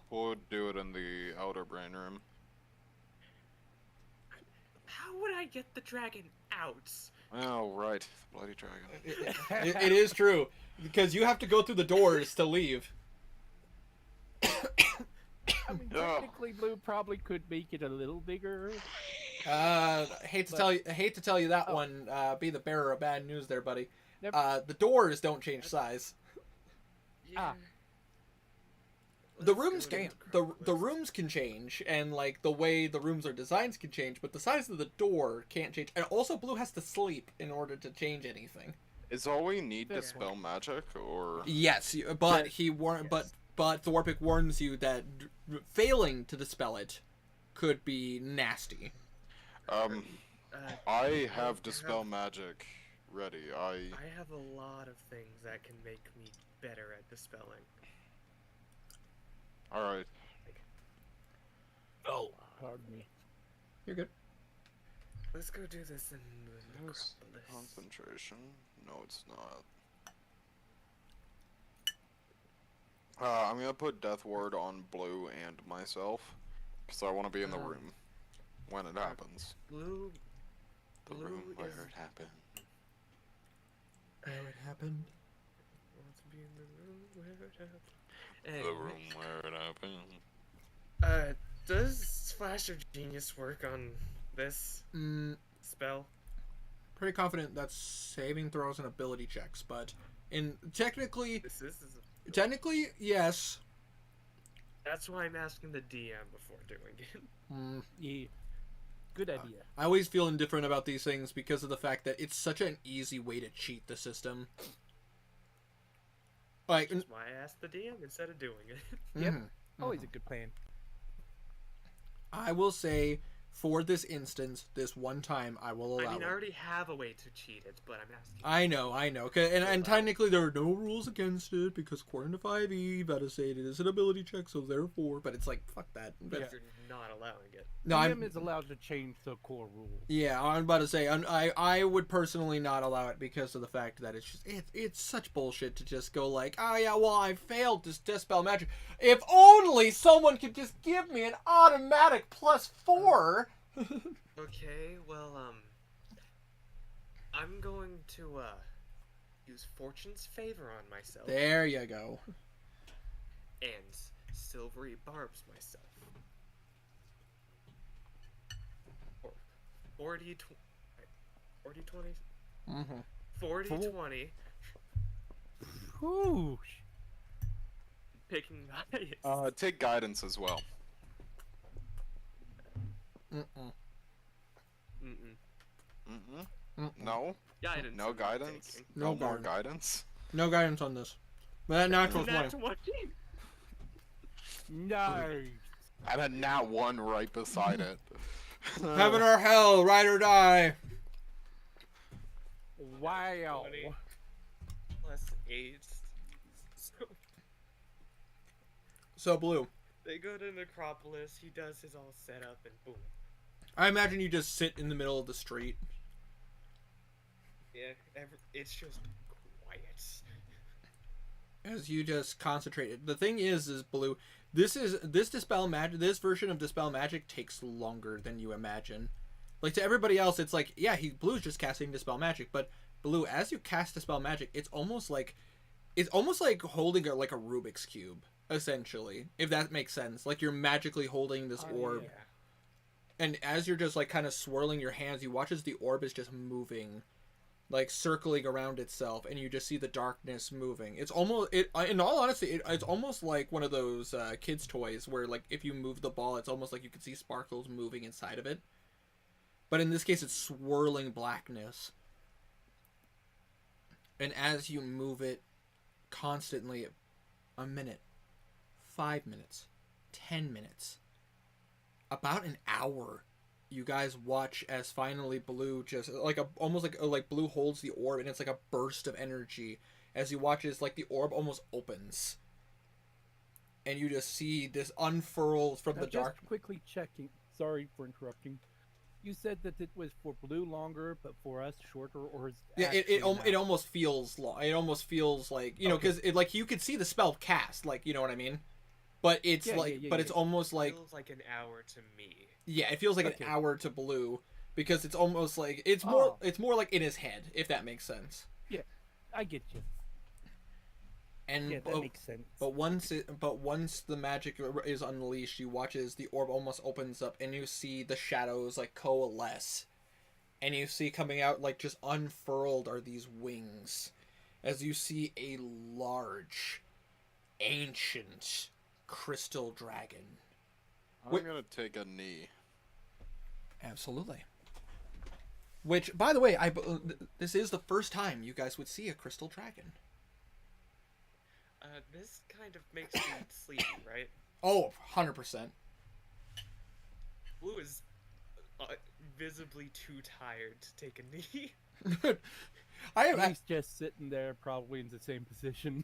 could do it in the outer brain room. How would I get the dragon out? Oh, right. The bloody dragon. It is true, because you have to go through the doors to leave. I mean, Yeah. technically, blue probably could make it a little bigger. Hate to tell you that one. Be the bearer of bad news, there, buddy. Yep. The doors don't change size. Yeah. The Let's rooms go to can the necropolis. rooms can change, and like the way the rooms are designed can change, but the size of the door can't change. And also, blue has to sleep in order to change anything. Is all we need Fair. to spell magic, or Yes, but he but Thorpic warns you that failing to dispel it could be nasty. Uh, I have dispel magic ready. I have a lot of things that can make me better at dispelling. All right. Oh, pardon me. You're good. Let's go do this in the Yes, necropolis. concentration. No, it's not. I'm gonna put Death Ward on Blue and myself, because I want to be in the room when it happens. Blue. The Blue room where is- it happened. How it happened. Want to be in the room where it happened. The Anyway, room where it happened. does Flash of Genius work on this spell? Pretty confident that's saving throws and ability checks, but technically, This is yes. That's why I'm asking the DM before doing it. Yeah. Good idea. I always feel indifferent about these things because of the fact that it's such an easy way to cheat the system. Like, That's why I asked the DM instead of doing it. Yep. mhm. Always a good plan. I will say, for this instance, this one time, I will allow I mean, I it. already have a way to cheat it, but I'm asking. I know. And technically there are no rules against it because according to 5e, Veta said it is an ability check, so therefore, but it's like, fuck that. But Yeah. you're not allowing it. No, DM is allowed to change the core rules. Yeah, I'm about to say, I would personally not allow it because of the fact that it's such bullshit to just go like, oh yeah, well I failed to dispel magic. If only someone could just give me an automatic +4. Okay, well, I'm going to, use Fortune's Favor on myself. There you go. And Silvery Barbs myself. 40, 20? Mm-hmm. 40, 20. Whew. Picking the highest. Take guidance as well. Mm-mm. No? Guidance. No I'm guidance? taking. No more guidance. guidance? No guidance on this. But natural Nat 20. 20. Nice. And a nat 1 right beside it. Heaven or hell, ride or die. Wow. 20 plus 8. So So, Blue, they go to Necropolis, he does his all setup, and boom. I imagine you just sit in the middle of the street. Yeah, it's just quiet. as you just concentrate. The thing is Blue, this dispel magic. This version of dispel magic takes longer than you imagine. Like to everybody else, it's like, yeah, Blue's just casting dispel magic, but Blue, as you cast dispel magic, it's almost like holding like a Rubik's cube, essentially, if that makes sense. Like you're magically holding this orb, Yeah. and as you're just like kind of swirling your hands, you watch as the orb is just moving, like circling around itself, and you just see the darkness moving. It's almost in all honesty, it's almost like one of those kids' toys where like if you move the ball, it's almost like you can see sparkles moving inside of it. But in this case, it's swirling blackness. And as you move it constantly, a minute, 5 minutes, 10 minutes, about an hour, you guys watch as finally Blue just almost like Blue holds the orb, and it's like a burst of energy as you watch as like the orb almost opens, and you just see this unfurl from Now, the dark. just quickly checking. Sorry for interrupting. You said that it was for Blue longer, but for us shorter, or is Yeah, it actually now? almost feels long. It almost feels like, you know, Okay. because it like you could see the spell cast, like, you know what I mean. But it's Yeah, like, yeah, but yeah. it's almost like, Feels like an hour to me. yeah, it feels like Okay. an hour to Blue, because it's almost like it's more like in his head, if that makes sense. I get you. And Yeah, that makes sense. but once the magic is unleashed, you watch as the orb almost opens up, and you see the shadows like coalesce, and you see coming out like just unfurled are these wings, as you see a large, ancient crystal dragon. I'm Wait. gonna take a knee. Absolutely. Which, by the way, this is the first time you guys would see a crystal dragon. This kind of makes me sleepy, right? Oh, 100%. Blue is visibly too tired to take a knee. He's just sitting there, probably in the same position.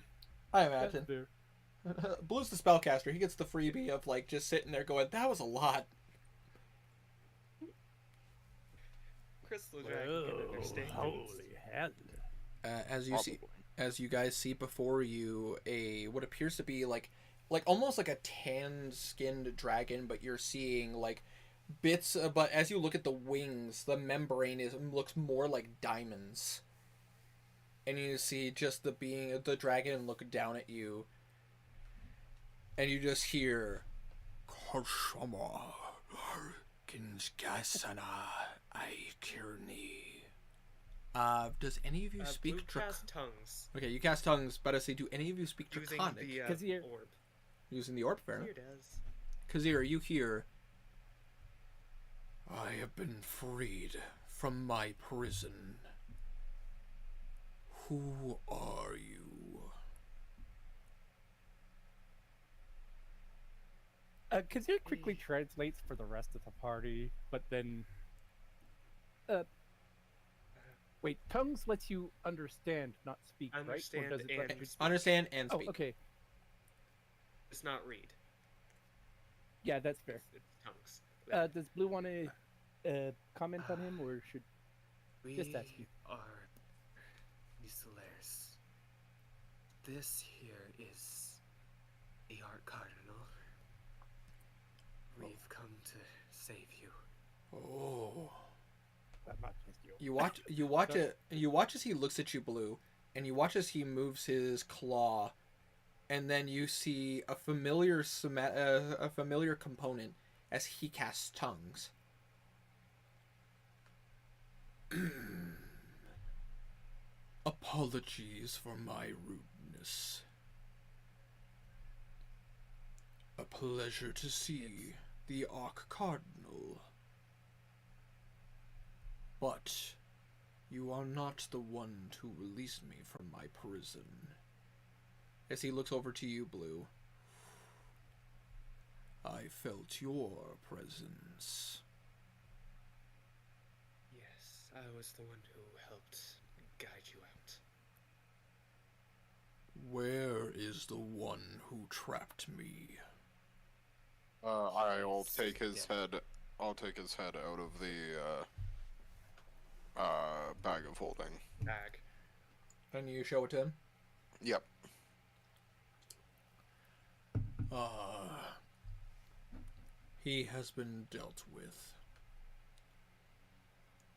I That's imagine. fair. Blue's the spellcaster. He gets the freebie of like just sitting there going, "That was a lot." Crystal Dragon can understand things. Holy hell! As you guys see before you, what appears to be like almost like a tan-skinned dragon, but you're seeing like bits. But as you look at the wings, the membrane looks more like diamonds, and you see just the dragon look down at you, and you just hear, "Koshama, Kinskasana, Aikirni." Does any of you Blue speak cast tongues Okay, you cast tongues, but I say, do any of you speak using Draconic? the 'Cause you're- orb. Using the orb, fair enough. Here does. Kazir, you hear, "I have been freed from my prison. Who are you?" Kazir quickly translates for the rest of the party, but then, wait, tongues lets you understand, not speak, Understand right? Or does it let and you... speak. Understand and Oh, speak. okay. It's not read. Yeah, that's fair. It's tongues. Does Blue want to comment on him, or should... We just ask you. are Usulares. This here is the Art Cardinal. We've come to save you. Oh. Not just you. You watch as he looks at you, Blue, and you watch as he moves his claw, and then you see a familiar component as he casts tongues. Apologies for my rudeness. A pleasure to see the Arch Cardinal. But you are not the one to release me from my prison. As he looks over to you, Blue. I felt your presence. Yes, I was the one who helped guide you out. Where is the one who trapped me? I'll take his head. I'll take his head out of the bag of holding. Bag. And you show it to him? Yep. Ah, he has been dealt with.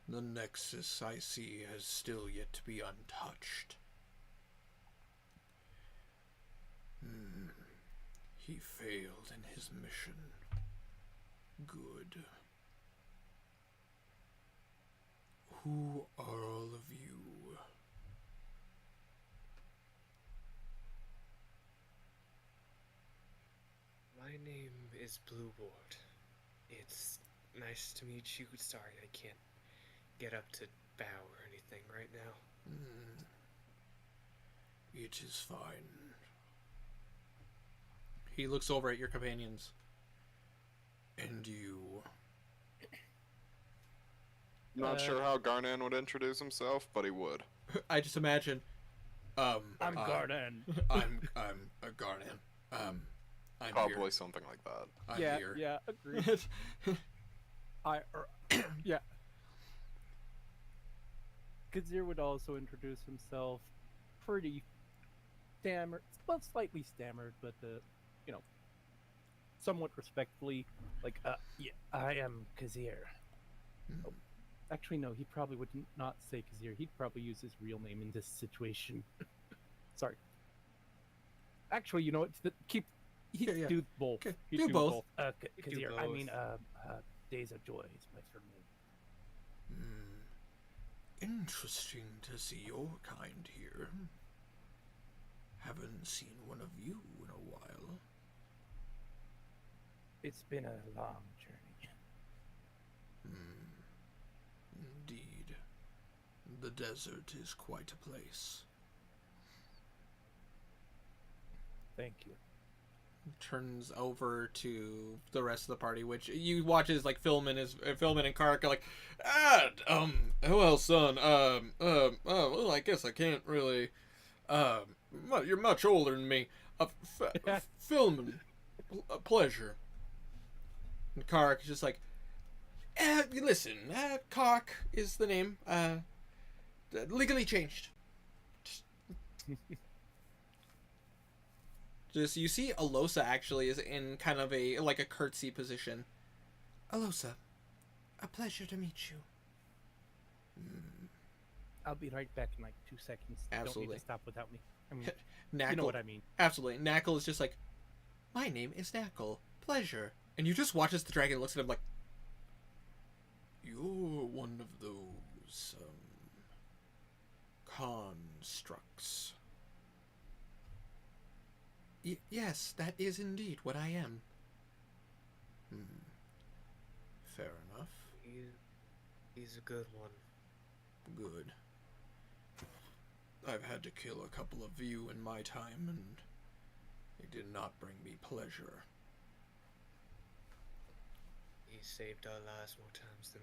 The Nexus, I see, has still yet to be untouched. He failed in his mission. Good. Who are all of you? My name is Blue Ward. It's nice to meet you. Sorry, I can't get up to bow or anything right now. It is fine. He looks over at your companions. And you. Not sure how Garnan would introduce himself, but he would. I just imagine. I'm Garden. I'm a Garnan. I'm Probably here. something like that. I'm yeah, here. yeah, agreed. Yeah. Kazir would also introduce himself pretty stammered, well, slightly stammered, but, somewhat respectfully. Like, yeah, I am Kazir. Oh, actually, no, he probably would not say Kazir. He'd probably use his real name in this situation. Sorry. Actually, you know what? He'd do both. Okay, He'd do both. Kazir, I mean, Days of Joy is my surname. Interesting to see your kind here. Haven't seen one of you in a while. It's been a long journey. Indeed. The desert is quite a place. Thank you. Turns over to the rest of the party, which you watch as like Philman and Kark are like, well, son, well, I guess I can't really, you're much older than me, Philman, a pleasure. And Kark is just like, listen, Kark is the name, legally changed. Just you see Alosa actually is in kind of a curtsy position. Alosa, a pleasure to meet you. I'll be right back in like 2 seconds. Don't Absolutely. need to stop without me. I mean, Knackle, you know what I mean. Absolutely. Knackle is just like, my name is Knackle. Pleasure. And you just watch as the dragon looks at him like, you're one of those constructs. Yes, that is indeed what I am. Fair enough. He's a good one. Good. I've had to kill a couple of you in my time, and it did not bring me pleasure. He saved our lives more times than...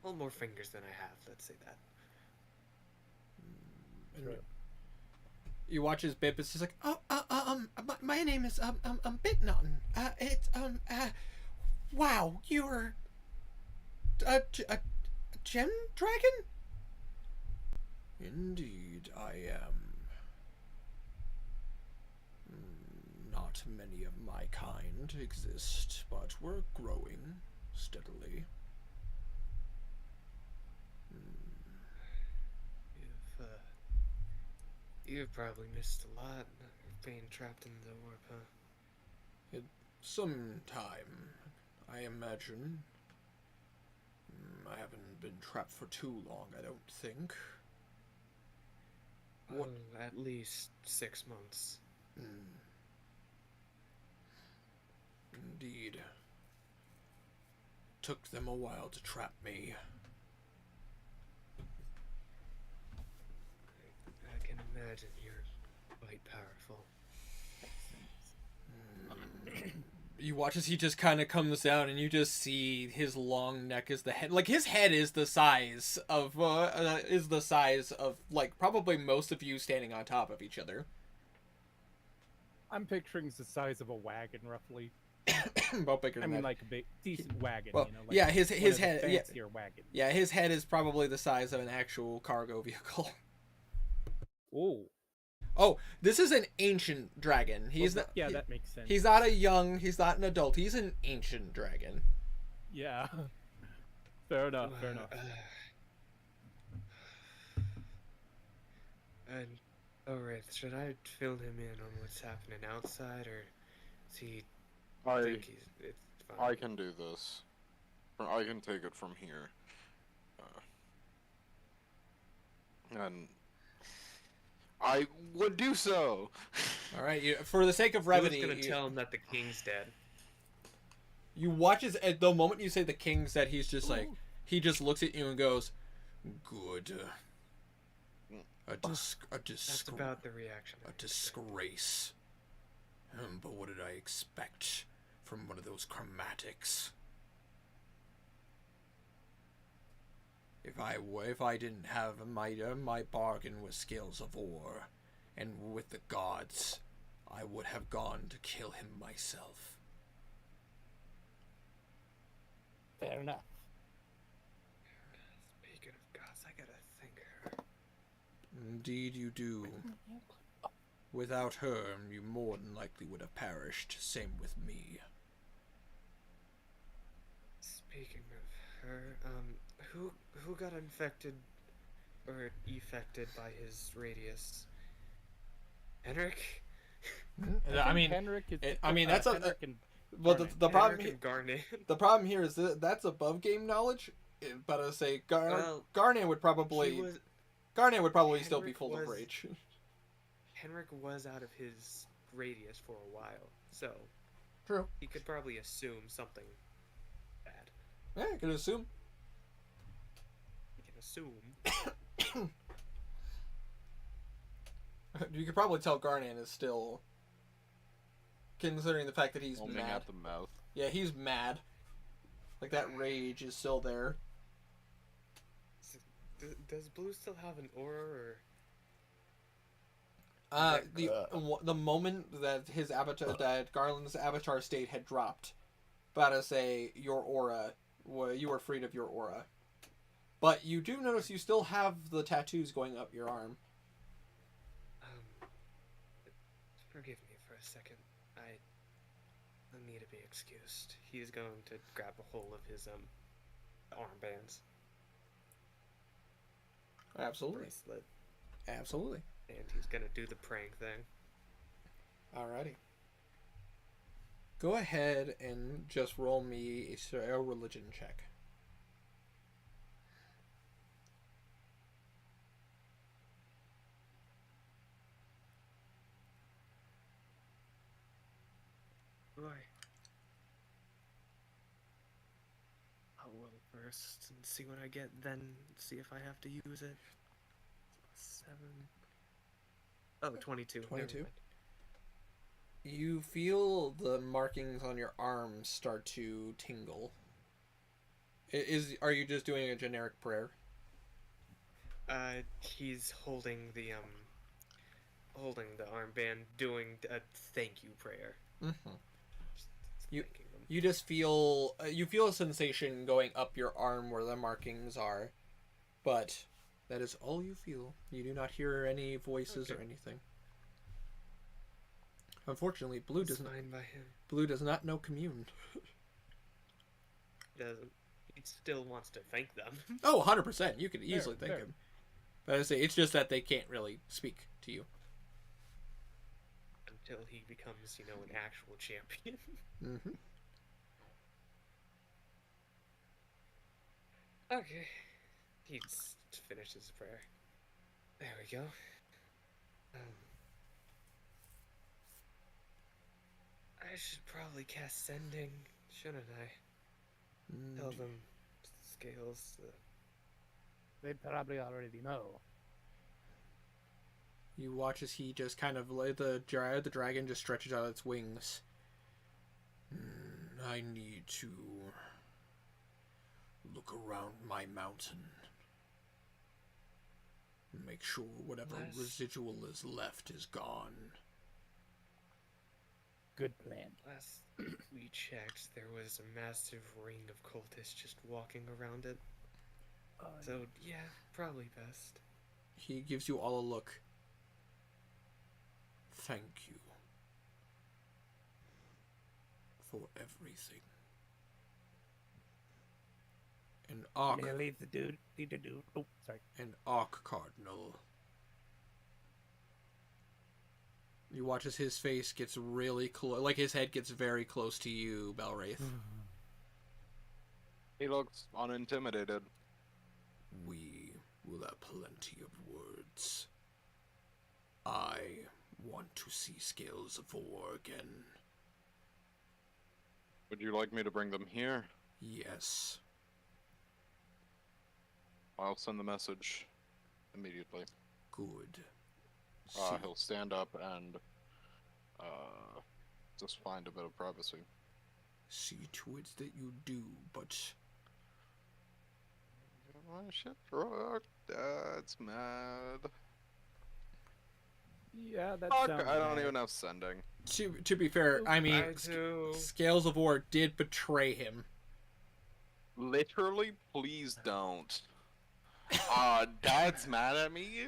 well, more fingers than I have, let's say that. And you watch his bib, it's just like, my name is, Bitnotton. Wow, you're a gem dragon? Indeed, I am. Not many of my kind exist, but we're growing steadily. You've probably missed a lot being trapped in the warp, huh? Some time, I imagine. I haven't been trapped for too long, I don't think. Well, at least 6 months. Indeed. Took them a while to trap me. I can imagine you're quite powerful. You watch as he just kind of comes down, and you just see his long neck is the head. Like his head is the size of like probably most of you standing on top of each other. I'm picturing the size of a wagon, roughly. About bigger I than mean, that. like a big, decent wagon. Well, you know, like yeah, his one of the head, yeah. fancier wagons. Yeah, his head is probably the size of an actual cargo vehicle. Oh. Oh, this is an ancient dragon. He's Well, not, yeah, he- that makes sense. he's not a young. He's not an adult. He's an ancient dragon. Yeah. Fair enough. Fair enough. And alright, should I fill him in on what's happening outside, or does he think it's fine? I can do this. I can take it from here. And I would do so. All right, for the sake of I was brevity, gonna tell him that the king's dead. you watch as at the moment you say the king's dead, he's just like he just looks at you and goes, "Good." That's about the reaction. A disgrace. But what did I expect from one of those chromatics? If I didn't have my bargain with scales of ore, and with the gods, I would have gone to kill him myself. Fair enough. Speaking of gods, I gotta thank her. Indeed, you do. Without her, you more than likely would have perished. Same with me. Speaking of her, who got infected or effected by his radius? Henrik? I mean, Henrik is, that's a. Henrik and Well, the problem Henrik and Garnet. the problem here is that's above game knowledge. But I say Well, Garnet would probably still be Henrik full of was- rage. Henrik was out of his radius for a while, so True. he could probably assume something bad. Yeah, I can assume. He can assume. You could probably tell Garnet is still, considering the fact that he's Foaming mad. at the mouth. Yeah, he's mad. Like that rage is still there. Does Blue still have an aura, or The moment that his avatar, that Garland's avatar state had dropped, about to say your aura, you were freed of your aura. But you do notice you still have the tattoos going up your arm. forgive me for a second. I need to be excused. He's going to grab a hold of his armbands, Absolutely. bracelet, Absolutely. and he's gonna do the praying thing. Alrighty. Go ahead and just roll me a religion check. Boy. I'll roll first and see what I get, then see if I have to use it. 7. Oh, 22. Never 22? mind. You feel the markings on your arms start to tingle. Are you just doing a generic prayer? He's holding the armband, doing a thank you prayer. Mm-hmm. Just You- thanking them. You just feel a sensation going up your arm where the markings are, but that is all you feel. You do not hear any voices or Okay. anything. Unfortunately, Blue It's does not. fine by him. Blue does not know commune. Doesn't. He still wants to thank them. Oh, 100%. You could easily thank fair. him. But I say it's just that they can't really speak to you. Until he becomes, an actual champion. Mm-hmm. Okay. He's finished his prayer. There we go. I should probably cast sending, shouldn't I? Tell them scales. They probably already know. You watch as he just kind of the dragon just stretches out its wings. I need to look around my mountain. Make sure whatever Bless. residual is left is gone. Good plan. Last we checked, there was a massive ring of cultists just walking around it. So, yeah, probably best. He gives you all a look. Thank you for everything. An arc, Yeah, leave the dude. Leave the dude. Oh, sorry. an arc cardinal. You watch as his face gets really close, like his head gets very close to you, Belwraith. He looks unintimidated. We will have plenty of words. I want to see Scales of War again. Would you like me to bring them here? Yes. I'll send the message immediately. Good. He'll stand up and just find a bit of privacy. See to it that you do, but My shit rocked. That's mad. Yeah, that Fuck, sounds I don't bad. even have sending. to be fair, I mean, I do. Scales of War did betray him. Literally, please don't. Dad's mad at me,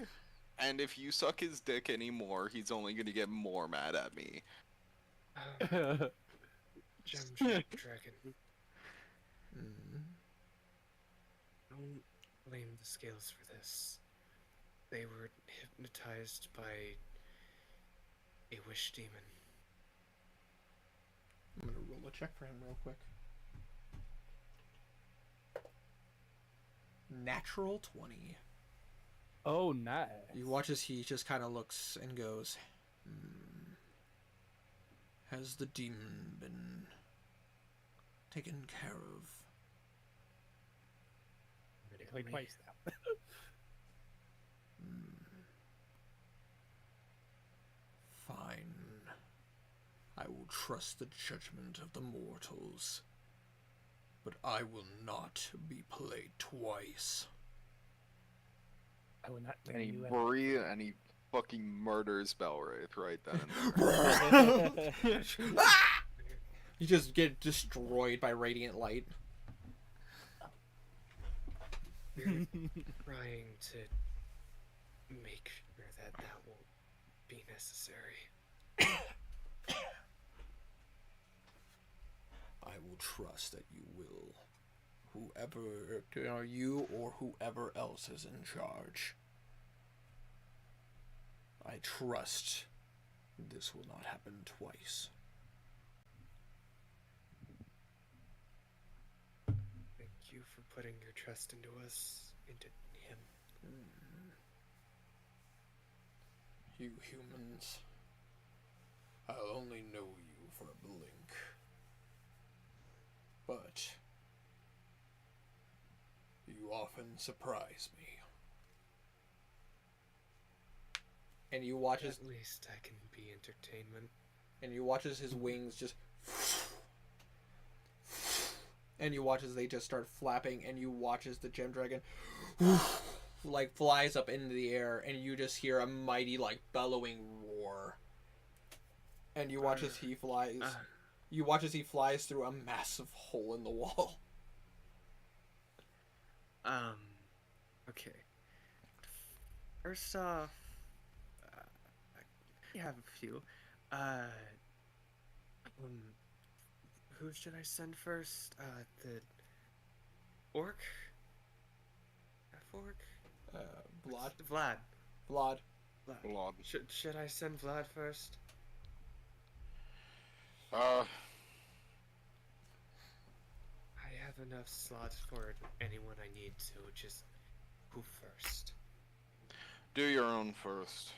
and if you suck his dick anymore, he's only gonna get more mad at me. Gem Dragon. Mm. Don't blame the scales for this. They were hypnotized by a wish demon. I'm gonna roll a check for him real quick. Natural 20. Oh, nice. You watch as he just kind of looks and goes, Has the demon been taken care of? Like twice now. Fine. I will trust the judgment of the mortals. But I will not be played twice. I will not And blame he you. and he fucking murders Belwraith right then and there. You just get destroyed by radiant light. We're trying to make sure that that won't be necessary. I will trust that you will. Whoever, you or whoever else is in charge. I trust this will not happen twice. Thank you for putting your trust into us, into him. You humans, I'll only know you for a blink. But you often surprise me. And you watch as At least I can be entertainment. his wings just and you watch as they just start flapping, and you watch as the gem dragon like flies up into the air, and you just hear a mighty like bellowing roar. And you watch as he flies. You watch as he flies through a massive hole in the wall. Okay. First off, I have a few. Who should I send first? The orc? Half-orc? Vlad. Vlad. Vlad. Blood. Should I send Vlad first? I have enough slots for anyone I need to. Just who first? Do your own first.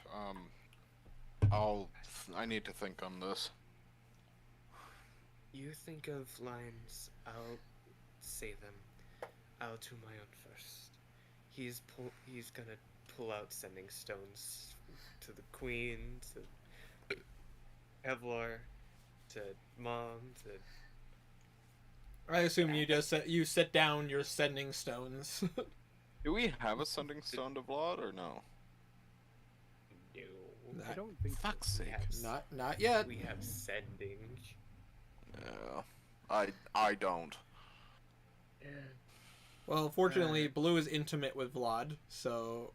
I need to think on this. You think of lines, I'll say them. I'll do my own first. He's gonna pull out sending stones to the queen, to Kevlar, to Mom, to... I assume you just you set down your sending stones. Do we have a sending stone to Vlad or no? No. I don't think so. Fuck's sake. Not yet. We have sending. Yeah. I don't. Well, fortunately, Blue is intimate with Vlad, so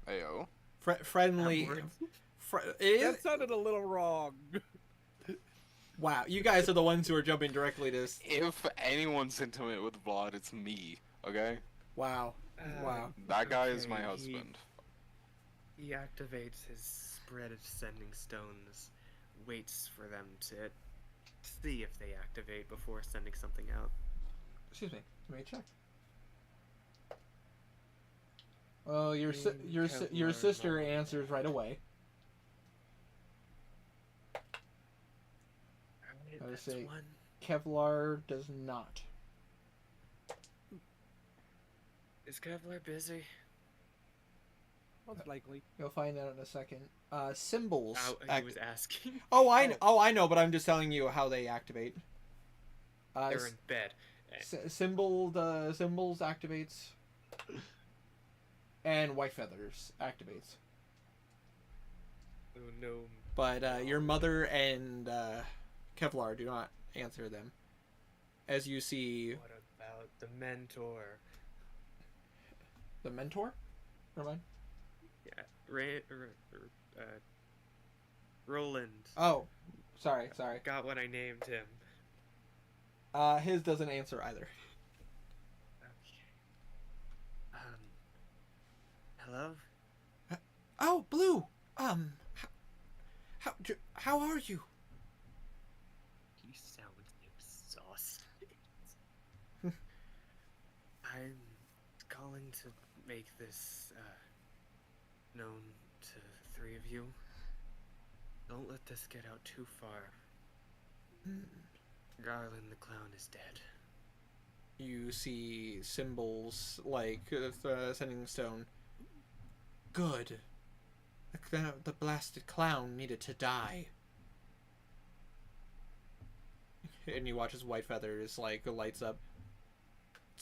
Ayo. friendly. Outward. That sounded a little wrong. Wow, you guys are the ones who are jumping directly to this. If anyone's intimate with Vlad, it's me. Okay. Wow. Wow. That guy is my Okay, husband. He activates his spread of sending stones, waits for them to see if they activate before sending something out. Excuse me. Let me check. Oh, your Kevlar sister model. answers right away. Alright, I would that's say- one. Kevlar does not. Is Kevlar busy? Most likely. You'll find out in a second. Symbols. He was asking. I know, but I'm just telling you how they activate. They're in bed. Symbols activates, and white feathers activates. Oh no. But your mother and Kevlar do not answer them. As you see, What about the mentor? the mentor. Never mind. Yeah, Roland. Oh, sorry. Got what I named him. His doesn't answer either. Okay. Hello? Oh, Blue. How are you? He sounds exhausted. I'm calling to make this, known to the three of you. Don't let this get out too far. Garland the clown is dead. You see symbols like sending stone. Good. The blasted clown needed to die. And you watch as White Feathers like lights up.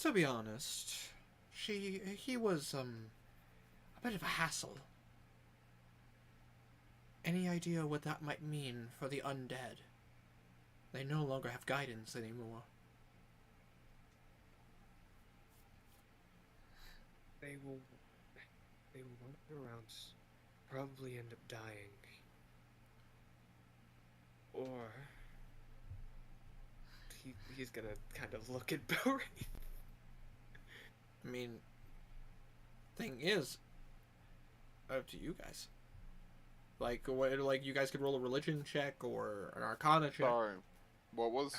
To be honest, he was a bit of a hassle. Any idea what that might mean for the undead? They no longer have guidance anymore. They will wander around, probably end up dying. Or he's gonna kind of look at Boring. I mean, thing is, up to you guys. Like, you guys could roll a religion check or an arcana check. Sorry. What was?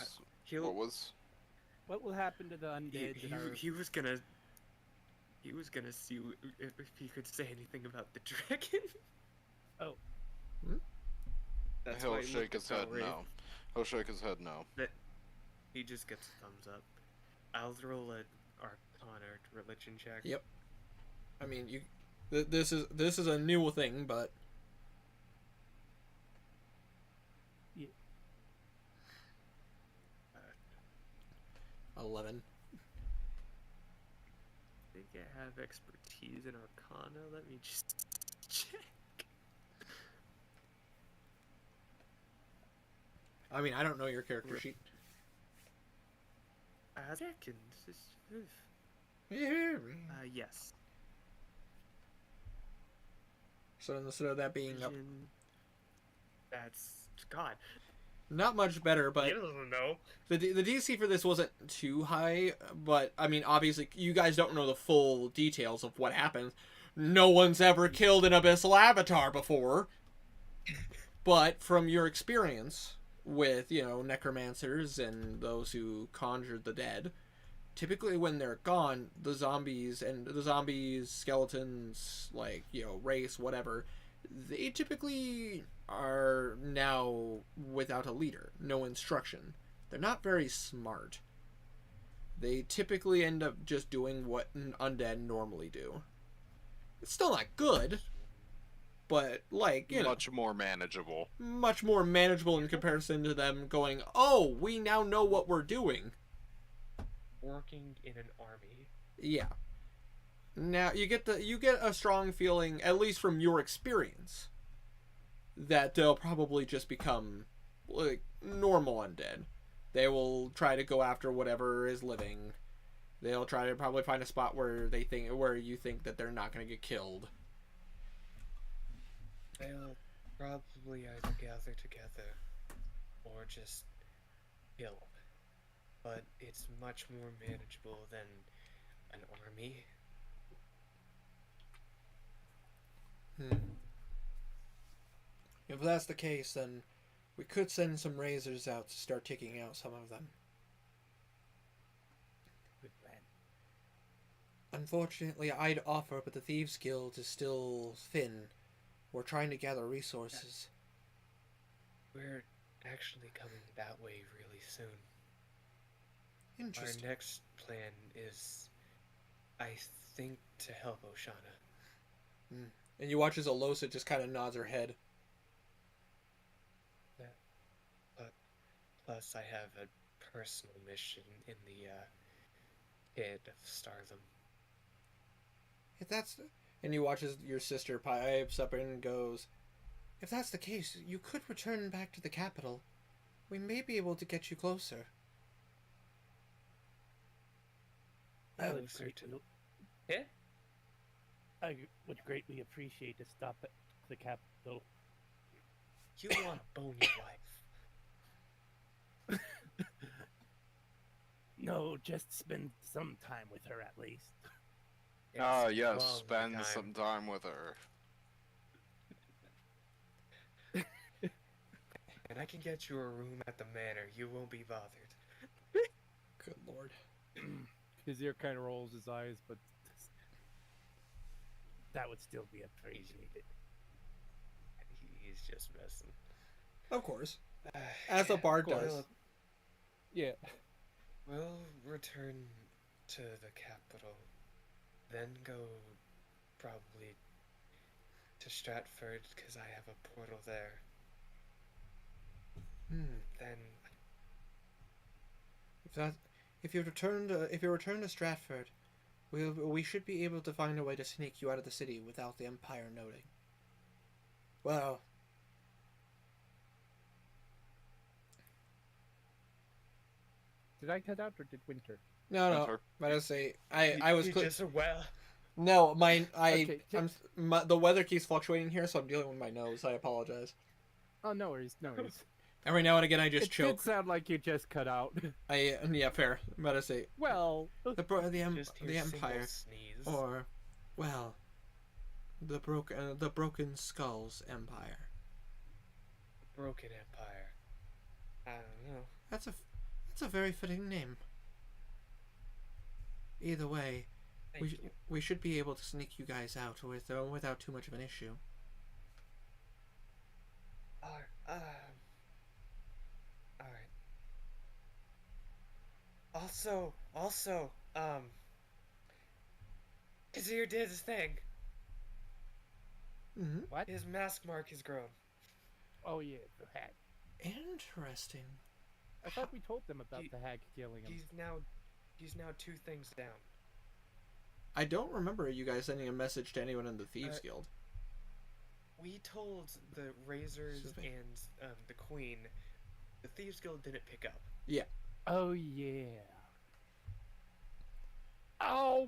He'll What was? What will happen to the undead? he was gonna see if he could say anything about the dragon. Oh. That's He'll why he shake looked his at head Valraith. no. He'll shake his head no. He just gets a thumbs up. I'll roll a Arcana religion check. Yep. I mean, this is a new thing, but 11. I think I have expertise in Arcana. Let me just check. I mean, I don't know your character sheet. Seconds. Yes. So instead of that being up, Vision. That's God. not much better, but He doesn't know. the DC for this wasn't too high. But I mean, obviously, you guys don't know the full details of what happens. No one's ever killed an abyssal avatar before. But from your experience with, necromancers and those who conjured the dead, typically when they're gone, the zombies, skeletons, race, whatever, they typically are now without a leader, no instruction. They're not very smart. They typically end up just doing what an undead normally do. It's still not good, but Much more manageable. much more manageable in comparison to them going, oh, we now know what we're doing. Working in an army. Yeah. Now you get a strong feeling, at least from your experience, that they'll probably just become normal undead. They will try to go after whatever is living. They'll try to probably find a spot where you think that they're not going to get killed. They'll probably either gather together or just kill. But it's much more manageable than an army. If that's the case, then we could send some razors out to start taking out some of them. Good plan. Unfortunately, I'd offer, but the Thieves Guild is still thin. We're trying to gather resources. We're actually coming that way really soon. Interesting. Our next plan is, I think, to help Oshana. And you watch as Alosa just kind of nods her head. Plus, I have a personal mission in the pit of Starlem. If that's... And you watch as your sister pipes up and goes, if that's the case, you could return back to the capital. We may be able to get you closer. I would Closer to greatly, Yeah? I would greatly appreciate a stop at the capital. You want to bone your wife. No, just spend some time with her at least. Ah, It's yes, long spend time. some time with her. And I can get you a room at the manor. You won't be bothered. Good lord. Kazir kind of rolls his eyes, but that would still be appreciated. He's just messing. Of course. As a bard does. We'll, Yeah. we'll return to the capital, then go probably to Stratford because I have a portal there. Then If you return to Stratford, we should be able to find a way to sneak you out of the city without the Empire noting. Well, Did I cut out or did Winter? no. Enter. But I say I was you just well. no Okay, the weather keeps fluctuating here, so I'm dealing with my nose. I apologize. Oh, no worries, no worries. Every now and again, I just It choke. did sound like you just cut out. Yeah, fair. I'm about to say Well, the Just hear the single Empire, sneeze. or well, the Broken Skulls Empire. Broken Empire. I don't know. That's a very fitting name. Either way, Thank you. we should be able to sneak you guys out without too much of an issue. Alright. Also, Kazir did his thing. Mm-hmm. what? His mask mark has grown. Oh yeah, the hag. Interesting. I thought we told them about He- the hag killing him. He's now 2 things down. I don't remember you guys sending a message to anyone in the Thieves Guild. We told the Razors Excuse me. and the Queen. The Thieves Guild didn't pick up. Oh yeah. Oh,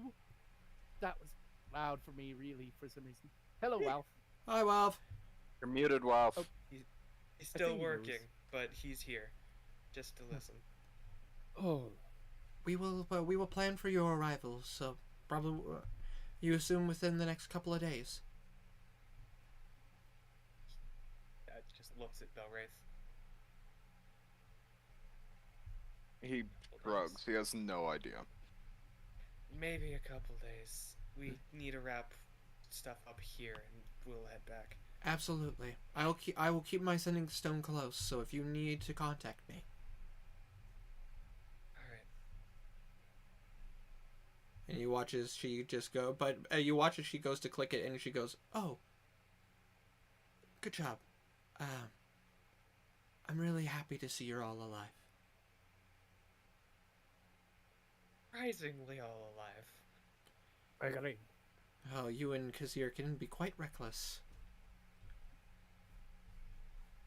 that was loud for me, really, for some reason. Hello, Ralph. Hi, Walv. You're muted, Wolf. Oh. He's I still think he knows. working, but he's here, just to listen. Oh, We will plan for your arrival. So probably you assume within the next couple of days. Dad just looks at Belwraith. He drugs. He has no idea. Maybe a couple days. We need to wrap stuff up here, and we'll head back. Absolutely. I will keep my sending stone close. So if you need to contact me. Alright. And you watch as she just go, but you watch as she goes to click it, and she goes, "Oh, good job. I'm really happy to see you're all alive." Surprisingly all alive. I got it. Oh, you and Kazir can be quite reckless.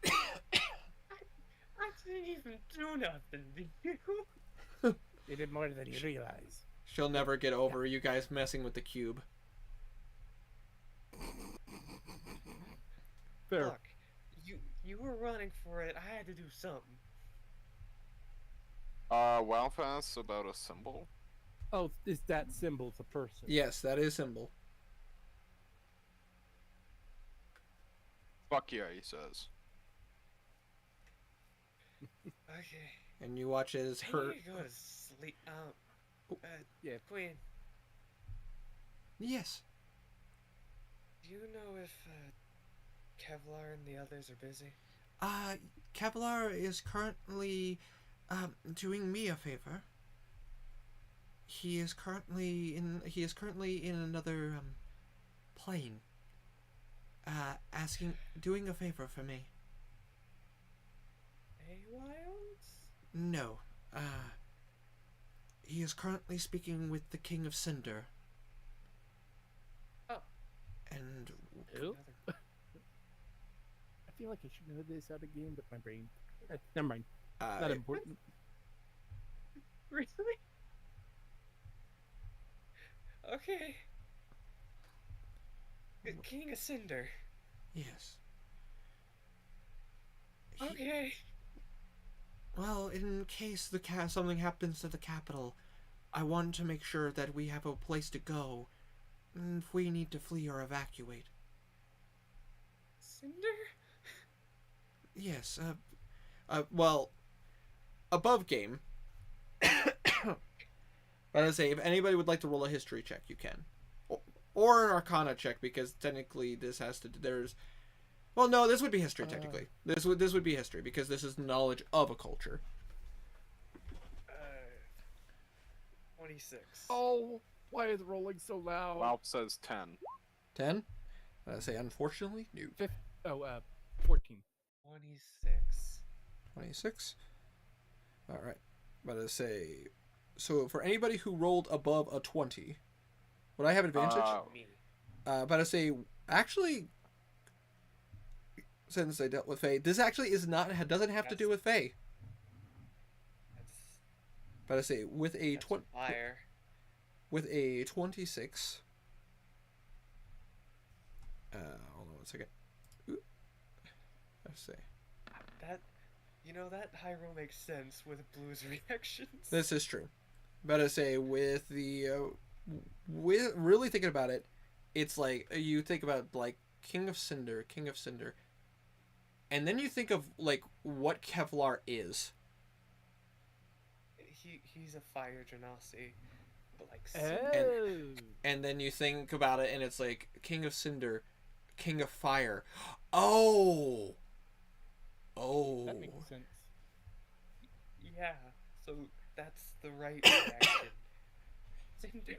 I didn't even do nothing, did you? You did more than you realize. She'll never get over you guys messing with the cube. Fair. Look, you were running for it. I had to do something. Wowfast about a symbol? Oh, is that symbol the person? Yes, that is symbol. Fuck yeah, he says. Okay. And you watch as I her. need to go to sleep. Yeah. Queen, Yes. do you know if Kevlar and the others are busy? Kevlar is currently doing me a favor. He is currently in another plane. Doing a favor for me. Wilds? No. He is currently speaking with the King of Cinder. Oh. And Who? Another- I feel like I should know this out of game, but my brain. Never mind. uh, Not important. Really? Okay. King of Cinder. yes. He- Okay. Well, in case something happens to the capital, I want to make sure that we have a place to go if we need to flee or evacuate. Cinder? Yes, well, above game. But I say, if anybody would like to roll a history check, you can. Or an arcana check, because technically this has to, there's... Well, no, this would be history, technically. This would be history, because this is knowledge of a culture. 26. Oh, why is rolling so loud? Wow says 10. 10? I say, unfortunately, no. 14. 26. 26. Alright. But I say... So, for anybody who rolled above a 20, would I have advantage? Me. But I say, actually, since I dealt with Faye, this actually doesn't have to do with Faye. That's, But I say, with a that's fire. with a 26. Hold on one second. Ooh. Let's see. That high roll makes sense with Blue's reactions. This is true. But I say, with the with really thinking about it, it's like you think about like King of Cinder, and then you think of like what Kevlar is. He's a fire genasi, but like Oh. And then you think about it, and it's like King of Cinder, King of Fire. Oh. That makes sense. yeah. So that's the right reaction. Cinder.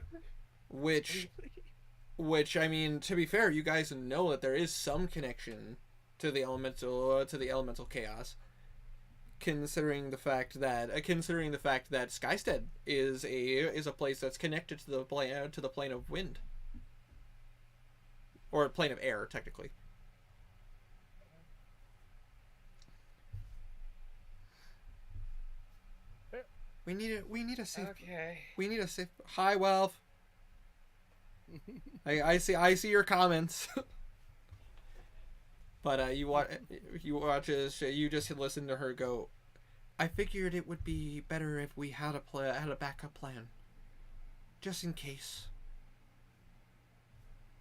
Which, I mean, to be fair, you guys know that there is some connection to the elemental chaos, considering the fact that Skystead is a place that's connected to the plane of wind, or plane of air, technically. We need a safe. Okay. We need a safe. Hi, Wealth. I see your comments. But you watch as you just listen to her go. I figured it would be better if we had a backup plan, just in case.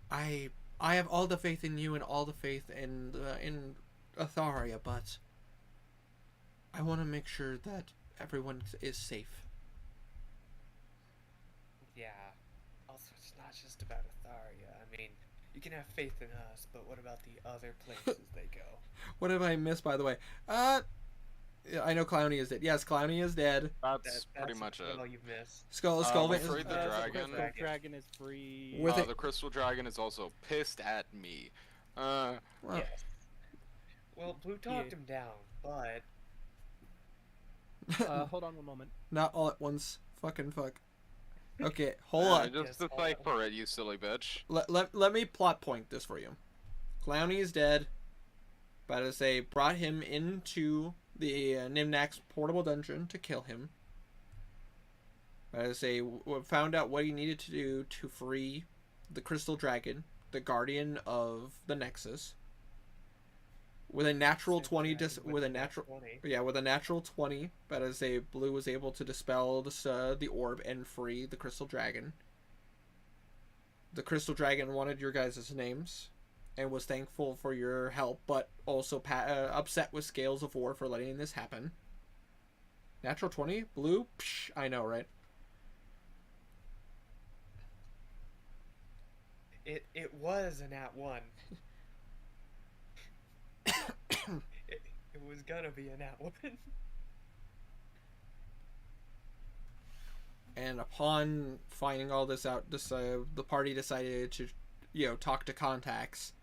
I have all the faith in you and all the faith in Atharia, but I want to make sure that everyone is safe. Yeah. Also, it's not just about Atharia. I mean, you can have faith in us, but what about the other places they go? What have I missed, by the way? I know Clowny is dead. Yes, Clowny is dead. That's pretty much it. all you missed. Skullvent I'm afraid the dragon. The dragon is free. With it- The crystal dragon is also pissed at me. Well, Yes. Well, Blue talked him down, but Hold on one moment. not all at once. Fucking fuck. Okay, hold Yeah, on. just to fight for it, you silly bitch. Let me plot point this for you. Clowny is dead. But as they brought him into the Nimnak's portable dungeon to kill him. But as they found out what he needed to do to free the crystal dragon, the guardian of the Nexus. With a natural Super 20, Dragon with a nat natural, 20. yeah, with a natural 20, but as a blue was able to dispel the orb and free the crystal dragon. The crystal dragon wanted your guys' names, and was thankful for your help, but also upset with Scales of War for letting this happen. Natural 20, blue, psh, I know, right? It was a nat 1. It was gonna be a nat 1. And upon finding all this out, the party decided to, talk to contacts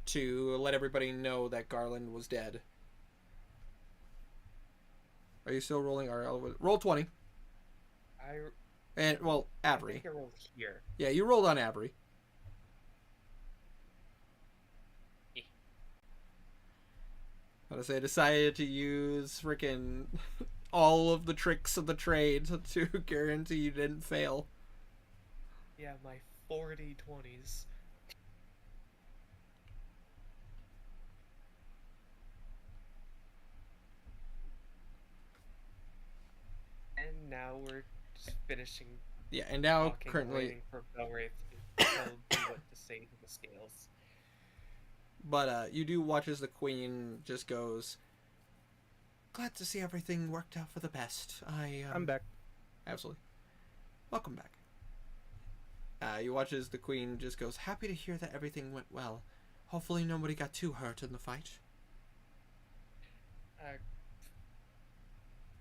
to let everybody know that Garland was dead. Are you still rolling RL? Roll 20. And, well, I Avery. think I rolled here. Yeah, you rolled on Avery. But as they decided to use freaking all of the tricks of the trade to guarantee you didn't fail. Yeah, my 40 20s. And now we're just finishing Yeah, and now talking, currently, waiting for Belwraith to tell me what to say to the scales. but you do watch as the queen just goes, "Glad to see everything worked out for the best. I'm back. Absolutely. Welcome back." You watch as the queen just goes, "Happy to hear that everything went well. Hopefully nobody got too hurt in the fight."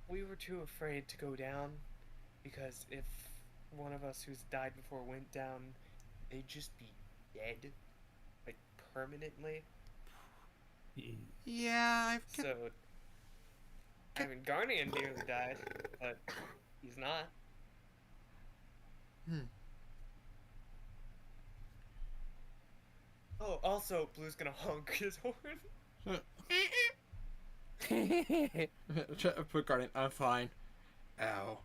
We were too afraid to go down, because if one of us who's died before went down, they'd just be dead, like permanently. Yeah, So, I mean, Guardian nearly died, but he's not. Oh, also, Blue's gonna honk his horn. Put Guardian, I'm fine. Ow.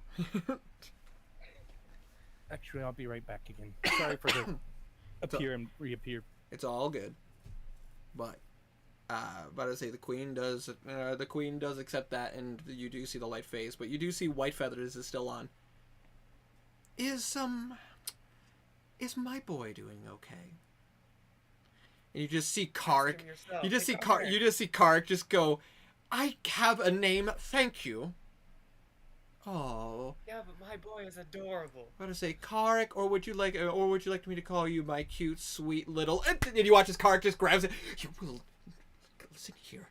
Actually, I'll be right back again. Sorry for the appear and reappear. It's all good. But I say the queen does accept that, and you do see the light phase, but you do see White Feathers is still on. Is my boy doing okay? And you just see Karik. Ask him yourself. You just see Like, Karik. You just see Karik just go, "I have a name, thank you." Oh. Yeah, but my boy is adorable. What to say, Karik, or would you like me to call you my cute, sweet little? And you watch as Karik just grabs it. You will listen here.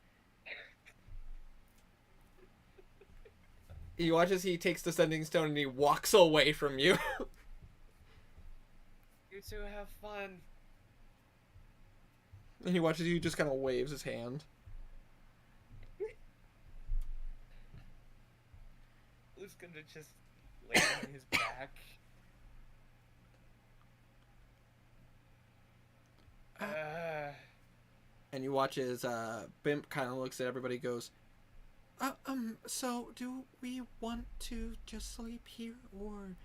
You watch as he takes the sending stone and he walks away from you. You two have fun. And he watches you just kind of waves his hand. Blue's gonna just lay on his back. And you watch as Bimp kind of looks at everybody and goes, so do we want to just sleep here, or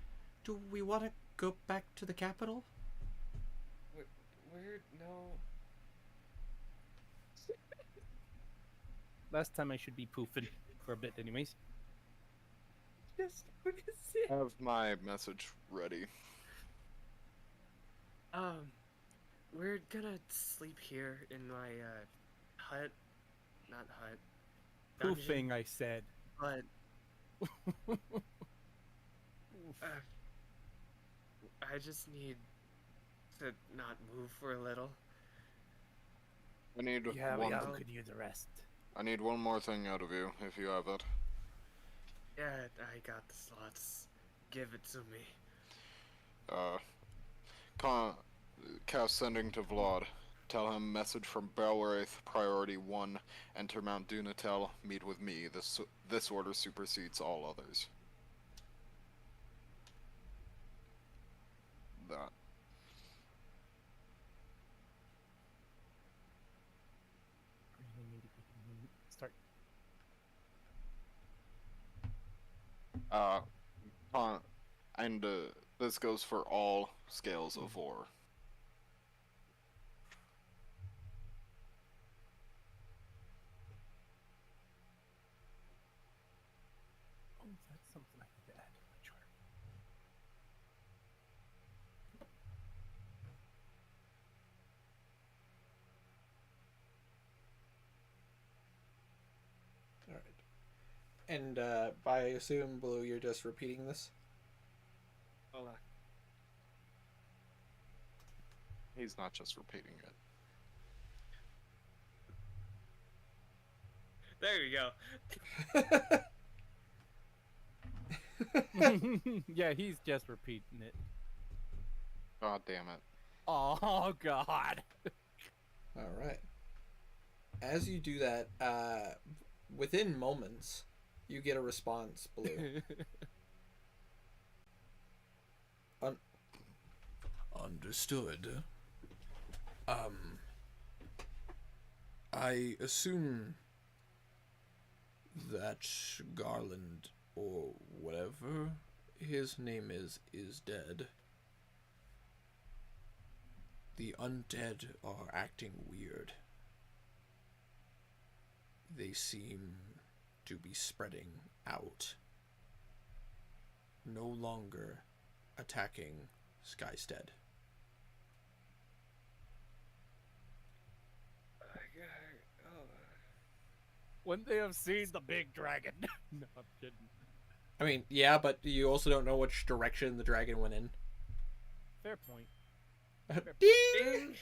do we want to go back to the capital? We're no. Last time I should be poofing for a bit, anyways. Just what is it? Have my message ready. We're gonna sleep here in my hut. Not hut. Dungeon, Poofing, I said. but I just need to not move for a little. I need Yeah, one. we all could use a rest. I need one more thing out of you, if you have it. Yeah, I got the slots. Give it to me. Cast sending to Vlad. Tell him message from Belwraith, priority 1. Enter Mount Dunatel, meet with me. This order supersedes all others. That. Start. And this goes for all scales of war. And I assume, Blue, you're just repeating this? Hold on. He's not just repeating it. There you go. Yeah, he's just repeating it. God damn it. Oh God. All right. As you do that, within moments, you get a response, Blue. Understood. I assume that Garland, or whatever his name is dead. The undead are acting weird. They seem to be spreading out. No longer attacking Skystead. Wouldn't they have seen the big dragon? No, I'm kidding. I mean, yeah, but you also don't know which direction the dragon went in. Fair point. Ding!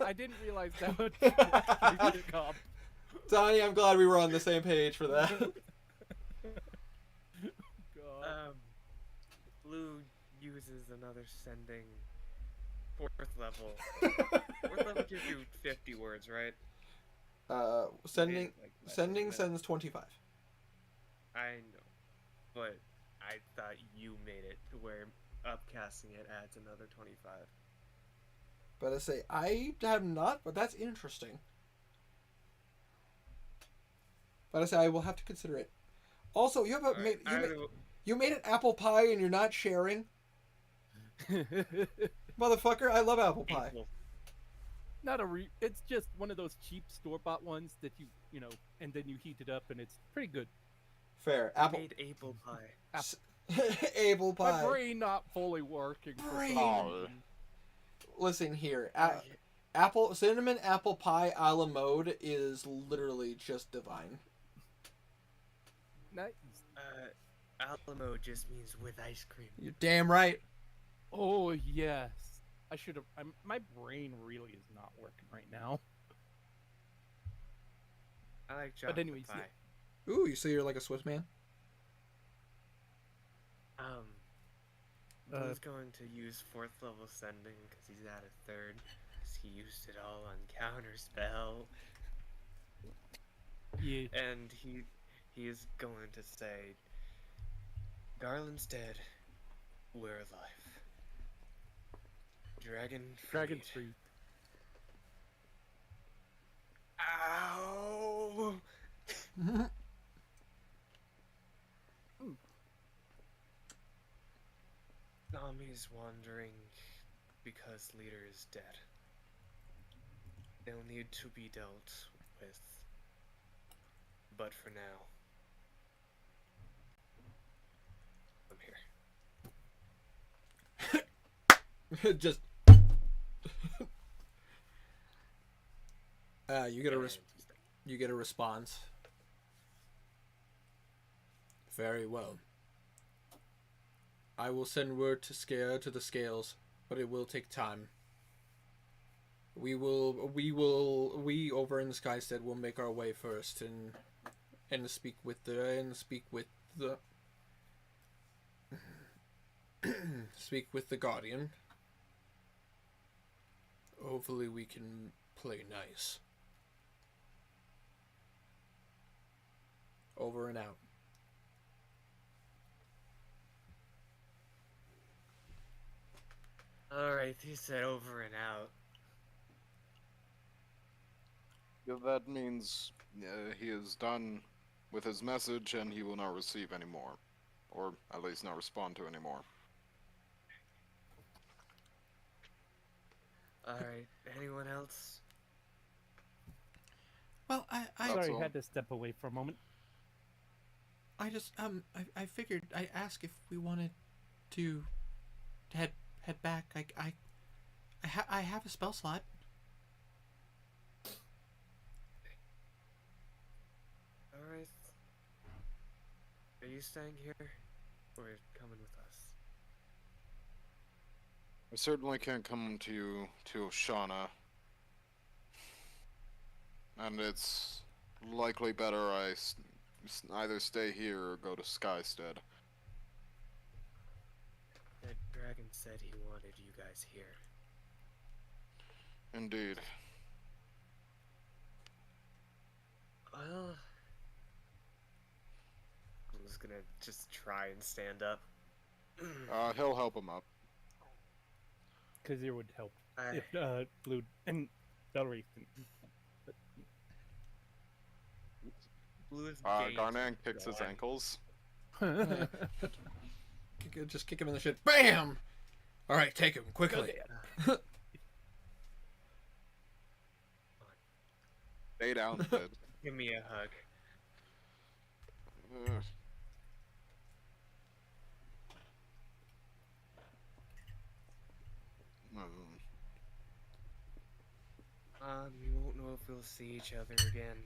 I didn't realize that would actually pick up. Donnie, I'm glad we were on the same page for that. God. Blue uses another sending. 4th level. 4th level gives you 50 words, right? Sending Like, sending sends 25. I know, but I thought you made it to where upcasting it adds another 25. But I say I have not, but that's interesting. But I say I will have to consider it. Also, you have a you made an apple pie and you're not sharing, motherfucker. I love apple pie. Not it's just one of those cheap store-bought ones that you know, and then you heat it up and it's pretty good. Fair. I Apple made apple pie. apple My pie. brain not fully working for Brain. some reason. Listen here. Apple cinnamon apple pie a la mode is literally just divine. Nice. Alamo just means with ice cream. You're damn right. Oh yes. I should have. My brain really is not working right now. I like chocolate anyways, pie. Ooh, you say you're like a Swiss man? Blue's going to use 4th level sending because he's at a 3rd. Because he used it all on counterspell. Yeah. And he is going to say, Garland's dead. We're alive. Dragon free. Ow! Nami's wandering because leader is dead. They'll need to be dealt with. But for now, I'm here. Just you get a response. Very well. I will send word to the scales, but it will take time. We over in the Skystead will make our way first and speak with the speak with the Guardian. Hopefully we can play nice. Over and out. Alright, he said over and out. Yeah, that means he is done with his message and he will not receive any more. Or at least not respond to anymore. Alright, anyone else? Well, Sorry, all. had to step away for a moment. I just I figured I'd ask if we wanted to head back. I have a spell slot. Alright. Are you staying here, or coming with us? I certainly can't come to Oshana, and it's likely better either stay here or go to Skystead. That dragon said he wanted you guys here. Indeed. Well, I'm just gonna try and stand up. He'll help him up. Kazir would help I, if Blue and Belray didn't. But Blue is Garnan kicks his ankles. Just kick him in the shit. Bam! All right, take him quickly. Stay down, kid. Give me a hug. We won't know if we'll see each other again.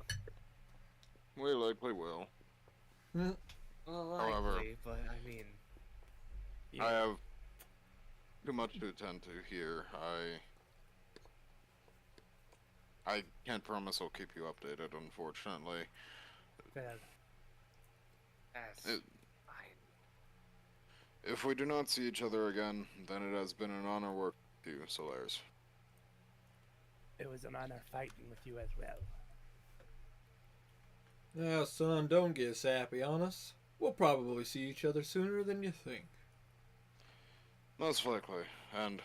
We likely will. Well, However- likely, but I mean, I have too much to attend to here. I can't promise I'll keep you updated, unfortunately. Bad. that's It- fine. If we do not see each other again, then it has been an honor working with you, Solaris. It was an honor fighting with you as well. Now, son, don't get sappy on us. We'll probably see each other sooner than you think. Most likely, and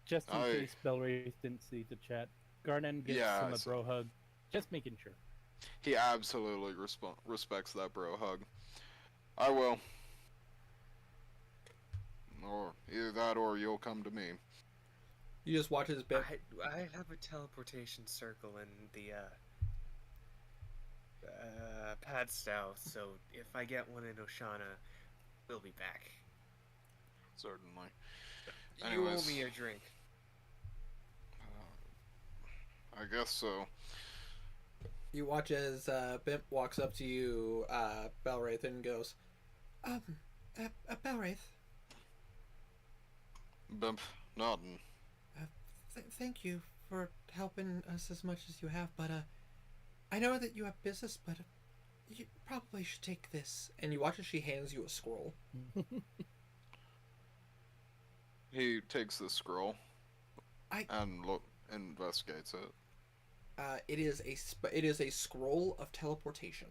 Just in I- case Belray didn't see the chat, Garnan gives Yeah, him I a saw. bro hug. Just making sure. he absolutely respects that bro hug. I will. Or either that or you'll come to me. You just watch his bit. I have a teleportation circle in the pad south, so if I get one in Oshana, we'll be back. Certainly. You owe Anyways. me a drink. I guess so. You watch as Bimp walks up to you, Belwraith, and goes, Belwraith, Bimp nodding. thank you for helping us as much as you have, but I know that you have business, but you probably should take this. And you watch as she hands you a scroll. He takes the scroll I- and investigates it. It is a scroll of teleportation.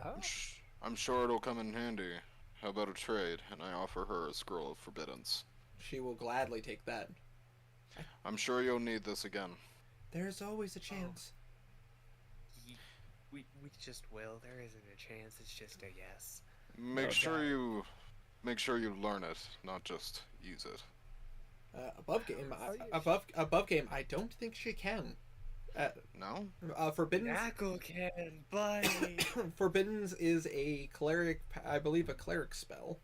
Oh. I'm sure it'll come in handy. How about a trade? And I offer her a scroll of forbiddance. She will gladly take that. I'm sure you'll need this again. There's always a chance. We just will. There isn't a chance. It's just a yes. Make No sure doubt. you learn it, not just use it. Above game, I don't think she can. No? Forbidden. Knuckle can, buddy. Forbiddens is a cleric, I believe, a cleric spell.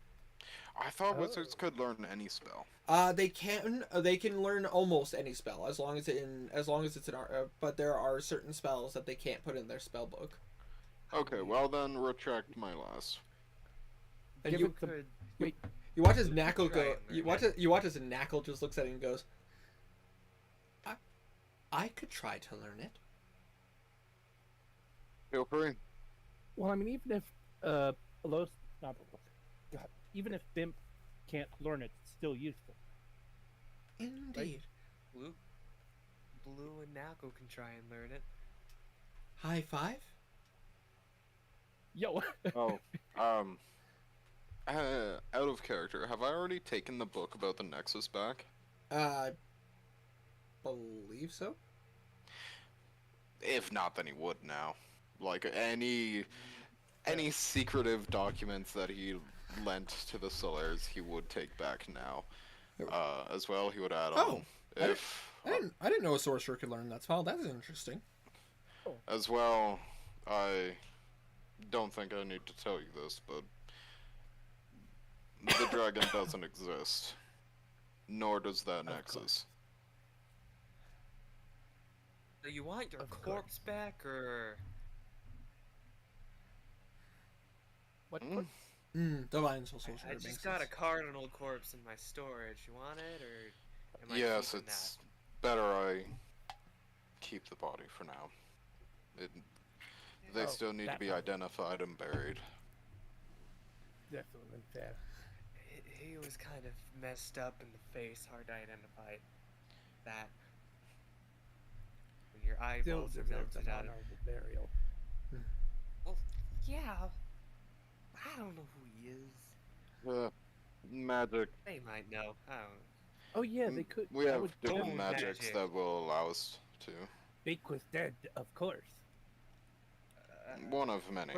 I thought Oh. wizards could learn any spell. They can learn almost any spell as long as it's an art. But there are certain spells that they can't put in their spell book. Okay, well then retract my last. And Give you it the- Could you watch as you Knackle try go. and You learn watch as Knackle just looks at it and goes, I could try to learn it. Feel free. Well, I mean, even if even if Bimp can't learn it, it's still useful. Indeed. Blue and Knuckle can try and learn it. High five. Yo, Oh, out of character, have I already taken the book about the Nexus back? I believe so. If not, then he would now. Like any secretive documents that he lent to the Solaires, he would take back now. As well, he would add Oh, on I if I didn't know a sorcerer could learn that spell. That's interesting. as well. I don't think I need to tell you this, but the dragon doesn't exist, nor does that course. Nexus. So you want your Of course. corpse back, or What? Mm. Divine Soul Sorcerer. I makes just got a sense. cardinal corpse in my storage. You want it, or am I Yes, keeping it's better I keep the body for now. It, they Oh, still need to that be body. identified and buried. Definitely fair. that? He was kind of messed up in the face, hard to identify that. When your Still eyeballs are deserves melted an out. honorable burial. Well, yeah. I don't know who he is. Magic. They might know. I don't know. Oh yeah, they could. We that have would different Oh, magics magic. that will allow us to. Fake was dead, of course. One of many.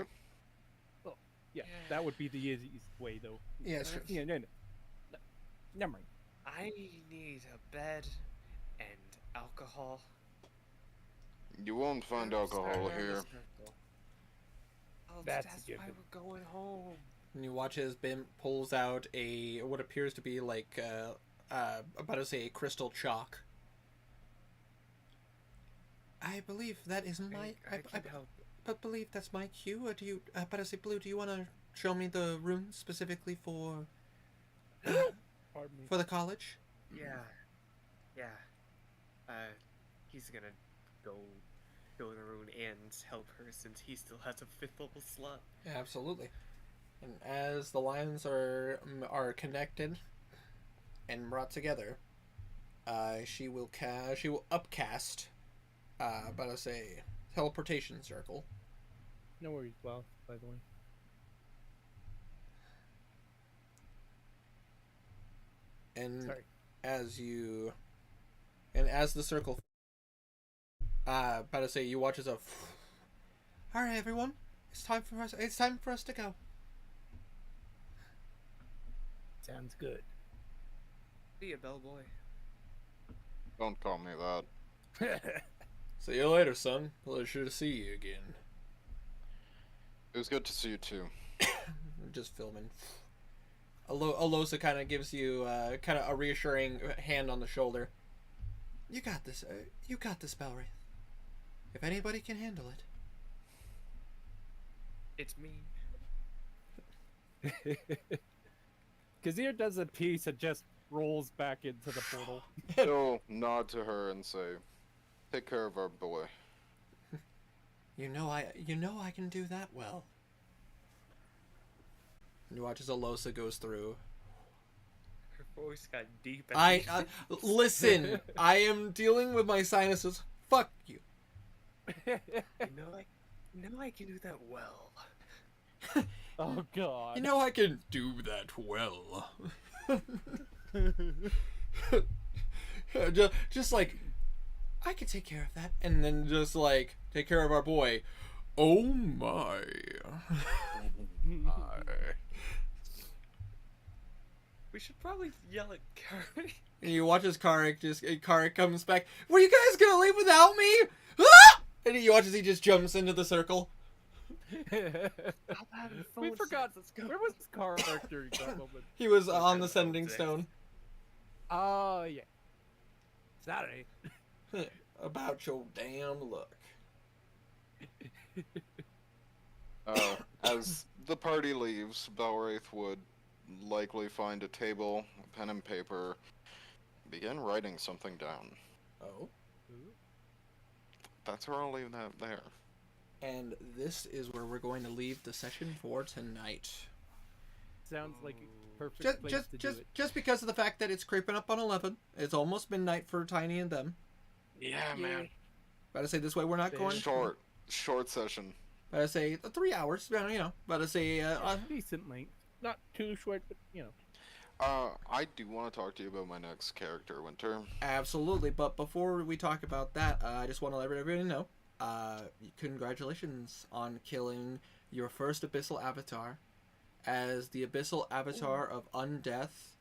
Well, yeah, Yeah. that would be the easiest way, though. Yeah, sure. Yeah, no. Never mind. I need a bed and alcohol. You won't find Let's start alcohol around the here. circle. Oh, That's that's a why given. we're going home. And you watch as Bim pulls out what appears to be like about to say a crystal chalk. I believe that is my. I can help. But believe that's my cue. Or do you? About to say, Blue. Do you want to show me the room specifically for Pardon me. for the college? Yeah. Yeah. He's gonna go to the rune and help her since he still has a 5th level slot. Yeah, absolutely. And as the lines are connected and brought together, she will upcast. About to say teleportation circle. No worries, well, by the way. And Sorry. as the circle about to say you watch as a all right everyone, it's time for us to go. Sounds good. See ya, bellboy. Don't call me that. See you later, son. Pleasure to see you again. It was good to see you too. Just filming. Alosa kind of gives you kind of a reassuring hand on the shoulder. You got this. You got this, Belwraith. If anybody can handle it. It's me. Kazir does a piece and just rolls back into the portal. He'll nod to her and say, "Take care of our boy." You know I can do that well. And you watch as Alosa goes through. Her voice got deep. At the end. Listen. I am dealing with my sinuses. Fuck you. You know I can do that well. Oh god. You know I can do that well. just like I can take care of that, and then just like take care of our boy. Oh my. We should probably yell at Kari. And you watch as Karik comes back. Were you guys gonna leave without me? Ah! And you watch as he just jumps into the circle. Stop having We phone forgot. sex, let's go. Where was this character in that moment? He was What on kind the of sending phone stone. Oh yeah. Saturday. About your damn luck. As the party leaves, Belwraith would likely find a table, a pen and paper, begin writing something down. Oh. That's where I'll leave that there. And this is where we're going to leave the session for tonight. Sounds like a perfect Just place just to just do it. just because of the fact that it's creeping up on 11. It's almost midnight for Tiny and them. Yeah, man. About to say this way we're not Fair. going. Short session. About to say 3 hours. You know. About to say Decent length. Not too short, but you know. I do want to talk to you about my next character, Winter. absolutely. But before we talk about that, I just want to let everybody know. Congratulations on killing your first Abyssal Avatar as the Abyssal Avatar of Undeath,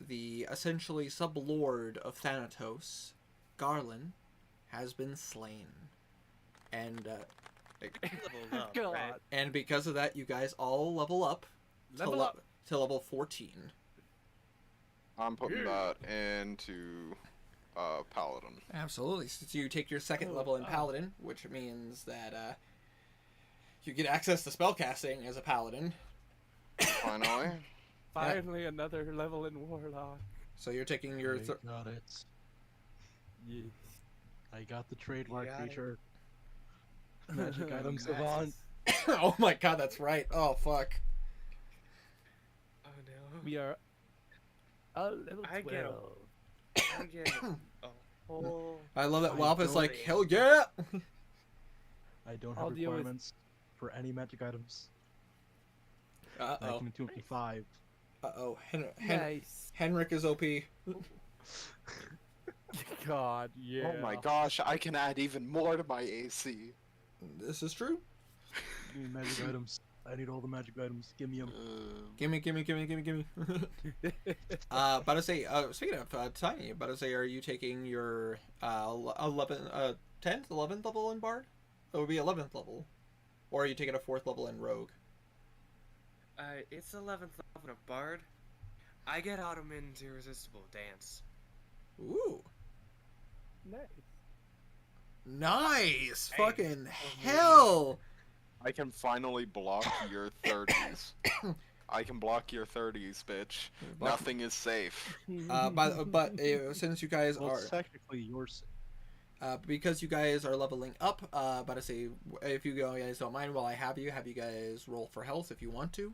the essentially sublord of Thanatos, Garland, has been slain. And Leveled up, God. right? and because of that, you guys all level up Level up. to level 14. I'm putting that into Paladin. Absolutely. So you take your second Oh, level in wow. Paladin, which means that You get access to spellcasting as a paladin. Finally. Finally, another level in Warlock. So you're taking your. I got it. Yes. I got the trademark got it. feature. Magic item Nice. savant. Oh my god, that's right. Oh fuck. Oh no. We are level 12. I get I get a whole. I love that I Wop is don't- like, hell yeah! I don't I'll have deal with- requirements for any magic items. Uh I oh. can do 5. Uh oh. Nice. Henrik is OP. God, yeah. Oh my gosh, I can add even more to my AC. This is true. Give me magic items. I need all the magic items. Give me them. Gimme. About to say, speaking of Tiny, about to say, are you taking your 10th, 11th level in Bard? It would be 11th level. Or are you taking a 4th level in Rogue? It's 11th level of Bard. I get Ottoman's Irresistible Dance. Ooh. Nice. Nice! Hey. Fucking hell! I can finally block your 30s. I can block your 30s, bitch. Nothing is safe. But since you guys Well, are... it's technically yours. Because you guys are leveling up, about to say, if you guys don't mind, while I have you guys roll for health if you want to.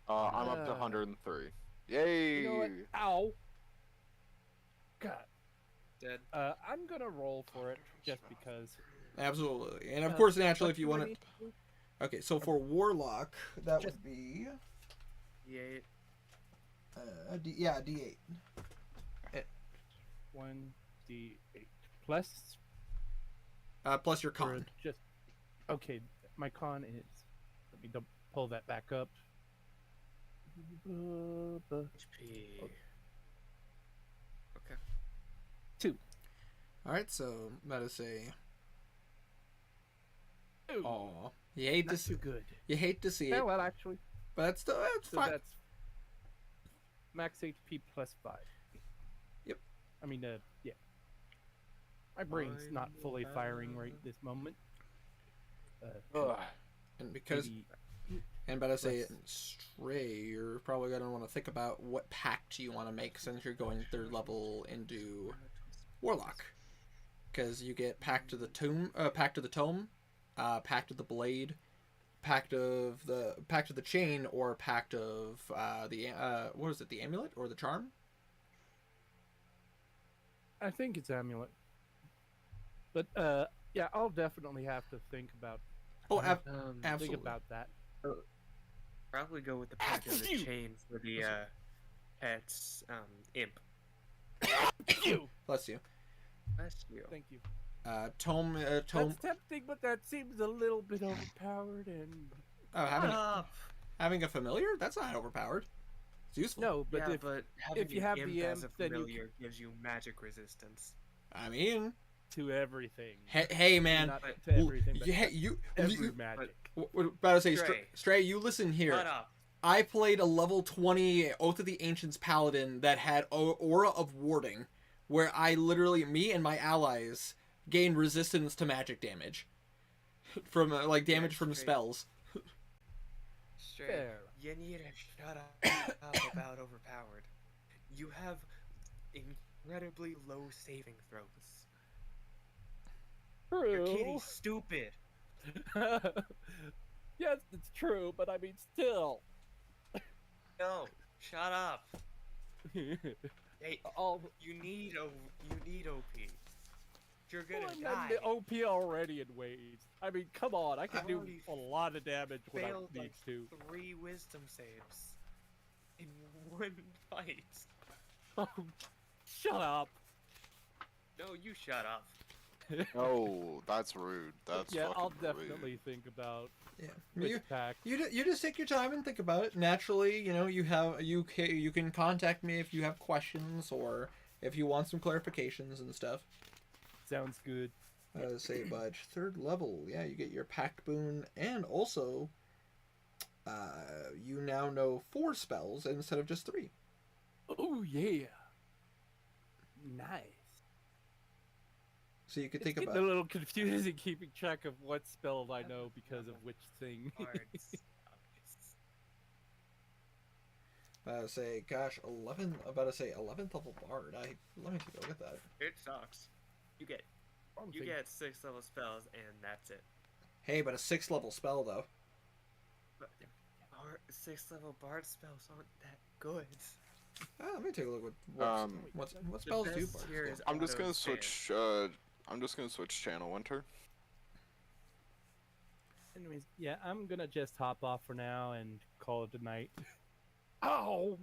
I'm up to 103. Yay! You know what? Ow. God. Dead. I'm gonna roll for it just because. Absolutely. And of course, naturally, what if you do I want need to... to do? Okay, so for Warlock, that would be... Yay. D8. 1d8 plus. Plus your or con. Just okay. My con is. Let me pull that back up. HP. Okay. 2. Alright, so, about to say... Ooh, Aw. You hate not to too see, good. you hate to see Yeah, it, well, actually, but that's still that's so fine. that's max HP plus 5. Yep. I mean, yeah. My brain's not fully firing right this moment. Ugh. And because Maybe and about to say less. Stray, you're probably gonna want to think about what pact you want to make since you're going 3rd level into Warlock, because you get Pact of the Tome, Pact of the Blade, Pact of the Chain, or Pact of the what is it, the Amulet or the Charm? I think it's Amulet. But yeah, I'll definitely have to think about Absolutely. think about that. Probably go with the pack of the chain for the pet's imp. Bless you. Bless you. Thank you. Tome. That's tempting, but that seems a little bit overpowered and Oh, Shut up. having a familiar? That's not overpowered. It's useful. no, but Yeah, if but having if you an have imp the as a imp, then you familiar gives you magic resistance. I mean, to everything. hey man, Not to everything, but every you magic. what about to say, Stray. Stray, you listen here. Shut up. I played a level 20 Oath of the Ancients Paladin that had Aura of Warding, where I literally, me and my allies, gained resistance to magic damage. From, damage from Stray. spells. Straight. Fair. You need to shut up about overpowered. You have incredibly low saving throws. Your True. kitty's stupid. Yes, it's true, but I mean, still. No, shut up. Hey, All you need OP. You're gonna well, I'm die. the OP already in ways. I mean, come on, I can I do already a lot of damage when I Failed need like to. 3 wisdom saves in one fight. Shut up. No, you shut up. Oh, that's rude. That's Yeah, fucking I'll rude. definitely think about Yeah. which You, pack. you just take your time and think about it. Naturally, you can contact me if you have questions or if you want some clarifications and stuff. Sounds good. Say budge 3rd level. Yeah, you get your pact boon, and also you now know 4 spells instead of just 3. Oh yeah. Nice. So you could It's think getting about. a little confusing keeping track of what spells I know because of which thing. Bards. About to say, gosh, 11. About to say 11th level bard. Let me take a look at that. It sucks. You get Promising. 6 level spells and that's it. Hey, but a 6th level spell though. But 6th level bard spells aren't that good. Let me take a look what The spells do best bards here do. is I'm just gonna auto scan. switch. I'm just gonna switch channel, Winter. Anyways, yeah, I'm gonna just hop off for now and call it a night. Ow!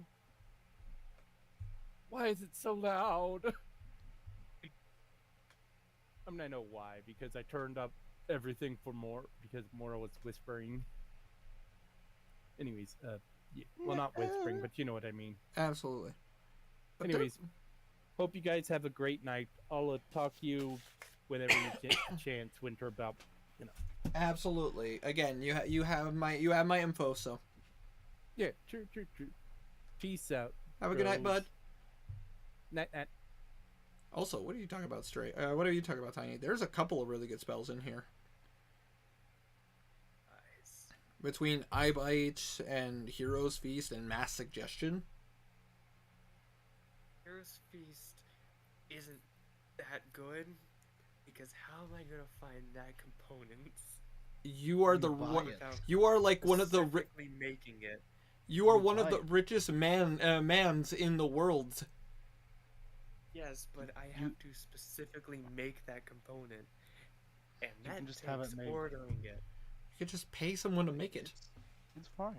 Why is it so loud? I mean, I know why, because I turned up everything for more, because Mora was whispering. Anyways, yeah, well, not whispering, but you know what I mean. Absolutely. But Anyways, hope you guys have a great night. I'll talk to you whenever you get a chance, Winter, about, absolutely. Again, you have my info. So Yeah, true. Peace out. have a good night, bros. bud. Night. Also, what are you talking about, Stray? What are you talking about, Tiny? There's a couple of really good spells in here. Nice. Between Eye Bite and Hero's Feast and Mass Suggestion. Hero's Feast isn't that good because how am I gonna find that components You are the You buy one. it. without You are like one of the. specifically making it? You are You one of buy the it. richest mans in the world. Yes, but I have to specifically make that component, and You that can just takes have it made. ordering it. You could just pay someone to make it. It's fine.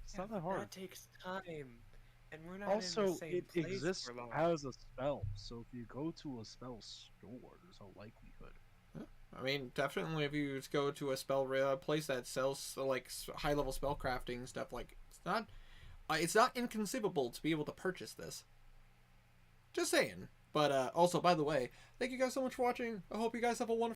It's Yeah, not but that hard. That takes time, and we're not in Also, the same it place exists for long. as a spell, so if you go to a spell store, there's a likelihood. I mean, definitely if you just go to a place that sells like high level spell crafting stuff, like it's not inconceivable to be able to purchase this. Just saying. But also, by the way, thank you guys so much for watching. I hope you guys have a wonderful